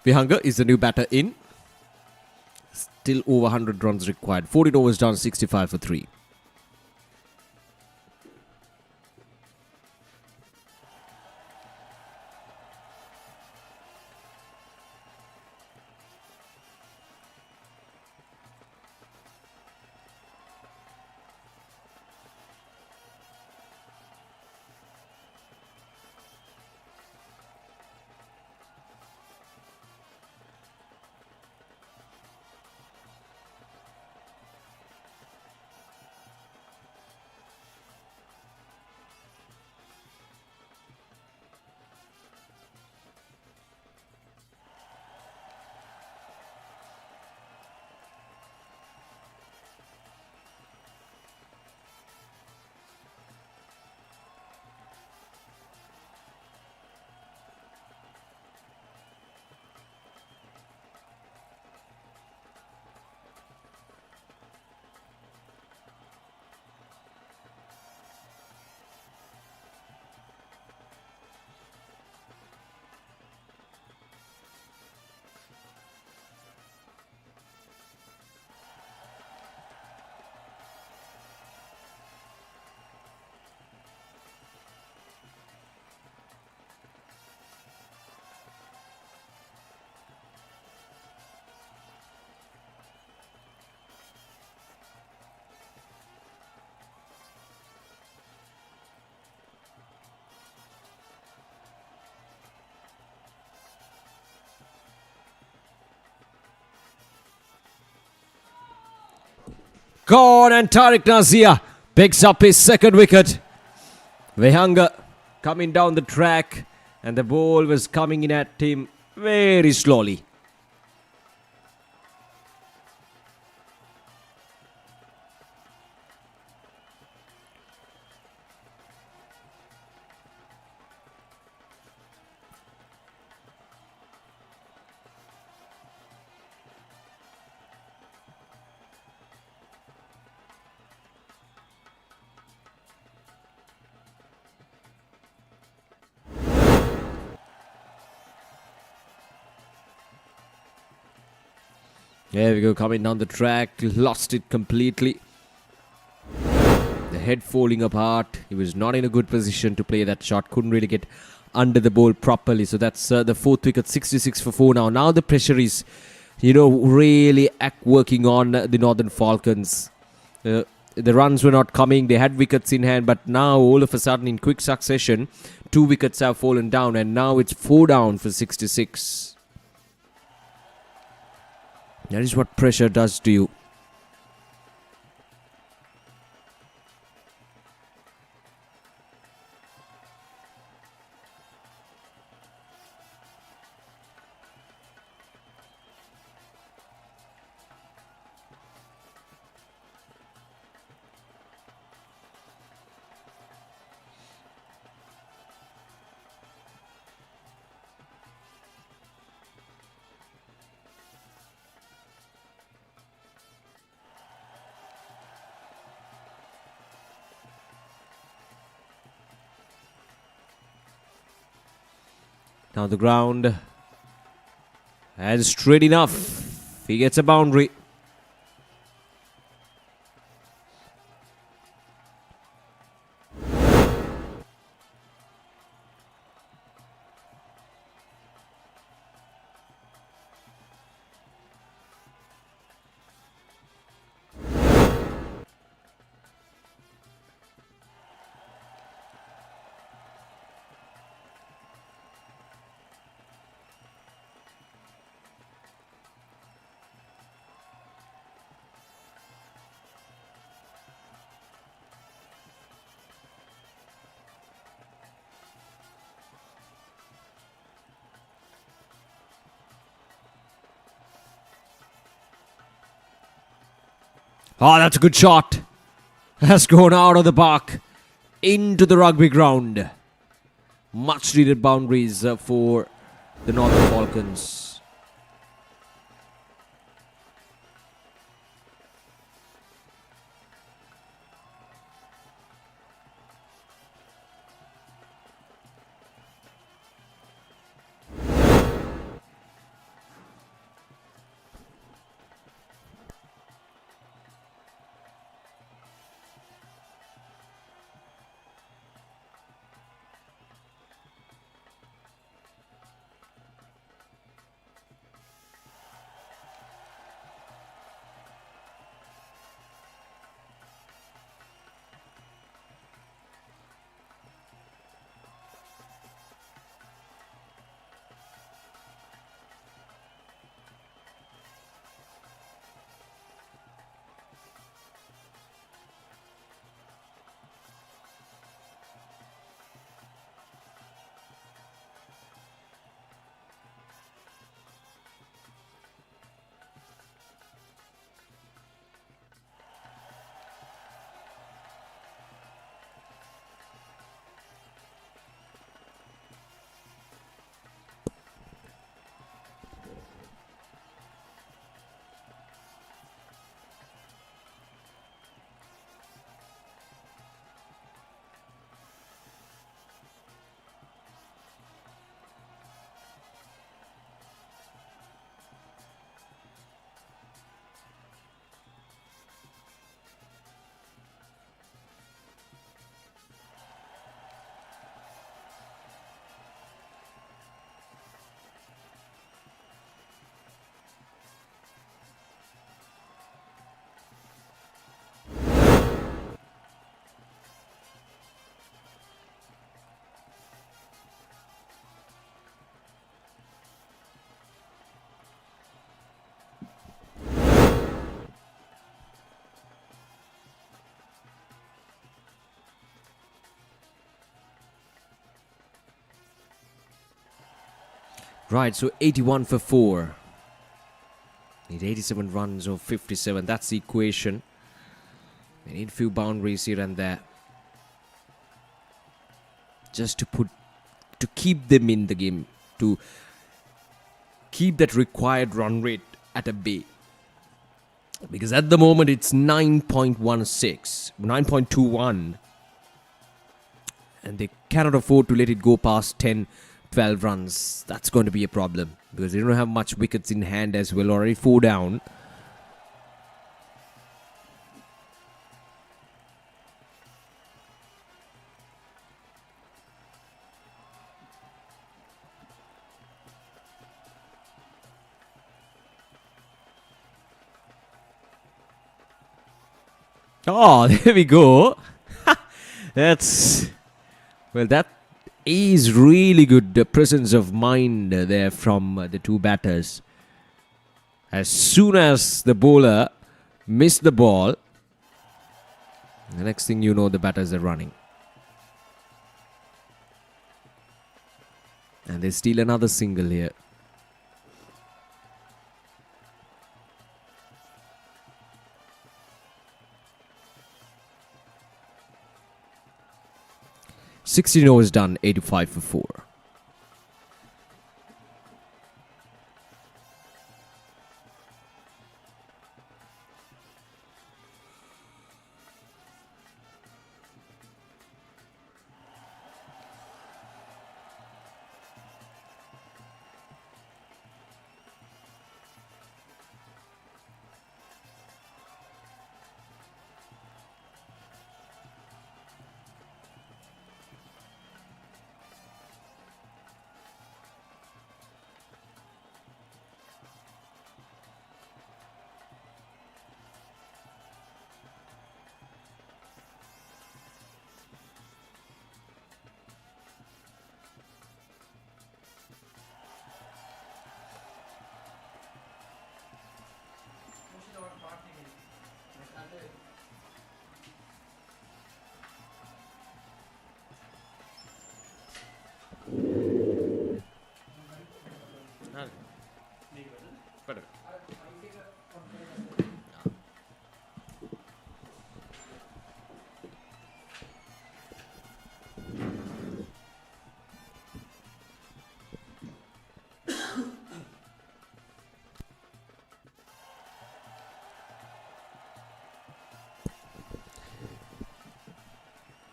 Vihanga is the new batter in. Still over 100 runs required. 14 overs done, 65 for 3. Gone, and Tariq Nazia picks up his second wicket. Vihanga coming down the track, and the ball was coming in at him very slowly. There we go, coming down the track, lost it completely. The head falling apart. He was not in a good position to play that shot. Couldn't really get under the ball properly. So that's the fourth wicket, 66 for 4 now. Now the pressure is, really working on the Northern Falcons. The runs were not coming. They had wickets in hand. But now, all of a sudden, in quick succession, 2 wickets have fallen down. And now it's 4 down for 66. That is what pressure does to you. Now the ground, and straight enough, he gets a boundary. Oh, that's a good shot. Has gone out of the park into the rugby ground. Much needed boundaries for the Northern Falcons. Right, so 81 for 4. Need 87 runs or 57. That's the equation. We need a few boundaries here and there. Just to keep them in the game. To keep that required run rate at a bay. Because at the moment it's 9.16, 9.21. And they cannot afford to let it go past 10, 12 runs. That's going to be a problem. Because they don't have much wickets in hand as well. Already 4 down. Oh, there we go. That's... Well, that is really good presence of mind there from the two batters. As soon as the bowler missed the ball, the next thing you know, the batters are running. And they steal another single here. $16 overs done, 85 for 4.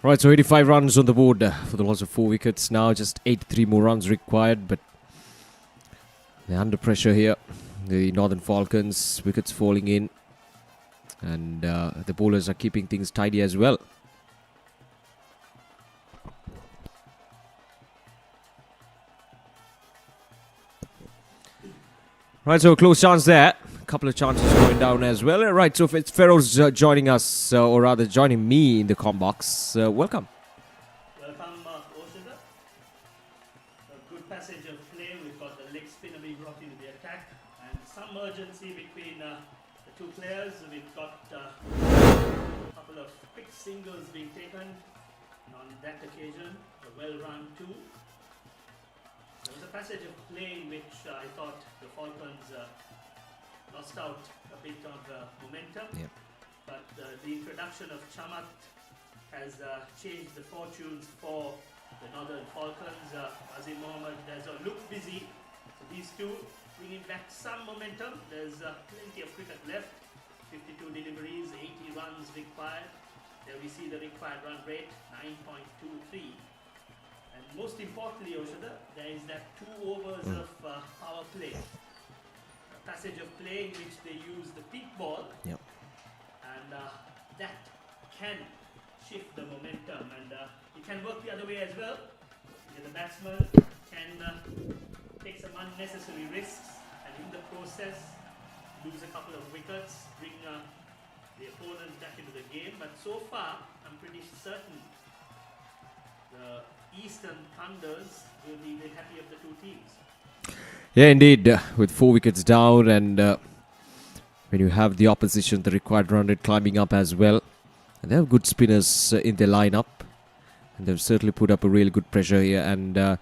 Right, so 85 runs on the board for the loss of 4 wickets. Now just 83 more runs required, but they're under pressure here. The Northern Falcons, wickets falling in. And the bowlers are keeping things tidy as well. Right, so a close chance there. A couple of chances going down as well. Right, so it's Feroz joining us, or rather joining me in the comm box. Welcome. Welcome, Oshida. A good passage of play. We've got the leg spinner being brought into the attack, and some urgency between the two players. We've got a couple of quick singles being taken, and on that occasion, a well-run 2. There was a passage of play in which I thought the Falcons lost out a bit of momentum. Yep. But the introduction of Chamat has changed the fortunes for the Northern Falcons. Azim Mohammed does look busy. So these two bringing back some momentum. There's plenty of cricket left. 52 deliveries, 80 runs required. There we see the required run rate, 9.23. And most importantly, Oshada, there is that 2 overs of power play. A passage of play in which they use the peak ball. Yep. And that can shift the momentum, and it can work the other way as well. The batsman can take some unnecessary risks and in the process lose a couple of wickets, bring the opponent back into the game. But so far, I'm pretty certain the Eastern Thunders will be the happy of the two teams. Yeah, indeed. With 4 wickets down, and when you have the opposition, the required run rate climbing up as well. And they have good spinners in their lineup. And they've certainly put up a really good pressure here, and a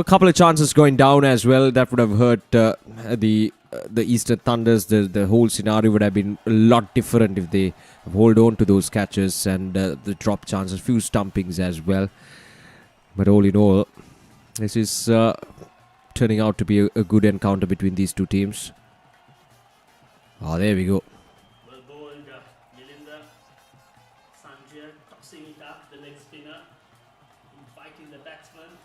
couple of chances going down as well. That would have hurt the Eastern Thunders. The whole scenario would have been a lot different if they hold on to those catches and the drop chances, few stumpings as well. But all in all, this is turning out to be a good encounter between these two teams. Oh, there we go. Well bowled, Milinda. Sanjay tossing it up, the leg spinner, inviting the batsman.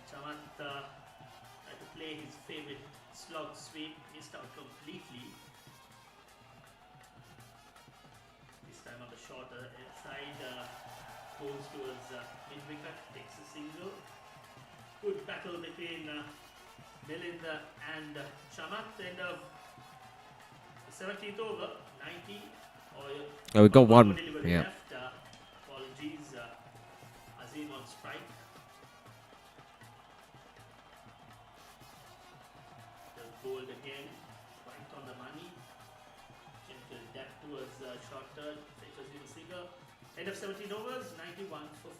Chamat tried to play his favourite slog sweep, missed out completely. This time on the shorter side, goes towards mid-wicket, takes a single. Good battle between Milinda and Chamat. End of 17th over, 90. Oh, we got one. Delivery Yeah. left. Apologies. Azim on strike. The bowled again, right on the money. Gentle depth towards short turn. Fetches in a single. End of 17 overs, 91 for 4.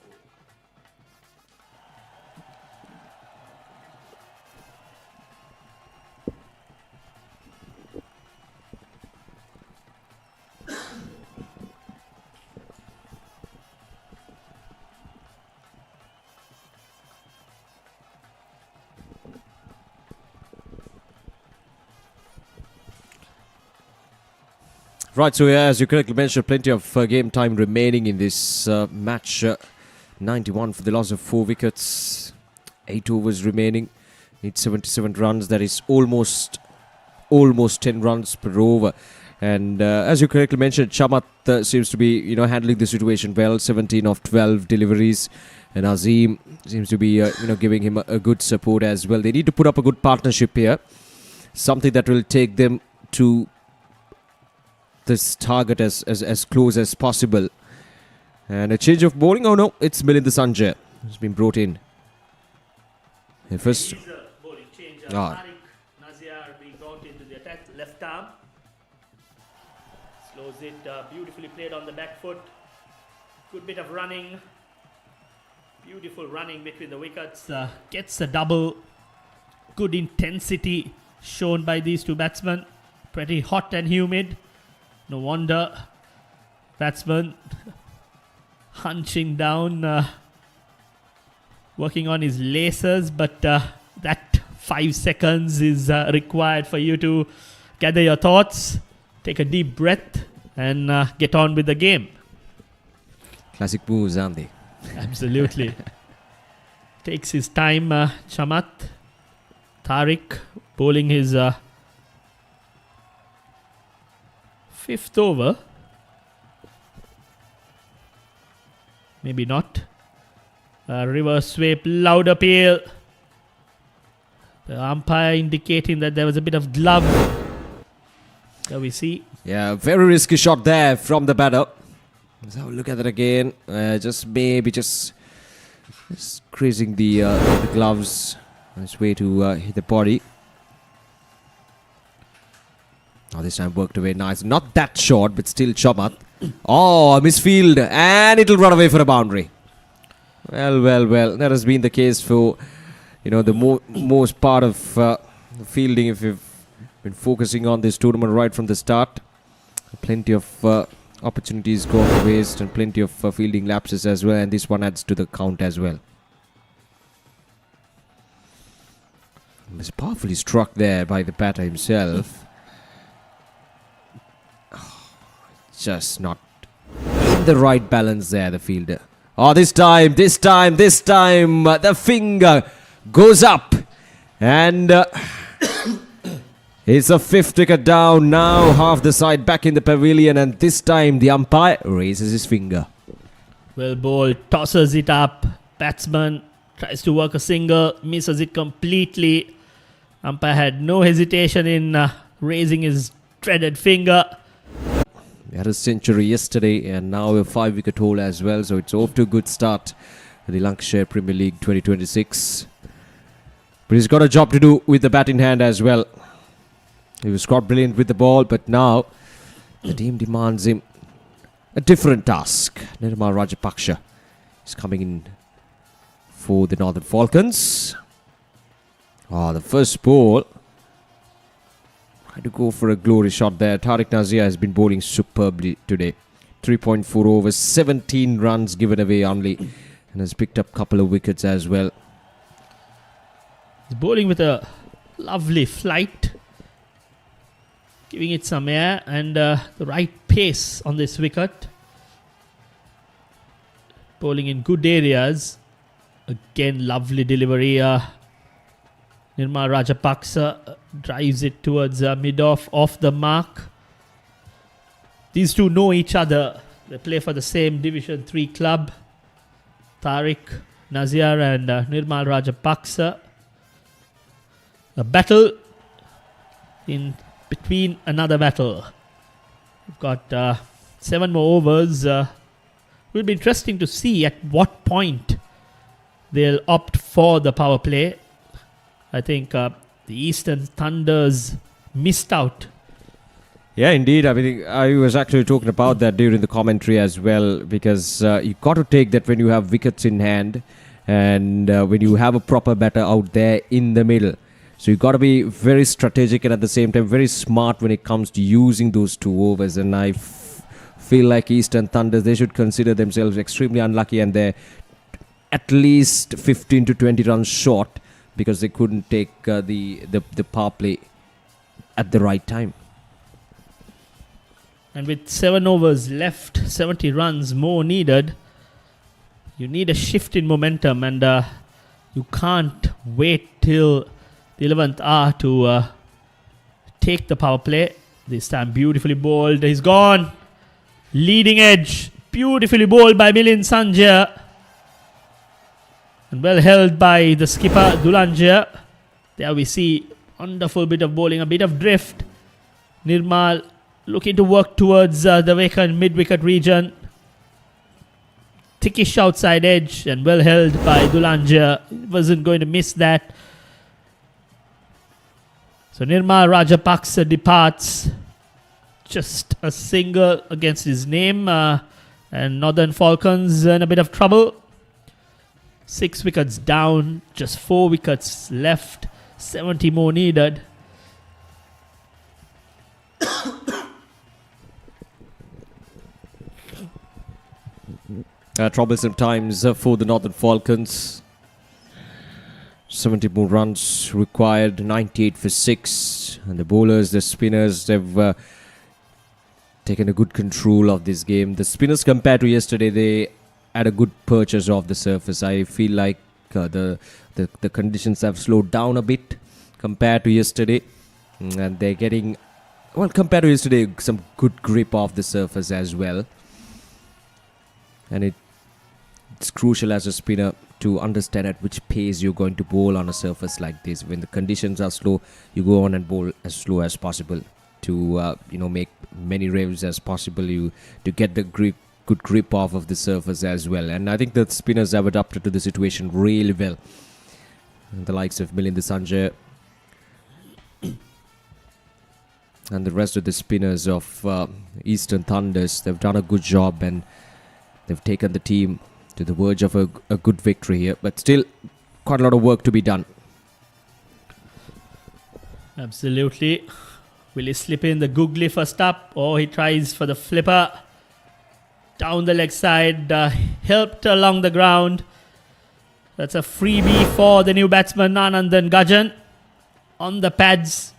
Right, so yeah, as you correctly mentioned, plenty of game time remaining in this match. 91 for the loss of 4 wickets. 8 overs remaining. Need 77 runs. That is almost 10 runs per over. And as you correctly mentioned, Chamat seems to be, handling the situation well. 17 of 12 deliveries. And Azim seems to be, giving him a good support as well. They need to put up a good partnership here. Something that will take them to this target as close as possible. And a change of bowling. Oh no, it's Milinda Sanjay who's been brought in. And first, He's a bowling change. Ah. Tariq Naziar being brought into the attack, left arm. Slows it, beautifully played on the back foot. Good bit of running. Beautiful running between the wickets. Gets a double. Good intensity shown by these two batsmen. Pretty hot and humid. No wonder. Batsman hunching down, working on his laces, but that 5 seconds is required for you to gather your thoughts, take a deep breath, and get on with the game. classic moves, aren't they? Absolutely. Takes his time, Chamat. Tariq bowling his 5th over. Maybe not. Reverse sweep, loud appeal. The umpire indicating that there was a bit of glove. There we see. Yeah, very risky shot there from the batter. Let's have a look at that again. Just grazing the gloves on its way to hit the body. Oh, this time worked away nice. Not that short, but still Chamat. Oh, misfield. And it'll run away for a boundary. Well. That has been the case for, the most part of fielding if you've been focusing on this tournament right from the start. Plenty of opportunities go to waste and plenty of fielding lapses as well. And this one adds to the count as well. It was powerfully struck there by the batter himself. Just not in the right balance there, the fielder. Oh, this time, the finger goes up. And it's a 5th wicket down. Now half the side back in the pavilion. And this time the umpire raises his finger. Well bowled, tosses it up. Batsman tries to work a single, misses it completely. Umpire had no hesitation in raising his dreaded finger. He had a century yesterday and now a 5-wicket haul as well. So it's off to a good start for the Lancashire Premier League 2026. But he's got a job to do with the bat in hand as well. He was quite brilliant with the ball, but now the team demands him a different task. Nirmal Rajapaksa is coming in for the Northern Falcons. The first ball. Tried to go for a glory shot there. Tariq Nazir has been bowling superbly today. 3.4 overs, 17 runs given away only, and has picked up a couple of wickets as well. He's bowling with a lovely flight, giving it some air and the right pace on this wicket. Bowling in good areas. Again, lovely delivery. Nirmal Rajapaksa drives it towards mid-off the mark. These two know each other. They play for the same Division 3 club. Tariq Nazir and Nirmal Rajapaksa. A battle in between another battle. We've got 7 more overs. Will be interesting to see at what point they'll opt for the power play. I think the Eastern Thunders missed out. Yeah, indeed. I mean, I was actually talking about that during the commentary as well, because you got to take that when you have wickets in hand and when you have a proper batter out there in the middle. So you got to be very strategic and at the same time very smart when it comes to using those 2 overs. And I feel like Eastern Thunders, they should consider themselves extremely unlucky, and they're at least 15 to 20 runs short because they couldn't take the power play at the right time. And with 7 overs left, 70 runs more needed. You need a shift in momentum, and you can't wait till the 11th hour to take the power play. This time beautifully bowled. He's gone. Leading edge. Beautifully bowled by Milind Sanjay. And well held by the skipper Dulanjia. There we see wonderful bit of bowling, a bit of drift. Nirmal looking to work towards the vacant mid-wicket region. Thickish outside edge and well held by Dulanjia. Wasn't going to miss that. So Nirmal Rajapaksa departs. Just a single against his name. And Northern Falcons in a bit of trouble. 6 wickets down. Just 4 wickets left. 70 more needed. Troublesome times for the Northern Falcons. 70 more runs required, 98 for 6. And the bowlers, the spinners, they've taken a good control of this game. The spinners, compared to yesterday, they had a good purchase of the surface. I feel like the conditions have slowed down a bit compared to yesterday. And they're getting, well, compared to yesterday, some good grip of the surface as well. And it's crucial as a spinner to understand at which pace you're going to bowl on a surface like this. When the conditions are slow, you go on and bowl as slow as possible to make many revs as possible, to get the good grip off of the surface as well. And I think the spinners have adapted to the situation really well. And the likes of Milind Sanjay and the rest of the spinners of Eastern Thunders, they've done a good job and they've taken the team to the verge of a good victory here. But still, quite a lot of work to be done. Absolutely. Will he slip in the googly first up? Or he tries for the flipper. Down the leg side. Helped along the ground. That's a freebie for the new batsman, Nanandan Gajan. On the pads.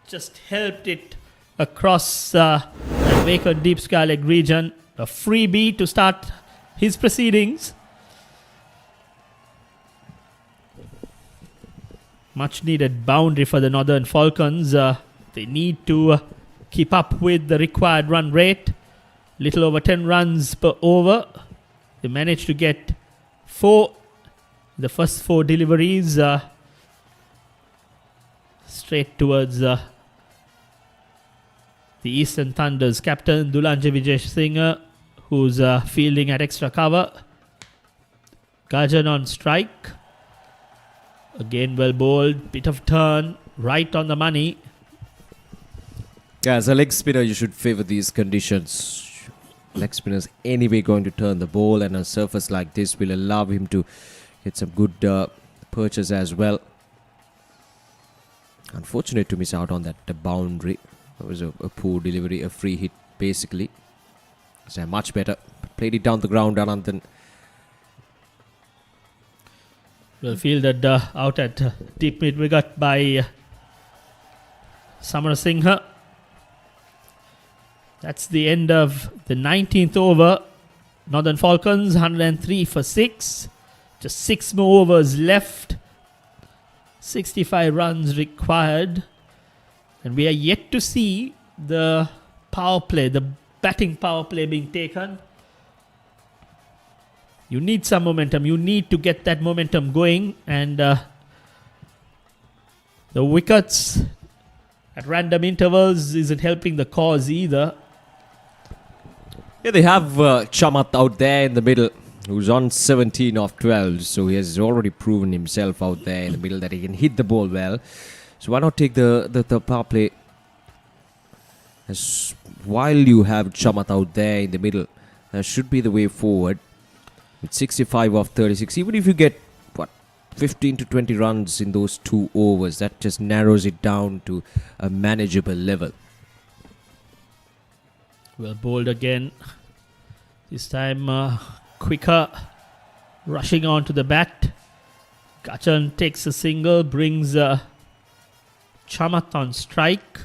Just helped it across the vacant deep sky leg region. A freebie to start his proceedings. Much needed boundary for the Northern Falcons. They need to keep up with the required run rate. Little over 10 runs per over. They managed to get 4. The first 4 deliveries straight towards the Eastern Thunders captain Dulanjia Vijay Singh, who's fielding at extra cover. Gajan on strike. Again well bowled. Bit of turn. Right on the money. Yeah, as a leg spinner, you should favour these conditions. leg spinners anyway going to turn the ball, and a surface like this will allow him to get some good perches as well. Unfortunate to miss out on that boundary. It was a poor delivery, a free hit basically. So much better. Played it down the ground, Ananthan. Well fielded out at deep mid wicket by Samarasinghe. That's the end of the 19th over. Northern Falcons 103 for 6. Just 6 more overs left. 65 runs required. And we are yet to see the power play, the batting power play being taken. You need some momentum. You need to get that momentum going. And the wickets at random intervals isn't helping the cause either. Yeah, they have Chamat out there in the middle, who's on 17 of 12. So he has already proven himself out there in the middle that he can hit the ball well. So why not take the power play as while you have Chamat out there in the middle? That should be the way forward. With 65 of 36, even if you get 15 to 20 runs in those 2 overs, that just narrows it down to a manageable level. Well bowled again. This time quicker, rushing on to the bat. Gachan takes a single, brings Chamat on strike.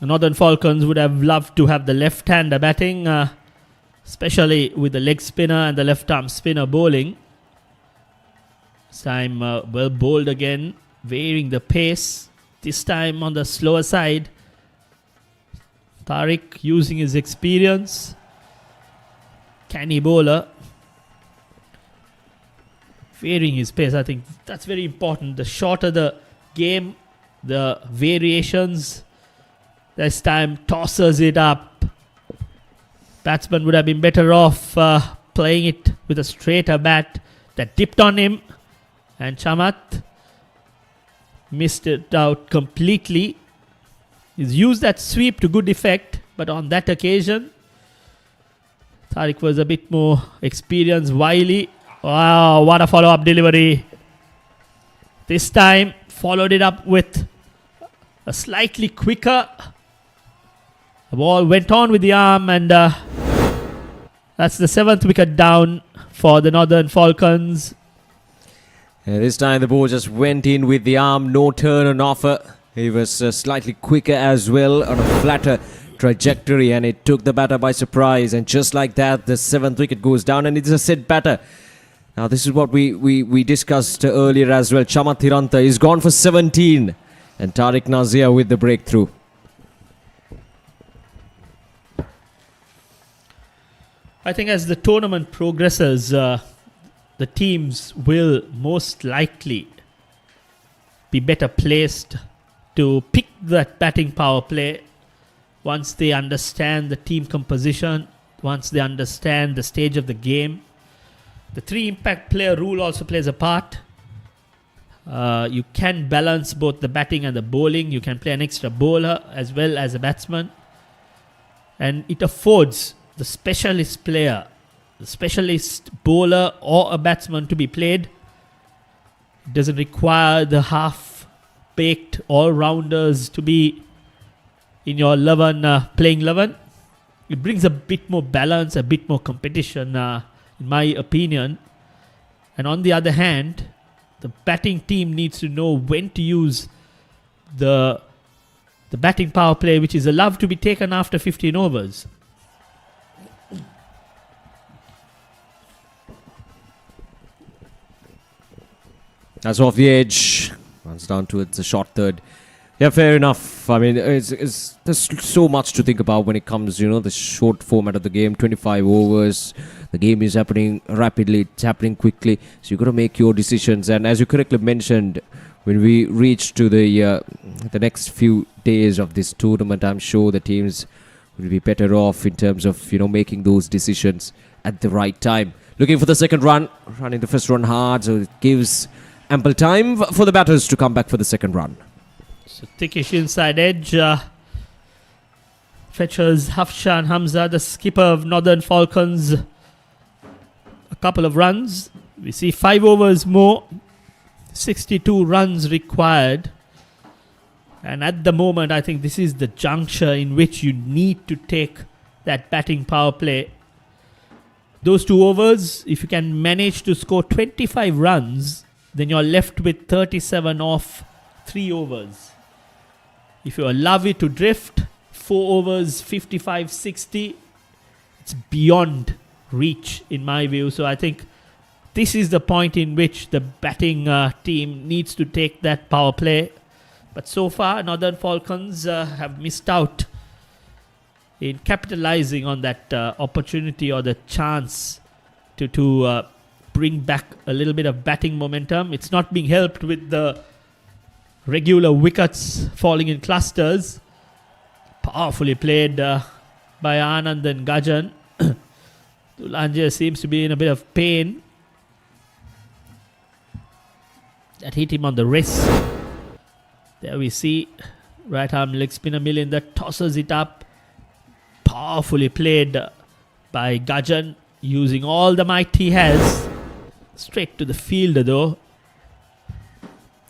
Northern Falcons would have loved to have the left-hander batting, especially with the leg spinner and the left-arm spinner bowling. This time well bowled again, varying the pace. This time on the slower side. Tariq using his experience. Canny bowler. Varying his pace. I think that's very important. The shorter the game, the variations. This time tosses it up. Batsman would have been better off playing it with a straighter bat that dipped on him. And Chamat missed it out completely. He's used that sweep to good effect, but on that occasion, Tariq was a bit more experienced, wily. Wow, what a follow-up delivery. This time, followed it up with a slightly quicker. The ball went on with the arm, and that's the 7th wicket down for the Northern Falcons. This time the ball just went in with the arm, no turn on offer. He was slightly quicker as well on a flatter trajectory, and it took the batter by surprise. And just like that, the 7th wicket goes down, and it's a set batter. Now this is what we discussed earlier as well. Chamat Hiranta is gone for 17, and Tariq Nazia with the breakthrough. I think as the tournament progresses, the teams will most likely be better placed to pick that batting power play once they understand the team composition, once they understand the stage of the game. The 3 impact player rule also plays a part. You can balance both the batting and the bowling. You can play an extra bowler as well as a batsman. And it affords the specialist player, the specialist bowler or a batsman to be played. It doesn't require the half-baked all-rounders to be in your 11, playing 11. It brings a bit more balance, a bit more competition, in my opinion. And on the other hand, the batting team needs to know when to use the batting power play, which is allowed to be taken after 15 overs. That's off the edge. Runs down towards the short third. Yeah, fair enough. I mean, there's so much to think about when it comes, the short format of the game. 25 overs. The game is happening rapidly. It's happening quickly. So you've got to make your decisions. And as you correctly mentioned, when we reach to the next few days of this tournament, I'm sure the teams will be better off in terms of, making those decisions at the right time. Looking for the second run. Running the first run hard. So it gives ample time for the batters to come back for the second run. So thickish inside edge. Fetchers Hafshan Hamza, the skipper of Northern Falcons. A couple of runs. We see 5 overs more. 62 runs required. And at the moment, I think this is the juncture in which you need to take that batting power play. Those 2 overs, if you can manage to score 25 runs, then you're left with 37 off 3 overs. If you allow it to drift, 4 overs, 55, 60, it's beyond reach in my view. So I think this is the point in which the batting team needs to take that power play. But so far, Northern Falcons have missed out in capitalizing on that opportunity or the chance to bring back a little bit of batting momentum. It's not being helped with the regular wickets falling in clusters. Powerfully played by Anand and Gajan. Dulanje seems to be in a bit of pain. That hit him on the wrist. There we see right arm leg spinner Milinder tosses it up. Powerfully played by Gajan, using all the might he has. Straight to the fielder though.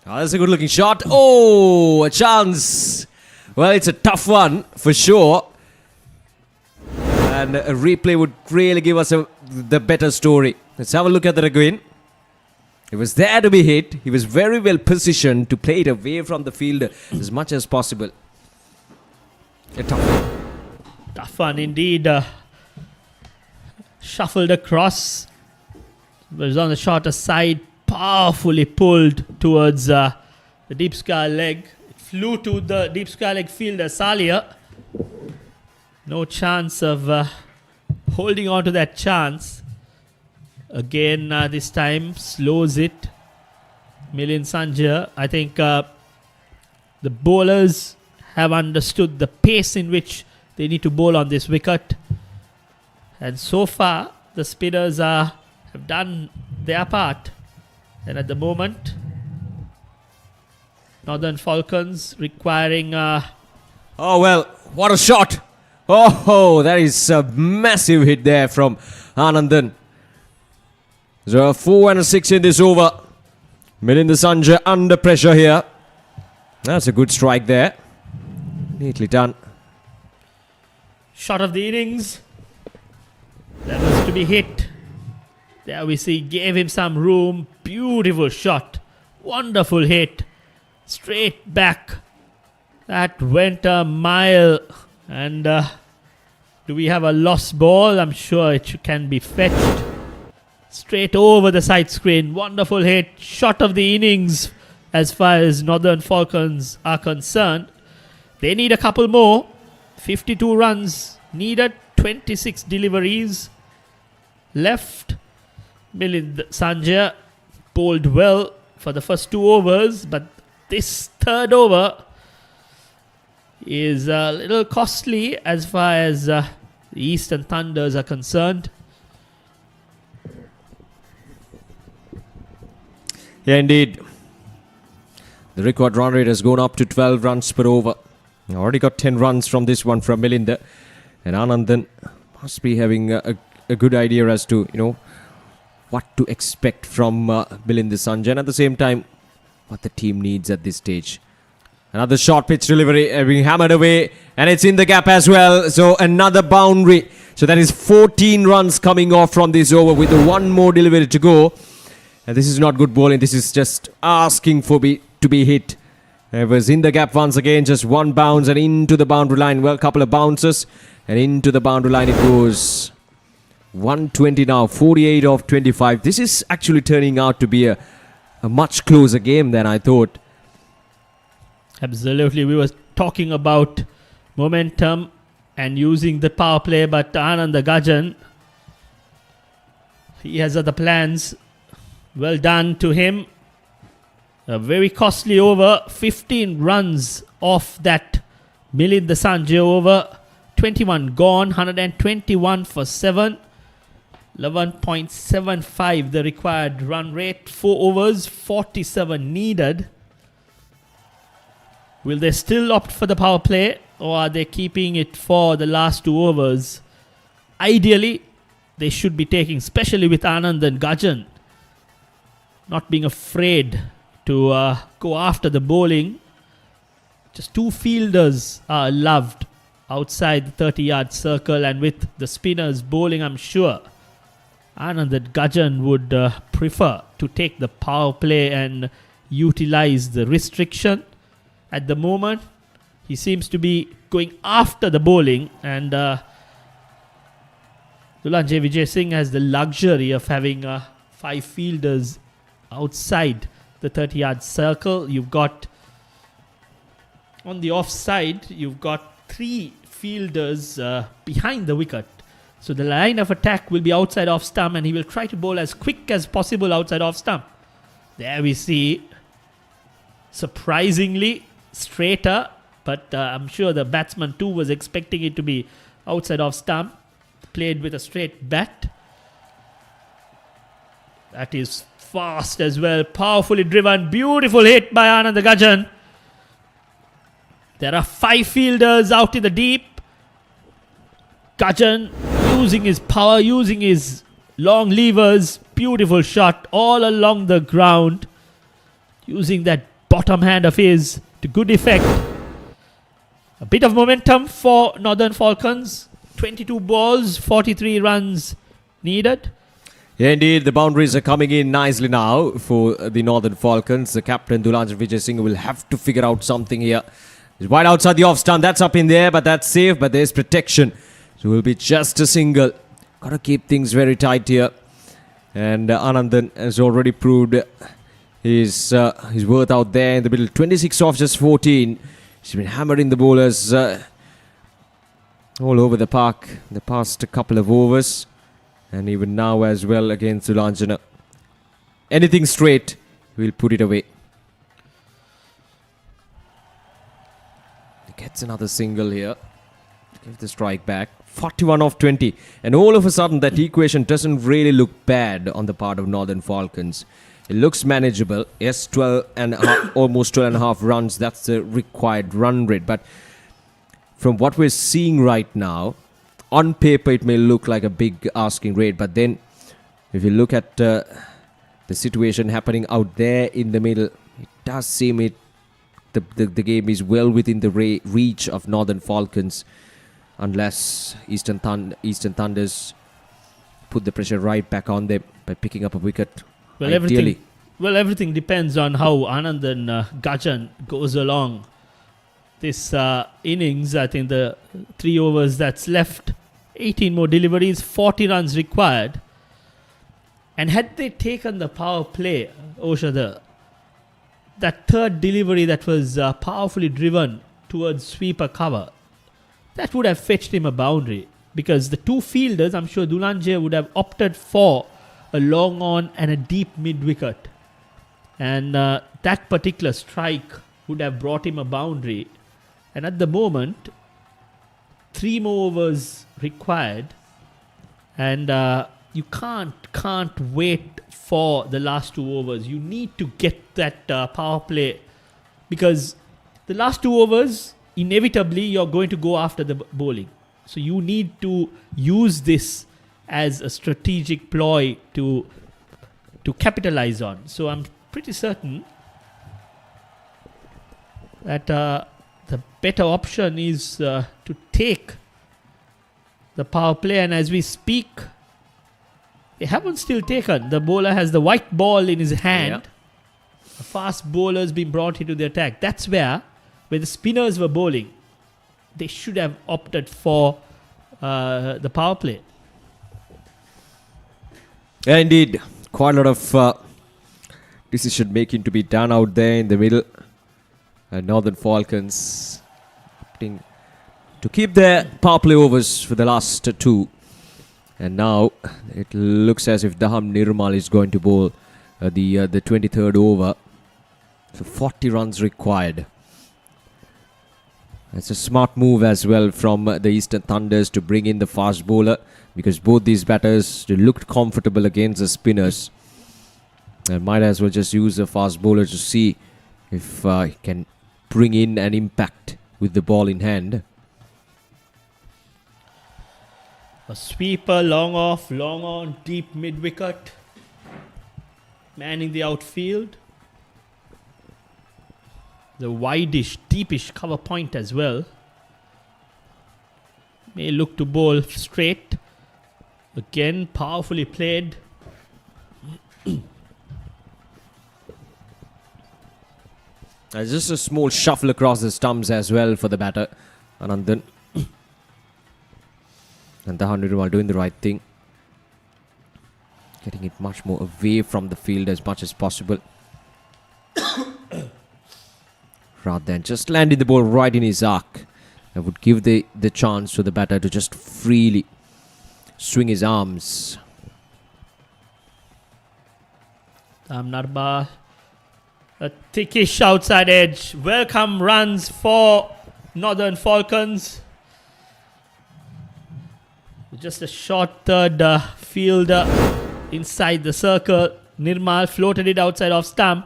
Oh, that's a good looking shot. Oh, a chance. Well, it's a tough one for sure. And a replay would really give us the better story. Let's have a look at that again. It was there to be hit. He was very well positioned to play it away from the fielder as much as possible. A tough one. Tough one indeed. Shuffled across. Was on the shorter side. Powerfully pulled towards the deep square leg. It flew to the deep square leg fielder Salia. No chance of holding on to that chance. Again, this time slows it. Milind Sanjay. I think the bowlers have understood the pace in which they need to bowl on this wicket. And so far, the spinners have done their part. And at the moment, Northern Falcons requiring... Oh, well, what a shot. Oh, that is a massive hit there from Anandan. So a 4 and a 6 in this over. Milind Sanjay under pressure here. That's a good strike there. Neatly done. Shot of the innings. That was to be hit. There we see, gave him some room. Beautiful shot. Wonderful hit. Straight back. That went a mile. And do we have a lost ball? I'm sure it can be fetched. Straight over the side screen. Wonderful hit. Shot of the innings as far as Northern Falcons are concerned. They need a couple more. 52 runs needed. 26 deliveries left. Milind Sanjay bowled well for the first 2 overs. But this third over is a little costly as far as the Eastern Thunders are concerned. Yeah, indeed. The record run rate has gone up to 12 runs per over. Already got 10 runs from this one from Milinder. And Anandan must be having a good idea as to, what to expect from Milind Sanjay. And at the same time, what the team needs at this stage. Another short pitch delivery being hammered away. And it's in the gap as well. So another boundary. So that is 14 runs coming off from this over with one more delivery to go. And this is not good bowling. This is just asking to be hit. It was in the gap once again. Just one bounce and into the boundary line. Well, couple of bounces. And into the boundary line it goes. 120 now. 48 of 25. This is actually turning out to be a much closer game than I thought. Absolutely. We were talking about momentum and using the power play. But Anand Gajan, he has other plans. Well done to him. A very costly over. 15 runs off that Milind Sanjay over. 21 gone. 121 for 7. 11.75 the required run rate. 4 overs, 47 needed. Will they still opt for the power play, or are they keeping it for the last 2 overs? Ideally, they should be taking, especially with Anand and Gajan not being afraid to go after the bowling. Just 2 fielders are loved outside the 30-yard circle, and with the spinners bowling, I'm sure Anand and Gajan would prefer to take the power play and utilize the restriction. At the moment, he seems to be going after the bowling, and Dulanjay Vijay Singh has the luxury of having 5 fielders outside the 30-yard circle. You've got, on the offside, you've got 3 fielders behind the wicket. So the line of attack will be outside off stump, and he will try to bowl as quick as possible outside off stump. There we see, surprisingly straighter, but I'm sure the batsman too was expecting it to be outside off stump. Played with a straight bat. That is fast as well, powerfully driven, beautiful hit by Anand Gajan. There are 5 fielders out in the deep. Gajan using his power, using his long levers, beautiful shot all along the ground, using that bottom hand of his to good effect. A bit of momentum for Northern Falcons. 22 balls, 43 runs needed. Yeah, indeed, the boundaries are coming in nicely now for the Northern Falcons. The captain, Dulanjay Vijay Singh, will have to figure out something here. He's wide outside the off stump. That's up in there, but that's safe. But there's protection. So it will be just a single. Got to keep things very tight here. And Anandan has already proved his worth out there in the middle. 26 off just 14. He's been hammering the bowlers all over the park the past couple of overs. And even now as well against Dulanjana. Anything straight, we'll put it away. He gets another single here. Give the strike back. 41 off 20. And all of a sudden that equation doesn't really look bad on the part of Northern Falcons. It looks manageable. Yes, 12 and a half, almost 12 and a half runs. That's the required run rate. But from what we're seeing right now, on paper, it may look like a big asking rate, but then if you look at the situation happening out there in the middle, it does seem the game is well within the reach of Northern Falcons, unless Eastern Thunders put the pressure right back on them by picking up a wicket. Well, everything depends on how Anand and Gajan goes along this innings. I think the 3 overs that's left, 18 more deliveries, 40 runs required. And had they taken the power play, Oshada, that third delivery that was powerfully driven towards sweeper cover, that would have fetched him a boundary. Because the 2 fielders, I'm sure Dulanjay would have opted for a long on and a deep mid-wicket. And that particular strike would have brought him a boundary. And at the moment, 3 more overs required, and you can't wait for the last 2 overs. You need to get that power play, because the last 2 overs, inevitably you're going to go after the bowling. So you need to use this as a strategic ploy to capitalize on. So I'm pretty certain that the better option is to take the power play, and as we speak, they haven't still taken. The bowler has the white ball in his hand. Yeah. A fast bowler has been brought into the attack. That's where the spinners were bowling, they should have opted for the power play. Yeah, indeed. Quite a lot of decision making to be done out there in the middle. Northern Falcons opting to keep their power play overs for the last 2. And now it looks as if Daham Nirmal is going to bowl the 23rd over. So 40 runs required. It's a smart move as well from the Eastern Thunders to bring in the fast bowler, because both these batters looked comfortable against the spinners. And might as well just use the fast bowler to see if he can bring in an impact with the ball in hand. A sweeper, long off, long on, deep mid-wicket. Manning the outfield. The wideish, deepish cover point as well. May look to bowl straight. Again, powerfully played. Just a small shuffle across the stumps as well for the batter, Anandan. And the 100 while doing the right thing. Getting it much more away from the field as much as possible. Rather than just landing the ball right in his arc. That would give the chance to the batter to just freely swing his arms. Narba. A thickish outside edge. Welcome runs for Northern Falcons. Just a short third fielder inside the circle. Nirmal floated it outside off stump.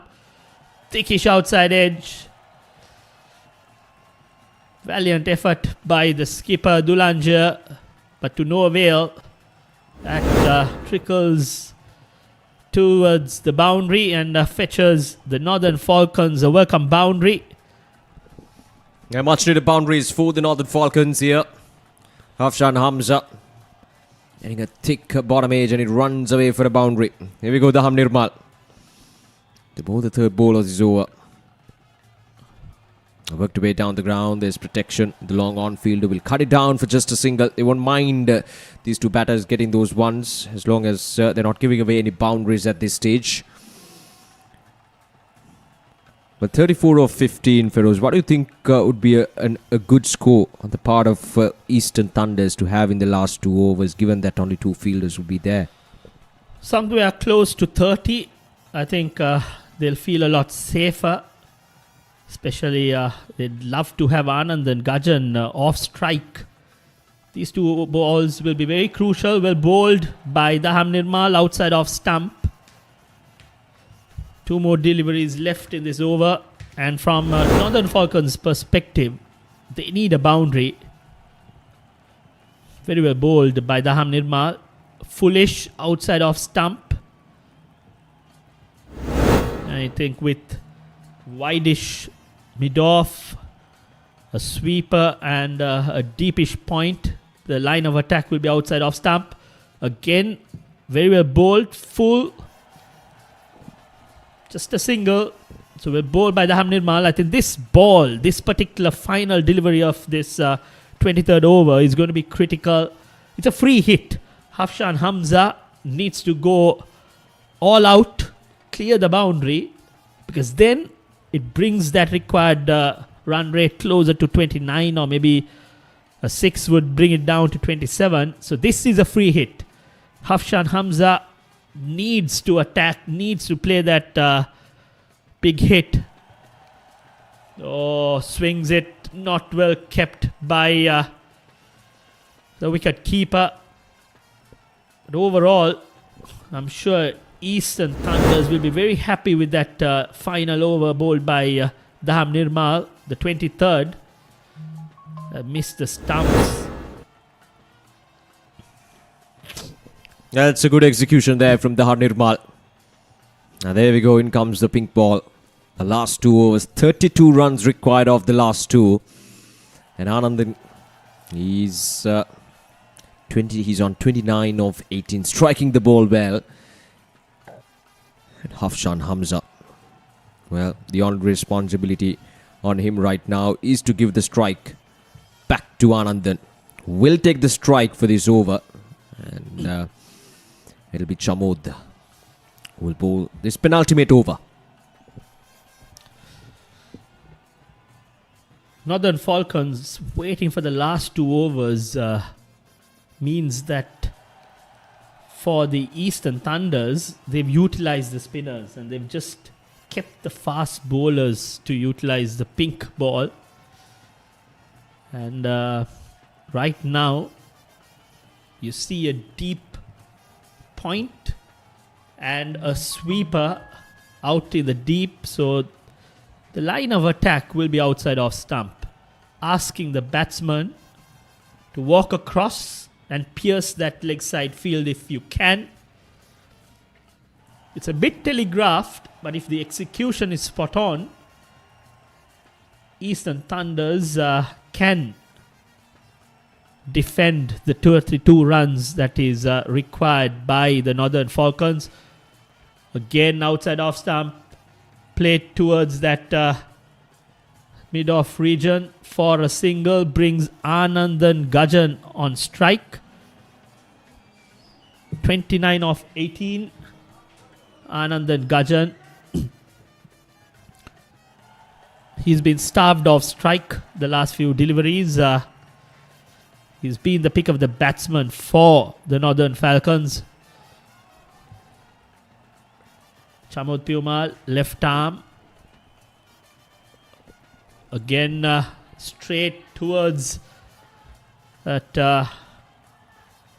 Thickish outside edge. Valiant effort by the skipper Dulanja, but to no avail. That trickles towards the boundary and fetches the Northern Falcons a welcome boundary. Yeah, much needed boundaries for the Northern Falcons here. Hafshan Hamza getting a thick bottom edge and it runs away for a boundary. Here we go, Daham Nirmal. The third bowlers is over. Worked away down the ground. There's protection. The long on fielder will cut it down for just a single. They won't mind these two batters getting those ones as long as they're not giving away any boundaries at this stage. But 34 of 15, Feroz. What do you think would be a good score on the part of Eastern Thunders to have in the last 2 overs, given that only 2 fielders will be there? Somewhere close to 30. I think they'll feel a lot safer. Especially, they'd love to have Anand and Gajan off strike. These 2 balls will be very crucial. Well bowled by Daham Nirmal outside off stump. 2 more deliveries left in this over. And from Northern Falcons' perspective, they need a boundary. Very well bowled by Daham Nirmal. Foolish outside off stump. I think with wideish mid-off, a sweeper and a deepish point, the line of attack will be outside off stump. Again, very well bowled, full, just a single. So we're bowled by Daham Nirmal. I think this ball, this particular final delivery of this 23rd over is going to be critical. It's a free hit. Hafshan Hamza needs to go all out, clear the boundary, because then it brings that required run rate closer to 29, or maybe a 6 would bring it down to 27. So this is a free hit. Hafshan Hamza needs to attack, needs to play that big hit. Oh, swings it, not well kept by the wicket keeper. But overall, I'm sure Eastern Thunders will be very happy with that final over bowled by Daham Nirmal, the 23rd. Missed the stumps. That's a good execution there from Daham Nirmal. Now there we go, in comes the pink ball. The last 2 overs, 32 runs required of the last 2. And Anandan, he's on 29 of 18, striking the ball well. And Hafshan Hamza, well, the only responsibility on him right now is to give the strike back to Anandan. Will take the strike for this over, and it'll be Chamod who will bowl this penultimate over. Northern Falcons waiting for the last 2 overs means that for the Eastern Thunders, they've utilized the spinners and they've just kept the fast bowlers to utilize the pink ball. And right now, you see a deep point and a sweeper out in the deep. So the line of attack will be outside off stump, asking the batsman to walk across and pierce that leg side field if you can. It's a bit telegraphed, but if the execution is spot on, Eastern Thunders can defend the 2 runs that is required by the Northern Falcons. Again, outside off stump, played towards that mid-off region for a single, brings Anandan Gajan on strike. 29 of 18. Anandan Gajan. He's been starved of strike the last few deliveries. He's been the pick of the batsman for the Northern Falcons. Chamod Piumal, left arm. Again, straight towards that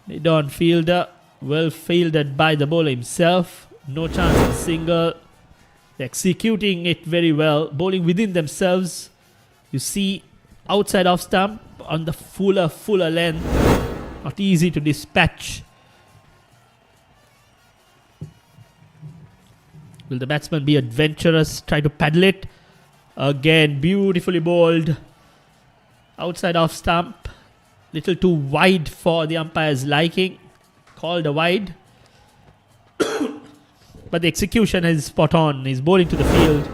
mid-on fielder. Well fielded by the bowler himself. No chance of single. Executing it very well. Bowling within themselves. You see outside off stump on the fuller length. Not easy to dispatch. Will the batsman be adventurous? Try to paddle it. Again, beautifully bowled. Outside off stump. Little too wide for the umpire's liking. Called a wide. But the execution is spot on. He's bowling to the field.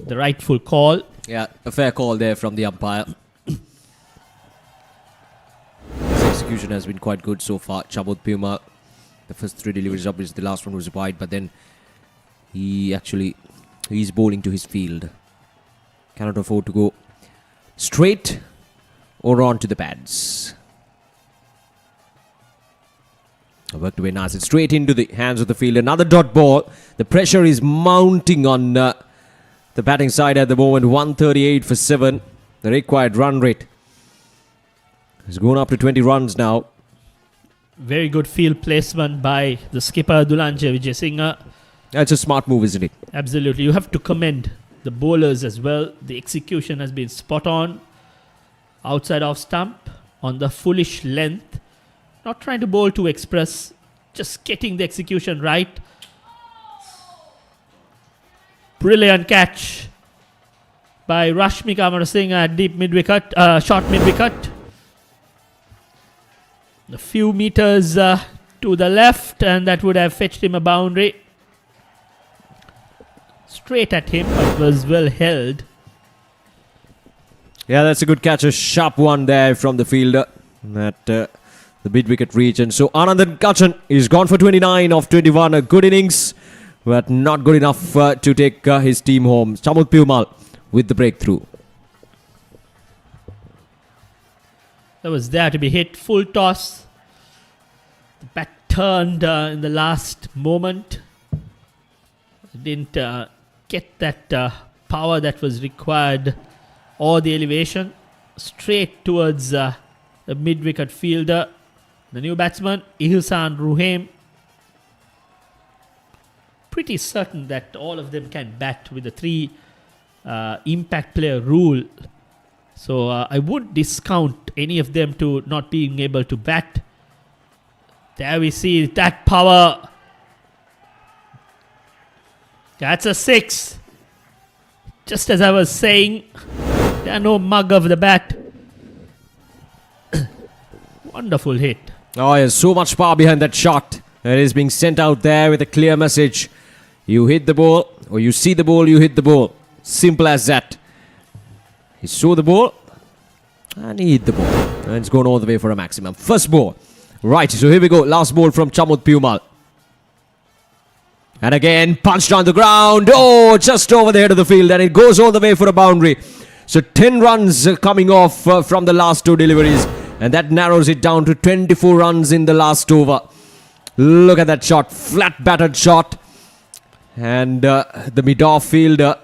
The rightful call. Yeah, a fair call there from the umpire. His execution has been quite good so far. Chamod Piumal, the first 3 deliveries, obviously the last one was wide, but then he's bowling to his field. Cannot afford to go straight or on to the pads. Worked away nice. It's straight into the hands of the field. Another dot ball. The pressure is mounting on the batting side at the moment. 138 for 7. The required run rate has gone up to 20 runs now. Very good field placement by the skipper Dulanje Vijayasinghe. That's a smart move, isn't it? Absolutely. You have to commend the bowlers as well. The execution has been spot on. Outside off stump on the fullish length. Not trying to bowl to express, just getting the execution right. Brilliant catch by Rashmika Amarasinghe at deep mid-wicket, short mid-wicket. A few meters to the left, and that would have fetched him a boundary. Straight at him, but was well held. Yeah, that's a good catch. A sharp one there from the fielder at the mid-wicket region. So Anandan Gajan is gone for 29 of 21. A good innings, but not good enough to take his team home. Chamod Piumal with the breakthrough. That was there to be hit. Full toss. The bat turned in the last moment. Didn't get that power that was required or the elevation. Straight towards the mid-wicket fielder. The new batsman, Ihsan Ruhaim. Pretty certain that all of them can bat with the 3 impact player rule. So I would discount any of them to not being able to bat. There we see that power. That's a 6. Just as I was saying, there are no mug of the bat. Wonderful hit. Oh, there's so much power behind that shot. It is being sent out there with a clear message. You hit the ball, or you see the ball, you hit the ball. Simple as that. He saw the ball, and he hit the ball. And it's gone all the way for a maximum. First ball. Right, so here we go. Last ball from Chamod Piumal. And again, punched on the ground. Oh, just over the head of the field, and it goes all the way for a boundary. So 10 runs coming off from the last 2 deliveries. And that narrows it down to 24 runs in the last over. Look at that shot. Flat battered shot. And the mid-off fielder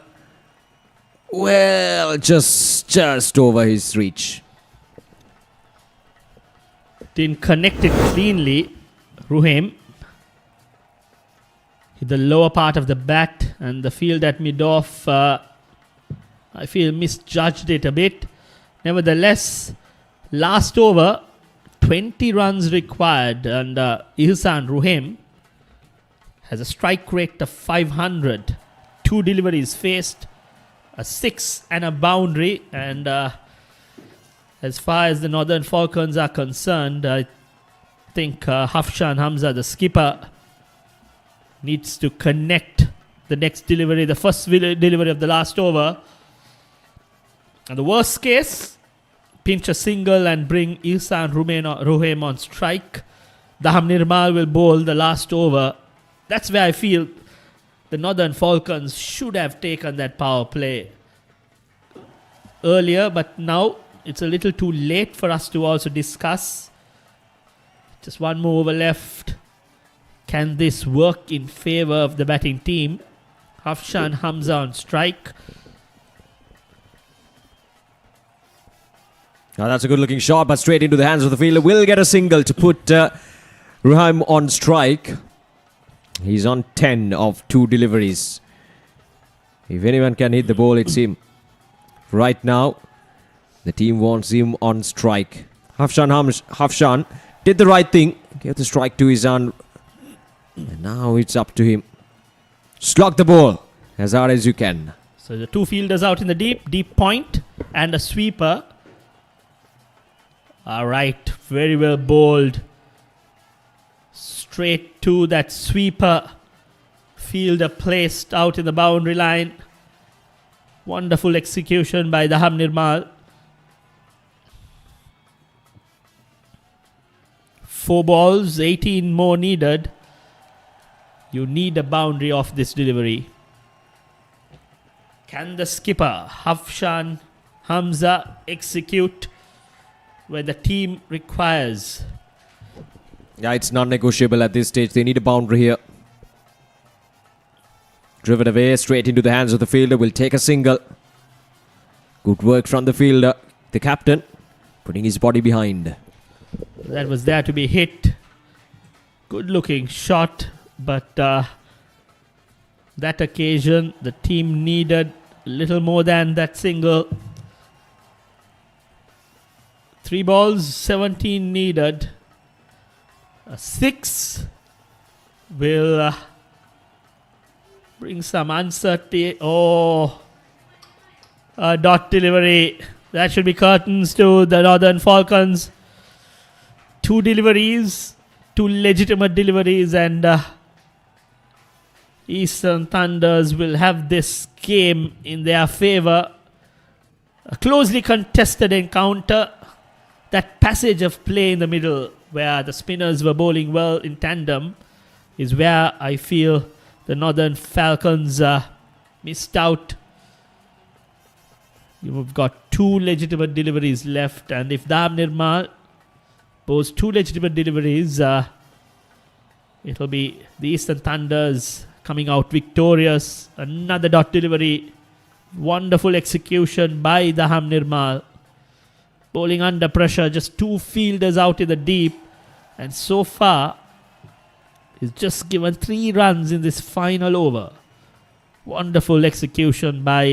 Well, just over his reach. Didn't connect it cleanly. Ruhaim hit the lower part of the bat, and the field at mid-off, I feel, misjudged it a bit. Nevertheless, last over, 20 runs required, and Ihsan Ruhaim has a strike rate of 500. 2 deliveries faced, a 6 and a boundary, and as far as the Northern Falcons are concerned, I think Hafshan Hamza, the skipper, needs to connect the next delivery, the first delivery of the last over. And the worst case, pinch a single and bring Ihsan Ruhaim on strike. Daham Nirmal will bowl the last over. That's where I feel the Northern Falcons should have taken that power play earlier, but now it's a little too late for us to also discuss. Just one more over left. Can this work in favour of the batting team? Hafshan Hamza on strike. Now that's a good looking shot, but straight into the hands of the fielder. Will get a single to put Ruhaim on strike. He's on 10 of 2 deliveries. If anyone can hit the ball, it's him. Right now, the team wants him on strike. Hafshan did the right thing. Gave the strike to Ihsan. And now it's up to him. Slog the ball as hard as you can. So the 2 fielders out in the deep point, and a sweeper. Alright, very well bowled. Straight to that sweeper. Fielder placed out in the boundary line. Wonderful execution by Daham Nirmal. 4 balls, 18 more needed. You need a boundary off this delivery. Can the skipper, Hafshan Hamza, execute where the team requires? Yeah, it's non-negotiable at this stage. They need a boundary here. Driven away, straight into the hands of the fielder. Will take a single. Good work from the fielder. The captain putting his body behind. That was there to be hit. Good looking shot, but that occasion the team needed a little more than that single. 3 balls, 17 needed. A 6 will bring some uncertainty. Oh, a dot delivery. That should be curtains to the Northern Falcons. 2 deliveries, 2 legitimate deliveries, and Eastern Thunders will have this game in their favour. A closely contested encounter. That passage of play in the middle where the spinners were bowling well in tandem is where I feel the Northern Falcons missed out. You've got 2 legitimate deliveries left, and if Daham Nirmal bowls 2 legitimate deliveries, it'll be the Eastern Thunders coming out victorious. Another dot delivery. Wonderful execution by Daham Nirmal. Bowling under pressure, just 2 fielders out in the deep. And so far, he's just given 3 runs in this final over. Wonderful execution by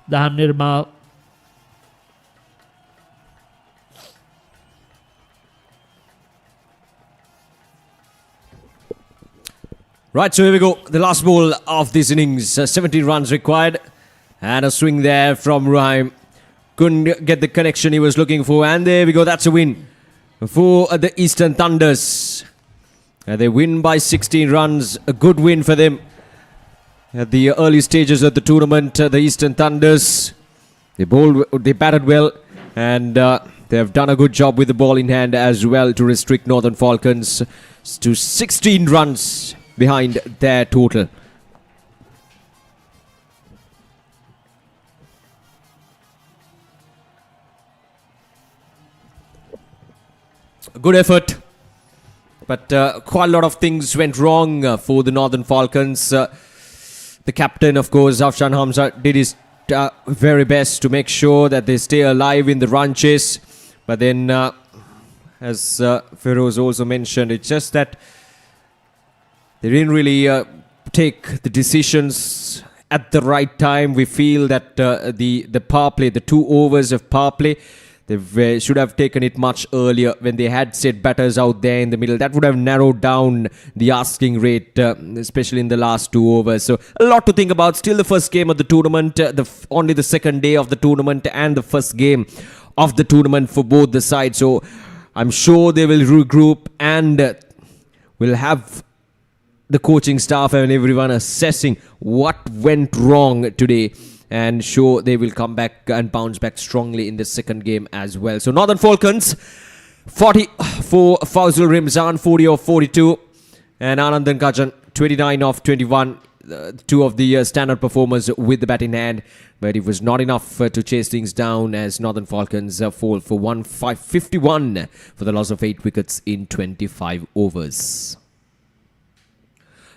Daham Nirmal. Right, so here we go. The last ball of this innings. 17 runs required. And a swing there from Ruhaim. Couldn't get the connection he was looking for. And there we go. That's a win for the Eastern Thunders. They win by 16 runs. A good win for them. At the early stages of the tournament, the Eastern Thunders, they batted well. And they have done a good job with the ball in hand as well to restrict Northern Falcons to 16 runs behind their total. Good effort, but quite a lot of things went wrong for the Northern Falcons. The captain, of course, Hafshan Hamza, did his very best to make sure that they stay alive in the run chase. But then, as Feroz also mentioned, it's just that they didn't really take the decisions at the right time. We feel that the power play, the 2 overs of power play, they should have taken it much earlier when they had set batters out there in the middle. That would have narrowed down the asking rate, especially in the last 2 overs. So a lot to think about. Still the first game of the tournament, only the second day of the tournament and the first game of the tournament for both the sides. So I'm sure they will regroup and will have the coaching staff and everyone assessing what went wrong today, and sure they will come back and bounce back strongly in the second game as well. So Northern Falcons 40 for Fazul Rimzan, 40 of 42, and Anandan Kajan 29 of 21, 2 of the standard performers with the bat in hand, but it was not enough to chase things down as Northern Falcons fall for 151 for the loss of 8 wickets in 25 overs.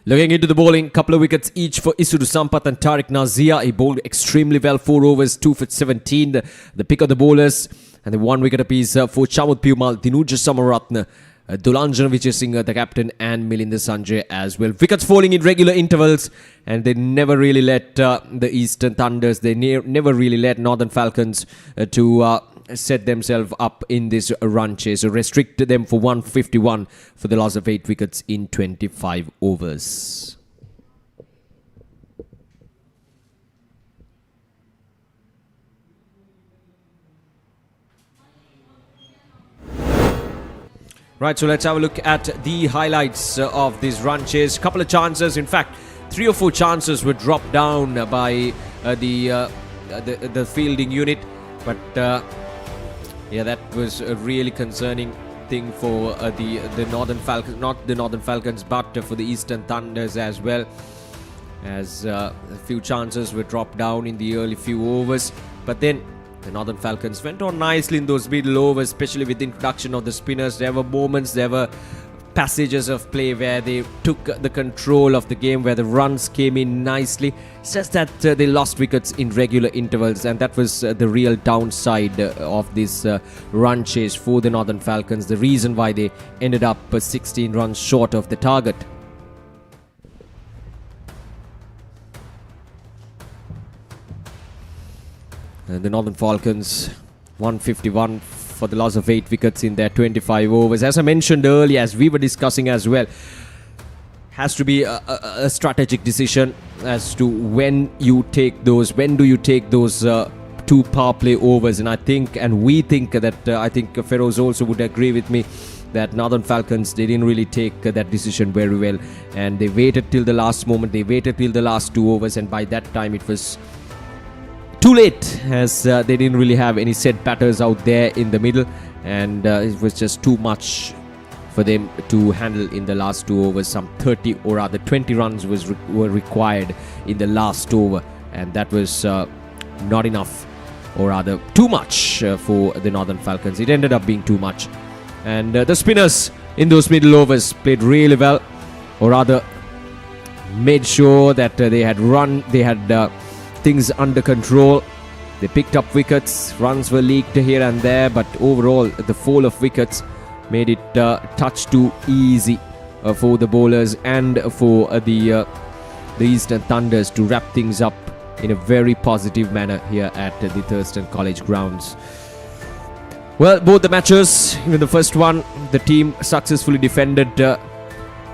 Looking into the bowling, couple of wickets each for Isudu Sampath and Tariq Nazia. He bowled extremely well, 4 overs, 2 for 17, the pick of the bowlers. And the 1 wicket apiece for Chamud Piumal, Dinuja Samaratna, Dulanjan Vijay Singh, the captain, and Milinda Sanjay as well. Wickets falling in regular intervals, and they never really let the Eastern Thunders, they never really let Northern Falcons to set themselves up in this run chase. So restricted them for 151 for the loss of 8 wickets in 25 overs. Right, so let's have a look at the highlights of this run chase. Couple of chances, in fact, 3 or 4 chances were dropped down by the fielding unit, but yeah, that was a really concerning thing for the Northern Falcons, not the Northern Falcons, but for the Eastern Thunders as well, as a few chances were dropped down in the early few overs. But then the Northern Falcons went on nicely in those middle overs, especially with the introduction of the spinners. There were moments, there were passages of play where they took the control of the game, where the runs came in nicely. It's just that they lost wickets in regular intervals, and that was the real downside of this run chase for the Northern Falcons, the reason why they ended up 16 runs short of the target. And the Northern Falcons 151 for the loss of 8 wickets in their 25 overs. As I mentioned earlier, as we were discussing as well, has to be a strategic decision as to when do you take those 2 power play overs. And I think, and we think that I think Feroz also would agree with me, that Northern Falcons, they didn't really take that decision very well, and they waited till the last moment. They waited till the last 2 overs, and by that time it was too late, as they didn't really have any set batters out there in the middle, and it was just too much for them to handle in the last 2 overs. Some 30 or rather 20 runs were required in the last over, and that was not enough, or rather too much for the Northern Falcons. It ended up being too much, and the spinners in those middle overs played really well, or rather made sure that they had things under control. They picked up wickets, runs were leaked here and there, but overall the fall of wickets made it touch too easy for the bowlers and for the Eastern Thunders to wrap things up in a very positive manner here at the Thurston College grounds. Well, both the matches, even the first one, the team successfully defended,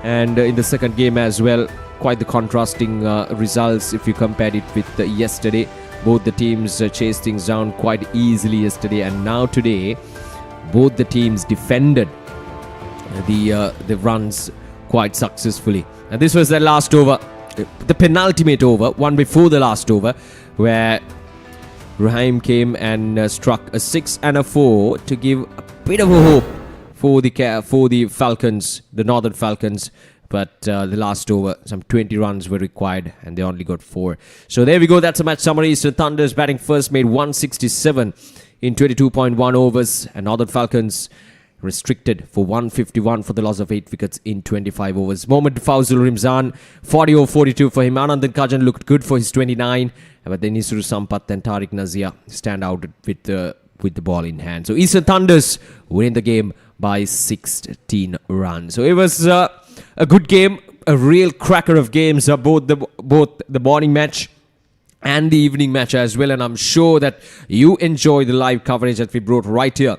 and in the second game as well, quite the contrasting results if you compared it with yesterday. Both the teams chased things down quite easily yesterday, and now today both the teams defended the runs quite successfully. And this was the last over, the penultimate over, one before the last over, where Rahim came and struck a 6 and a 4 to give a bit of a hope for the Falcons, the Northern Falcons. But the last over, some 20 runs were required, and they only got 4. So there we go. That's a match summary. Eastern Thunders batting first made 167 in 22.1 overs, and Northern Falcons restricted for 151 for the loss of 8 wickets in 25 overs. Mohammad Fawzul Rimzan, 40 over 42 for him. Anandan Kajan looked good for his 29. But then Isuru Sampath and Tariq Nazia stand out with the ball in hand. So Eastern Thunders win the game by 16 runs. So it was a good game, a real cracker of games, both the morning match and the evening match as well. And I'm sure that you enjoy the live coverage that we brought right here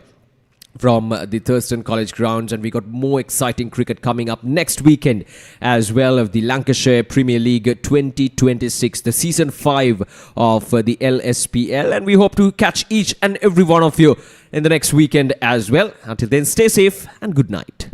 from the Thurston College grounds, and we got more exciting cricket coming up next weekend as well of the Lancashire Premier League 2026, the season 5 of the LSPL, and we hope to catch each and every one of you in the next weekend as well. Until then, stay safe and good night.